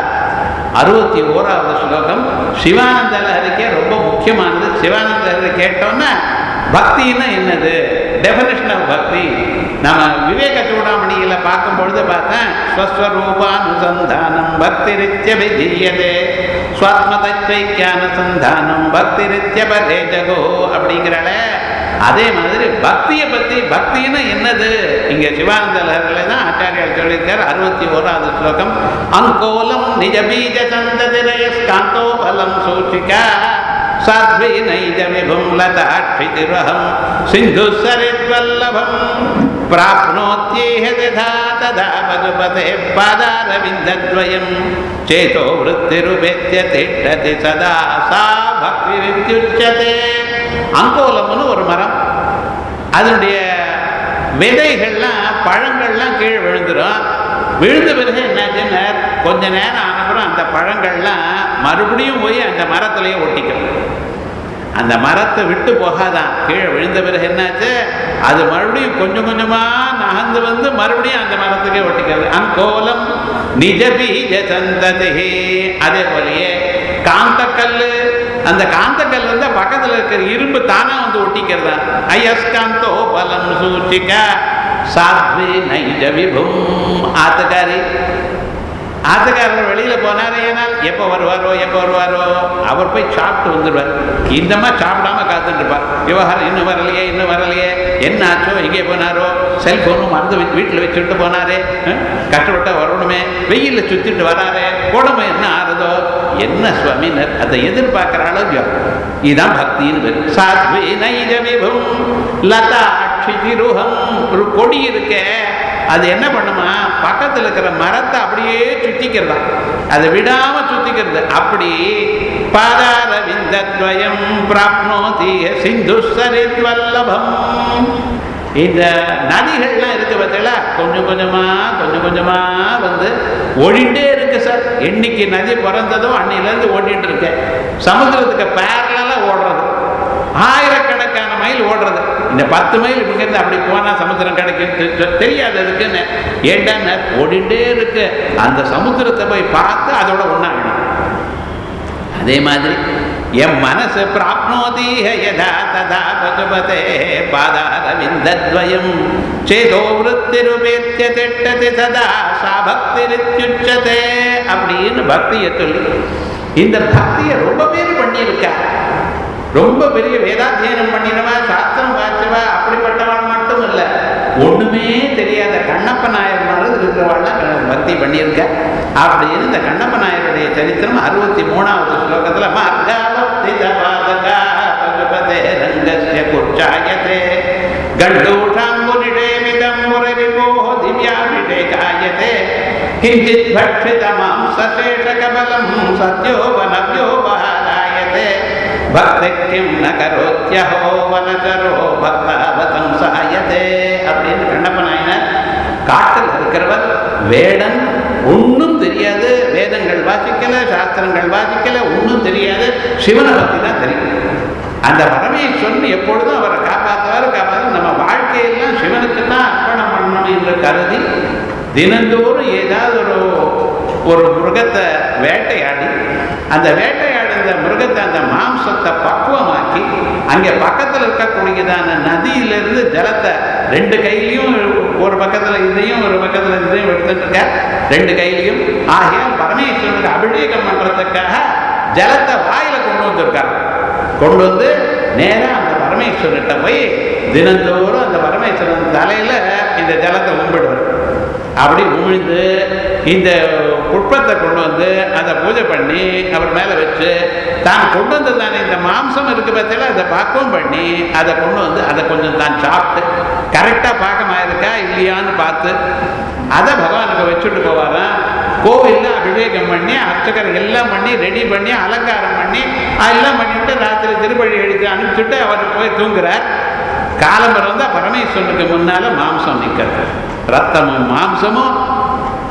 61வது ஸ்லோகம் சிவானந்த லஹரிக்கே ரொம்ப முக்கியமானது. சிவானந்த லஹரி கேட்டோன்னா பக்தின்னா என்னது, டெஃபினிஷன் ஆஃப் பக்தி. நம்ம விவேக சூடாமணியில் பார்க்கும்பொழுது பார்த்தேன், ஸ்வஸ்வரூபானுசந்தானம் பக்திரித்யபிதீயதே ஸ்வாத்மதைக்கியானுசந்தானம் பக்திரித்யபரே ஜகோ அப்படிங்கிறால. அதே மாதிரி பக்தியை பற்றி, பக்தின்னு என்னது இங்கே சிவானந்த லஹரியில் தான் ஆச்சாரியால் சொல்லியிருக்கார். 61வது ஸ்லோகம் அங்கோலம் நிஜ பீஜ சந்ததிரயஸ்காந்தோ பலம் சூச்சிகா சாத்வி நைஜ விபும் லதாட்சிதிரஹம் சிந்து சரித்வல்லபம் பிராப்னோத்யேஹ ததா ததா பசுபதே பாதாரவிந்தத்வயம் சேதோ விருத்திருபேத்ய திஷ்டதி சதா சா பக்திரித்யுச்யதே. அங்கோலம்னு ஒரு மரம், அதனுடைய விதைகள்லாம் பழங்கள்லாம் கீழே விழுந்துடும். விழுந்த பிறகு என்னாச்சுன்னா கொஞ்ச நேரம் ஆனப்புறம் அந்த பழங்கள்லாம் மறுபடியும் போய் அந்த மரத்திலேயே ஒட்டிக்கும். அந்த மரத்தை விட்டு போகாதான். கீழே விழுந்த பிறகு என்னாச்சு, அது மறுபடியும் கொஞ்சம் கொஞ்சமாக நகர்ந்து வந்து மறுபடியும் அந்த மரத்துக்கே ஒட்டிக்கிறது. அங்கோலம் நிஜ பீஜ சந்ததி. அதே போலயே காந்தக்கல், அந்த காந்தக்கல் வந்து பக்கத்தில் இருக்கிற இரும்பு தானா வந்து ஒட்டிக்கிறதா. அயஸ்காந்தோ பலம் சூச்சிக சாத்வி நைஜ விபும். ஆத்துக்காரர் வெளியில போனாரு, ஏனால் எப்போ வருவாரோ அவர் போய் சாப்பிட்டு வந்துடுவார். இந்த மாதிரி சாப்பிடாம காத்துட்டு இருப்பார். விவகாரம் இன்னும் வரலையே, என்ன ஆச்சோ, எங்கே போனாரோ, செல்போனும் மறந்து வீட்டில் வச்சுட்டு போனாரே, கஷ்டப்பட்ட வரணுமே, வெயிலில் சுத்திட்டு வராரே, உடம்பு என்ன ஆறுதோ, என்ன சுவாமினர் அதை எதிர்பார்க்கிற அளவு. இதுதான் பக்தின்னு பேர். சாத்வி நைஜ விபும் லதாட்சிதிருஹம். ஒரு கொடி இருக்க, அது என்ன பண்ணுமா, பக்கத்தில் இருக்கிற மரத்தை அப்படியே சுத்திக்கிறதா, அதை விடாம சுத்திக்கிறது. அப்படி பாதாரவிந்தத்வயம் பிராப்னோதி சிந்து சரித்வல்லபம். இந்த நதிகள்லாம் இருக்கு பார்த்தீங்களா, கொஞ்சம் கொஞ்சமா வந்து ஓடிட்டே இருக்கு சார். என்னைக்கு நதி பிறந்ததோ அன்னையிலேருந்து ஓடிட்டு இருக்கேன். சமுத்திரத்துக்கு பேரலா ஓடுறது, ஆயிரக்கணக்கான மைல் ஓடுறது. இந்த 10 மைல் இங்கிருந்து அப்படி போனா சமுத்திரம் கிடைக்கும் தெரியாது. அதுக்குன்னு ஏண்டா ஓடிண்டே இருக்கு. அந்த சமுத்திரத்தை போய் பார்த்து அதோட ஒன்னாகணும். அதே மாதிரி என் மனசு பிராப்னோதி யதா ததா பசுபதே பாதாரவிந்தத்வயம் சேதோ விருத்திருபேத்ய திஷ்டதி சதா சா பக்திரித்யுச்யதே. அப்படின்னு பக்தியை சொல்லி இந்த பக்தியை ரொம்ப பேர் பண்ணியிருக்கா. ரொம்ப பெரிய வேதாத்தியனம் பண்ணினவா, சாஸ்திரம் வாச்சவா, அப்படிப்பட்டவாள் மட்டும் இல்லை, ஒண்ணுமே தெரியாத கண்ணப்ப நாயர் மாதிரி இருக்கிறவாள்லாம் பக்தி பண்ணியிருக்க. அப்படின்னு இந்த கண்ணப்ப நாயருடைய சரித்திரம் 63வது ஸ்லோகத்துல கிஞ்சித் பட்சித மாம்சேஷ கபலம் சத்யோ வனவ்யோ வஹாராயதே பக்திம் ந கரோத்யஹோ வனகரோ பக்தாவதம் சாயதே. அப்படின்னு கண்ணப்ப நாயனார் காட்டில் இருக்கிறவர், வேடன், ஒன்றும் தெரியாது, வேதங்கள் வாசிக்கல, சாஸ்திரங்கள் வாசிக்கல, ஒன்றும் தெரியாது, சிவனை பற்றி தான் தெரியும். அந்த பரமேஸ்வரன் எப்பொழுதும் அவரை காப்பாற்றுவார். நம்ம வாழ்க்கையெல்லாம் சிவனுக்கு தான் அர்ப்பணம் பண்ணணும் என்று கருதி தினந்தோறும் ஏதாவது ஒரு மிருகத்தை வேட்டையாடி, அந்த வேட்டையாடுற மிருகத்தை அந்த மாம்சத்தை பக்குவமாக்கி அங்கே பக்கத்தில் இருக்கக்கூடியதான நதியிலிருந்து ஜலத்தை 2 கையிலையும், ஒரு பக்கத்தில் இதையும் ஒரு பக்கத்தில் இதையும் எடுத்துட்டு இருக்க, 2 கையிலையும். ஆகையால் பரமேஸ்வரனுக்கு அபிஷேகம் பண்ணுறதுக்காக ஜலத்தை வாயில கொண்டு வந்திருக்கார். கொண்டு வந்து நேராக அந்த பரமேஸ்வரன்கிட்ட போய் தினந்தோறும் அந்த பரமேஸ்வரன் தலையில இந்த ஜலத்தை உம்பிடுவார். அப்படி உமிழ்ந்து இந்த புஷ்பத்தை கொண்டு வந்து அதை பூஜை பண்ணி அவர் மேலே வச்சு தான் கொண்டு வந்து தானே இந்த மாம்சம் இருக்கு பார்த்தீங்களா, அதை பாக்கம் பண்ணி அதை கொண்டு வந்து அதை கொஞ்சம் தான் சாப்பிட்டு கரெக்டாக பாக்கமாக இருக்கா இல்லையான்னு பார்த்து அதை பகவானுக்கு வச்சுட்டு போவாராம். கோவிலில் அபிஷேகம் பண்ணி அர்ச்சகர் எல்லாம் பண்ணி ரெடி பண்ணி அலங்காரம் பண்ணி அதெல்லாம் பண்ணிவிட்டு ராத்திரி திருப்பழி எடுத்து அனுப்பிச்சுட்டு அவர் போய் தூங்குறார். காலம்பரம் வந்தால் பரமேஸ்வரனுக்கு முன்னால் மாம்சம் நிற்கிறது, ரத்தமும் மாம்சமும்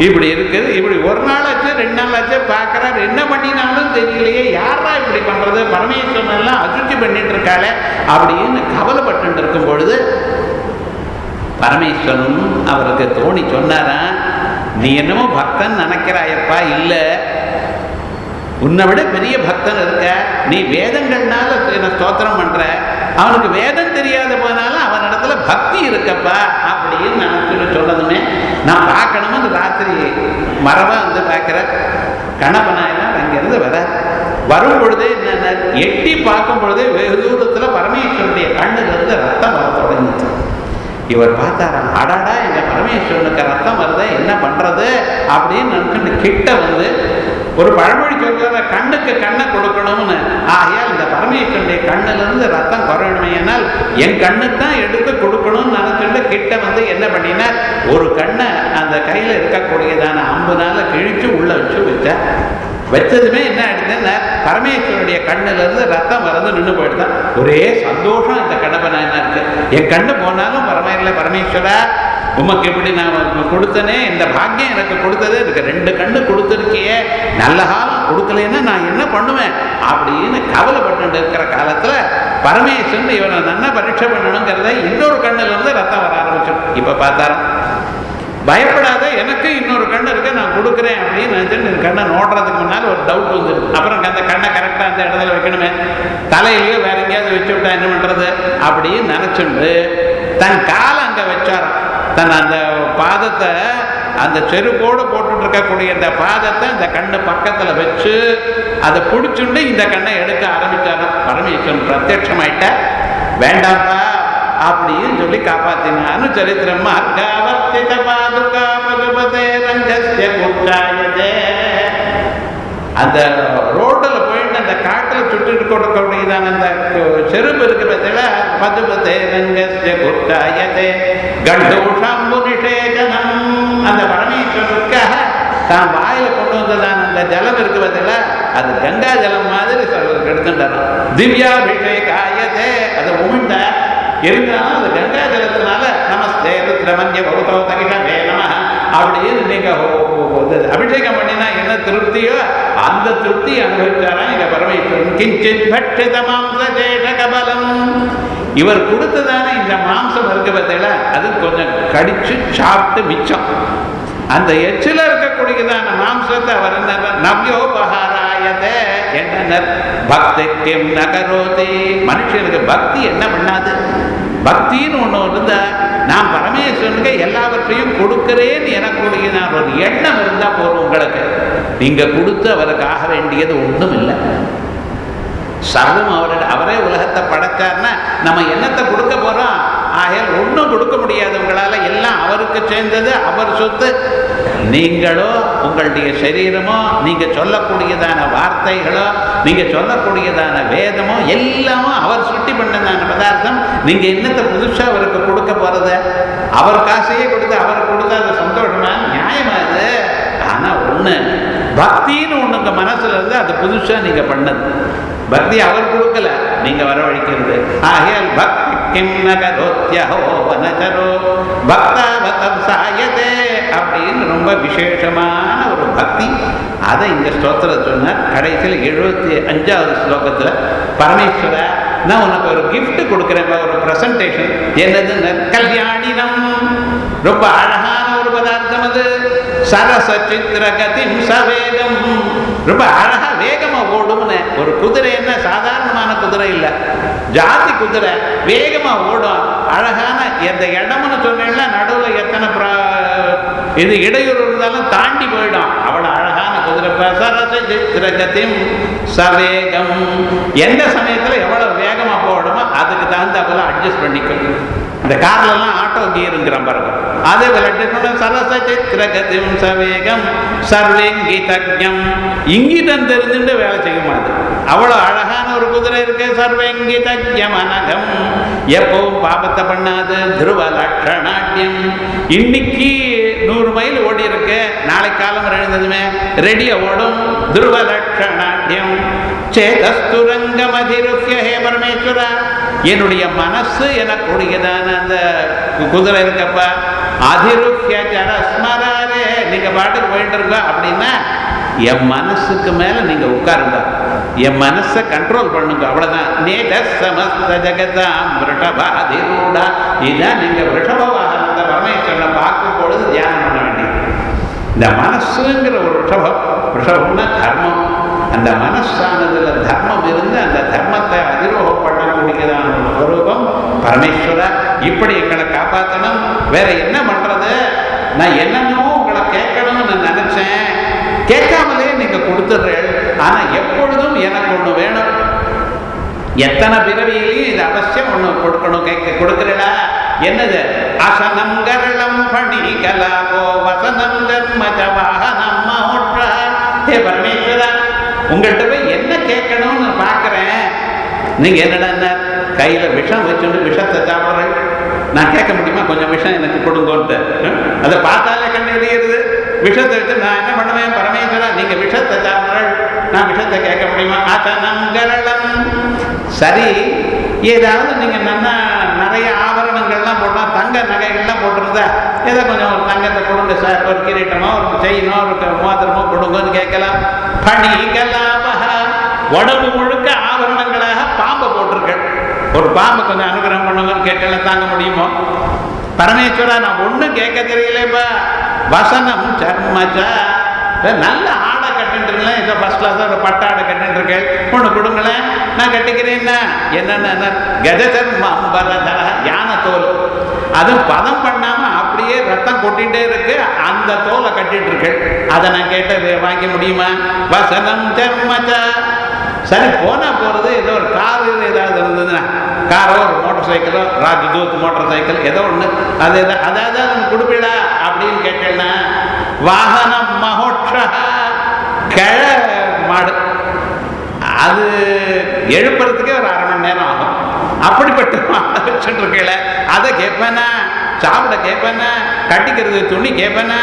இப்படி இருக்குது. இப்படி ஒரு நாள் ஆச்சு, 2 நாள் ஆச்சு, பார்க்குறாரு, என்ன பண்ணினாலும் தெரியலையே, யாரா இப்படி பண்ணுறது, பரமேஸ்வரன் எல்லாம் அசுத்தி பண்ணிட்டு இருக்காளே அப்படின்னு கவலைப்பட்டு இருக்கும் பொழுது பரமேஸ்வரன் அவருக்கு தோணி சொன்னாரா, நீ என்னமோ பக்தன் நினைக்கிறாயப்பா, இல்லை, உன்னை விட பெரிய பக்தன் இருக்க, நீ வேதங்கள்னால என்ன ஸ்தோத்திரம் பண்ற, அவனுக்கு வேதம் தெரியாத போனாலும் அவன் இடத்துல பக்தி இருக்கப்பா அப்படின்னு நினைச்சு சொன்னதுமே நான் பார்க்கணும்னு ராத்திரி மரபா வந்து பார்க்கிற கணப்பனாயெல்லாம் அங்கிருந்து வரும் பொழுதே என்ன எட்டி பார்க்கும் பொழுதே வெகு தூரத்தில் பரமேஸ்வரனுடைய கண்ணிலிருந்து ரத்தம் வர தொடங்கிச்சு. இவர் பார்த்தாரா, அடாடா எங்க பரமேஸ்வரனுக்கு ரத்தம் வருது, என்ன பண்றது அப்படின்னு நினைச்சுட்டு கிட்ட வந்து ஒரு பழமொழி சொல்ற கண்ணுக்கு கண்ணை கொடுக்கணும்னு. ஆகையால் இந்த பரமேஸ்வரனுடைய கண்ணிலிருந்து ரத்தம் குறையணுமே, ஏன்னால் என் கண்ணுத்தான் எடுத்து கொடுக்கணும்னு நினைச்சுட்டு கிட்ட வந்து என்ன பண்ணினா ஒரு கண்ணை அந்த கையில் இருக்கக்கூடியதான அம்புனால கிழிச்சு உள்ள வச்சேன். வச்சதுமே என்ன ஆயிடுதுன்னா பரமேஸ்வரனுடைய கண்ணிலிருந்து ரத்தம் வரது நின்று போயிடுதான். ஒரே சந்தோஷம் இந்த கடப்பனை என்ன இருக்கு. என் கண்ணு போனாலும் பரவாயில்லை பரமேஸ்வரா, உமக்கு இப்படி நான் கொடுத்தனே, இந்த பாக்கியம் எனக்கு கொடுத்தது, எனக்கு 2 கண்ணு கொடுத்துருக்கியே, நல்ல காலம் கொடுக்கலன்னா நான் என்ன பண்ணுவேன் அப்படின்னு கவலைப்பட்டு இருக்கிற காலத்துல பரமேஸ்வரன் இவனை நல்லா பரீட்சை பண்ணணுங்கிறத இன்னொரு கண்ணுல இருந்து ரத்தம் வர ஆரம்பிச்சிடும். இப்ப பார்த்தாரா, பயப்படாத, எனக்கு இன்னொரு கண்ணு இருக்கு, நான் கொடுக்குறேன் அப்படின்னு நினைச்சுட்டு கண்ணை நோடுறதுக்கு முன்னால் ஒரு டவுட் வந்துருக்கு. அப்புறம் அந்த கண்ணை கரெக்டா அந்த இடத்துல வைக்கணுமே, தலையிலேயோ வேற எங்கேயாவது வச்சு விட்டா என்ன பண்றது அப்படின்னு நினைச்சுண்டு தன் காலை அங்க வச்சாராம். தன் அந்த பாதத்தை, அந்த செருப்போடு போட்டு இருக்கக்கூடிய இந்த பாதத்தை இந்த கண்ணு பக்கத்துல வச்சு அதை பிடிச்சுண்டு இந்த கண்ணை எடுக்க ஆரம்பிச்சாராம். பரமேஸ்வரன் பிரத்யட்சமாயிட்ட, வேண்டாம்ப்பா அப்படின்னு சொல்லி காப்பாத்தினான்னு சரித்திரம். மார்காவர்த்தித பாதுகா பசுபதே ரங்கஸ்ய குச்சாயதே. அந்த ரோட்டில் போயிட்டு அந்த காட்டில் சுட்டிட்டு கொடுக்கக்கூடியதான அந்த செருப்பு இருக்கிறதுல பசுபதே ரங்கஸ்ய குச்சாயதே கண்டூஷாம்பு நிஷேகனம். அந்த பரமேஸ்வரனுக்காக தான் வாயில கொண்டு வந்ததான அந்த ஜலம் இருக்குவதில்ல, அது கங்கா ஜலம் மாதிரி எடுத்துட்டாராம். திவ்யாபிஷேகாயதே, அதை உமிழ்ந்த இருந்தாலும் அது கங்கா ஜலத்தினால நமஸ்தே ருத்ரமன்ய பௌதோ தகிஷமே நம அப்படின்னு நீங்க அபிஷேகம் பண்ணினா என்ன திருப்தியோ அந்த திருப்தி அனுபவிச்சாரா இங்க பரமேஸ்வரன். கிஞ்சித் பட்சித மாம்ச ஜேஷ கபலம். இவர் கொடுத்ததான இந்த மாம்சம் இருக்கு பார்த்தீங்களா, அது கொஞ்சம் கடிச்சு சாப்பிட்டு மிச்சம். அந்த எச்சில இருக்கக்கூடியதான மாம்சத்தை அவர் என்ன நவ்யோபகாராயதே என்ன பக்திக்கும் நகரோதி. மனுஷனுக்கு பக்தி என்ன பண்ணாது? பக்தின்னு ஒன்று இருந்தா நான் பரமேஸ்வரனுக்கு எல்லாவற்றையும் கொடுக்கிறேன்னு எனக்குடைய நான் ஒரு எண்ணம் இருந்தா போதும். உங்களுக்கு நீங்க கொடுத்து அவருக்கு ஆக வேண்டியது ஒன்றும் இல்லை. சர்வம் அவரே உலகத்தை படைச்சார்னா நம்ம என்னத்தை கொடுக்க போறோம்? ஆகையால் ஒன்றும் கொடுக்க முடியாது உங்களால, எல்லாம் அவருக்கு சேர்ந்தது, அவர் சொத்து. நீங்களோ உங்களுடைய சரீரமோ நீங்க சொல்லக்கூடியதான வார்த்தைகளோ நீங்க சொல்லக்கூடியதான வேதமோ எல்லாமோ அவர் சுட்டி பண்ணதான பதார்த்தம். நீங்க என்னத்தை புதுசா அவருக்கு கொடுக்க போறது? அவர் காசையே கொடுத்து அவருக்கு கொடுத்தா அது சந்தோஷமா, நியாயமா அது? ஆனா ஒண்ணு, பக்தின்னு ஒண்ணு உங்க மனசுல இருந்து அது புதுசா நீங்க பண்ணது. பக்தி அவர் கொடுக்கல, நீங்க வரவழைக்கிறது. ஆகையால் பக்தி அப்படின்னு ரொம்ப விசேஷமான ஒரு பக்தி. அதை இந்த ஸ்லோகத்தில் சொன்னார். கடைசியில் 75வது ஸ்லோகத்தில் பரமேஸ்வர நான் உனக்கு ஒரு கிஃப்ட் கொடுக்குறேன், ஒரு பிரசன்டேஷன். என்னது? கல்யாணினம். ரொம்ப அழகான ஒரு பதார்த்தம் அது. சரச சித்திரகதி சவேகம். ரொம்ப அழகா வேகமா ஓடும்னு. ஒரு குதிரை என்ன சாதாரணமான குதிரை இல்லை, ஜாதி குதிரை, வேகமா ஓடும். அழகான எந்த இடம்னு சொன்னா நடுவில் எத்தனை இது இடையூறு இருந்தாலும் தாண்டி போயிடும். அவ்வளவு அழகான குதிரை. சரச சித்திரகதிம் சவேகம். எந்த சமயத்துல எவ்வளவு வேகமா போகணுமோ அதுக்கு தகுந்த போல அட்ஜஸ்ட் பண்ணிக்கணும். இந்த கார்ல எல்லாம் ஆட்டோ கீருங்கிற பாருங்க, அதே போல சரச சித்திரகதிம் சவேகம் சர்வேங்கிதஜம். இங்கிதம் தெரிஞ்சுட்டு வேலை செய்ய மாட்டேன். அவ்வளவு அழகான ஒரு குதிரை இருக்கு. சர்வேங்கிதஜம் அனகம். எப்பவும் பாபத்தை பண்ணாது. துருவ லட்சணாட்யம். இன்னைக்கு 100 மைல் ஓடி இருக்கு, நாளை காலம் எழுந்ததுமே ரெடியா ஓடும். துருவ லட்சணாட்யம் சேதஸ்துரங்கம் அதிருஷ்ய. ஹே பரமேஸ்வரா, என்னுடைய மனசு எனக்குடையதான அந்த குதிரை இருக்கப்பா. அதிருஷ்ய ஜரஸ்மராரே. நீங்க பாட்டுக்கு போயிட்டு இருக்க அப்படின்னா என் மனசுக்கு மேல நீங்க உட்காருங்க, என் மனசை கண்ட்ரோல் பண்ணுங்க, அவ்வளவுதான். நேத சமஸ்த ஜகதாம் ரிஷபாதிரூடா. இதான் நீங்க ரிஷப வாகனத்தை பரமேஸ்வரனை பார்க்கும் பொழுது தியானம் பண்ண வேண்டியது. இந்த மனசுங்கிற ஒரு ரிஷபம். ரிஷபம்னா தர்மம். அந்த மனசானதுல தர்மம் இருந்து அந்த தர்மத்தை அதிரோகம் பண்ணக்கூடியதான ஒரு ஸ்வரூபம் பரமேஸ்வர. இப்படி எங்களை காப்பாற்றணும். வேற என்ன பண்றது? நான் என்னென்னோ உங்களை கேட்கணும்னு நான் நினைச்சேன், கேட்காமலே நீங்க கொடுத்துடுறேன். ஆனா எப்பொழுதும் எனக்கு ஒண்ணு வேணும். எத்தனை பிறவியிலையும் இது அவசியம் ஒண்ணு கொடுக்கணும். கொடுக்கிறடா. என்னது? அசனம் கரளம் பணி கலாபோ வசனம் கர்மஜ வாகனம் மோட்ச. ஹே பரமேஸ்வர, உங்கள்கிட்ட போய் என்ன கேட்கணும்னு பார்க்குறேன். நீங்கள் என்னடா கையில் விஷம் வச்சுட்டு விஷத்தை சாப்பிட்றேன், நான் கேட்க முடியுமா கொஞ்சம் விஷம் எனக்கு கொடுங்கோன்ட்டு? அதை பார்த்தாலே கண்ணு எரியுது. விஷத்தை வச்சு நான் என்ன பண்ணுவேன்? பரமேஸ்வரா நீங்கள் விஷத்தை சாப்பிட்றேன், நான் விஷத்தை கேட்க முடியுமா? ஆச்சனம் கரளம். சரி, ஏதாவது நீங்கள் நல்லா நிறைய ஆபரணங்கள்லாம் போட்டால், தங்க நகைகள்லாம் போட்டிருந்தா ஏதோ கொஞ்சம் ஒரு தங்கத்தை கொடுங்க சார், ஒரு கிரீட்டமோ ஒரு செயினோ ஒரு மோதிரமோ கொடுங்கன்னு கேட்கலாம். பணி கலாபகா, உடம்பு முழுக்க ஆபரணங்களாக பாம்பை போட்டிருக்கேன், ஒரு பாம்பை கொஞ்சம் அனுகிரகம் பண்ணுங்கன்னு கேட்கலாம், தாங்க முடியுமோ? பரமேஸ்வரா நான் ஒன்றும் கேட்க தெரியலேப்பா. வசனம் சர்மச்சா, நல்ல ஆடை கட்டுருங்களேன், ஏதோ ஃபர்ஸ்ட் கிளாஸாக ஒரு பட்டாடை கட்டுருக்கேன், ஒன்று கொடுங்களேன், நான் கட்டிக்கிறேன்னா. என்னென்ன கஜசர்மம் பரதா, யானை தோல், அதுவும் பதம் பண்ணாமல் அப்படியே ரத்தம் கொட்டிகிட்டே இருக்கு, அந்த தோலை கட்டிட்டு இருக்கேன், அதை நான் கேட்டு வாங்க முடியுமா? வசனம் சர்மச்சா. சரி, போனால் போகிறது ஏதோ ஒரு கார் ஏதாவது இருந்ததுன்னா, காரோ ஒரு மோட்டர் சைக்கிளோ, ராஜதூத் மோட்டர் சைக்கிள் ஏதோ ஒன்று, அது அதாவது கொடுப்பிடா அப்படின்னு கேட்டேன்னா, வாகனம் மகோட்சா, கிழ மாடு, அது எழுப்புறதுக்கே ஒரு அரை மணி நேரம் ஆகும். அப்படிப்பட்ட மாடை வச்சுட்டு இருக்கல, அதை கேட்பேனா? சாப்பிட கேட்பேனா? கட்டிக்கிறது துணி கேட்பேனா?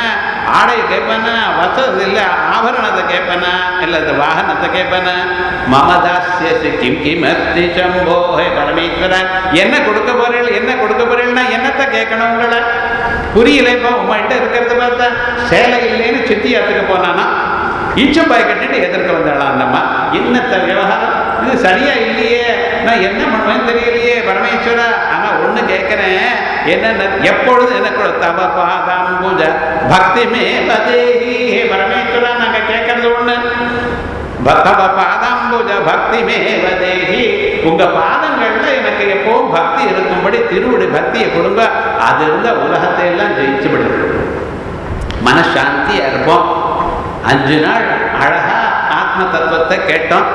ஆடையை கேட்பேனா? வசதி இல்லை ஆபரணத்தை கேட்பேனா? இல்லை இந்த வாகனத்தை கேட்பேனா? மமதாசிய கிம் கிமஸ்தி சம்போ, ஹே பரமேஸ்வரன் என்ன கொடுக்க போறீள், என்ன கொடுக்க போறீள்னா என்னத்தை கேட்கணும் உங்களை? புரியல. இப்போ உங்கள்கிட்ட இருக்கிறத பார்த்தா சேலை இல்லைன்னு சித்தியாத்துக்கு போனானா ஈச்சம்பாய் கட்டிட்டு எதிர்க்க வந்தாளா அந்தம்மா, என்னத்த விவகாரம் இது சரியா இல்லையே, நான் என்ன பண்ணுவேன்னு தெரியலையே பரமேஸ்வரா. ஆனால் ஒன்று கேட்குறேன், என்னென்ன எப்பொழுது எனக்கு தவ பாதம் பூஜை பக்தி மே பதேஹி, ஹே பரமேஸ்வரா நாங்கள் கேட்கறது ஒன்று, தவ பாதம் பூஜை பக்தி மே பதேஹி, உங்கள் பாதங்கள்ல எனக்கு எப்பவும் பக்தி இருக்கும்படி திருவுடி பக்தியை கொடுங்க, அது இருந்தால் உலகத்தை எல்லாம் ஜெயிச்சு விடும், மனசாந்தியாக இருப்போம். 5 நாள் அழகா ஆத்ம தத்துவத்தை கேட்டோம்.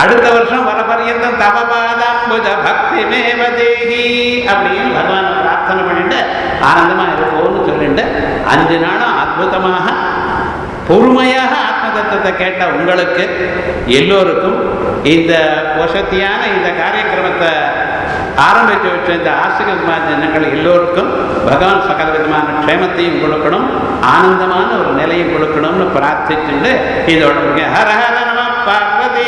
அடுத்த வருஷம் வர பரியந்தம் தவபாதம்புஜ பக்தி மேவதேகி அப்படின்னு பகவானை பிரார்த்தனை பண்ணிட்டு ஆனந்தமா இருப்போம்னு சொல்லிட்டு 5 நாளும் அற்புதமாக பொறுமையாக ஆத்ம தத்துவத்தை கேட்ட உங்களுக்கு எல்லோருக்கும் இந்த வசதியான இந்த காரியக்கிரமத்தை ஆரம்பித்து வச்ச இந்த ஆசிரியர் ஜனங்கள் எல்லோருக்கும் பகவான் சகல விதமான க்ஷேமத்தையும் கொடுக்கணும், ஆனந்தமான ஒரு நிலையும் கொடுக்கணும்னு பிரார்த்திச்சுட்டு இதோட ஹர ஹர நம பார்வதி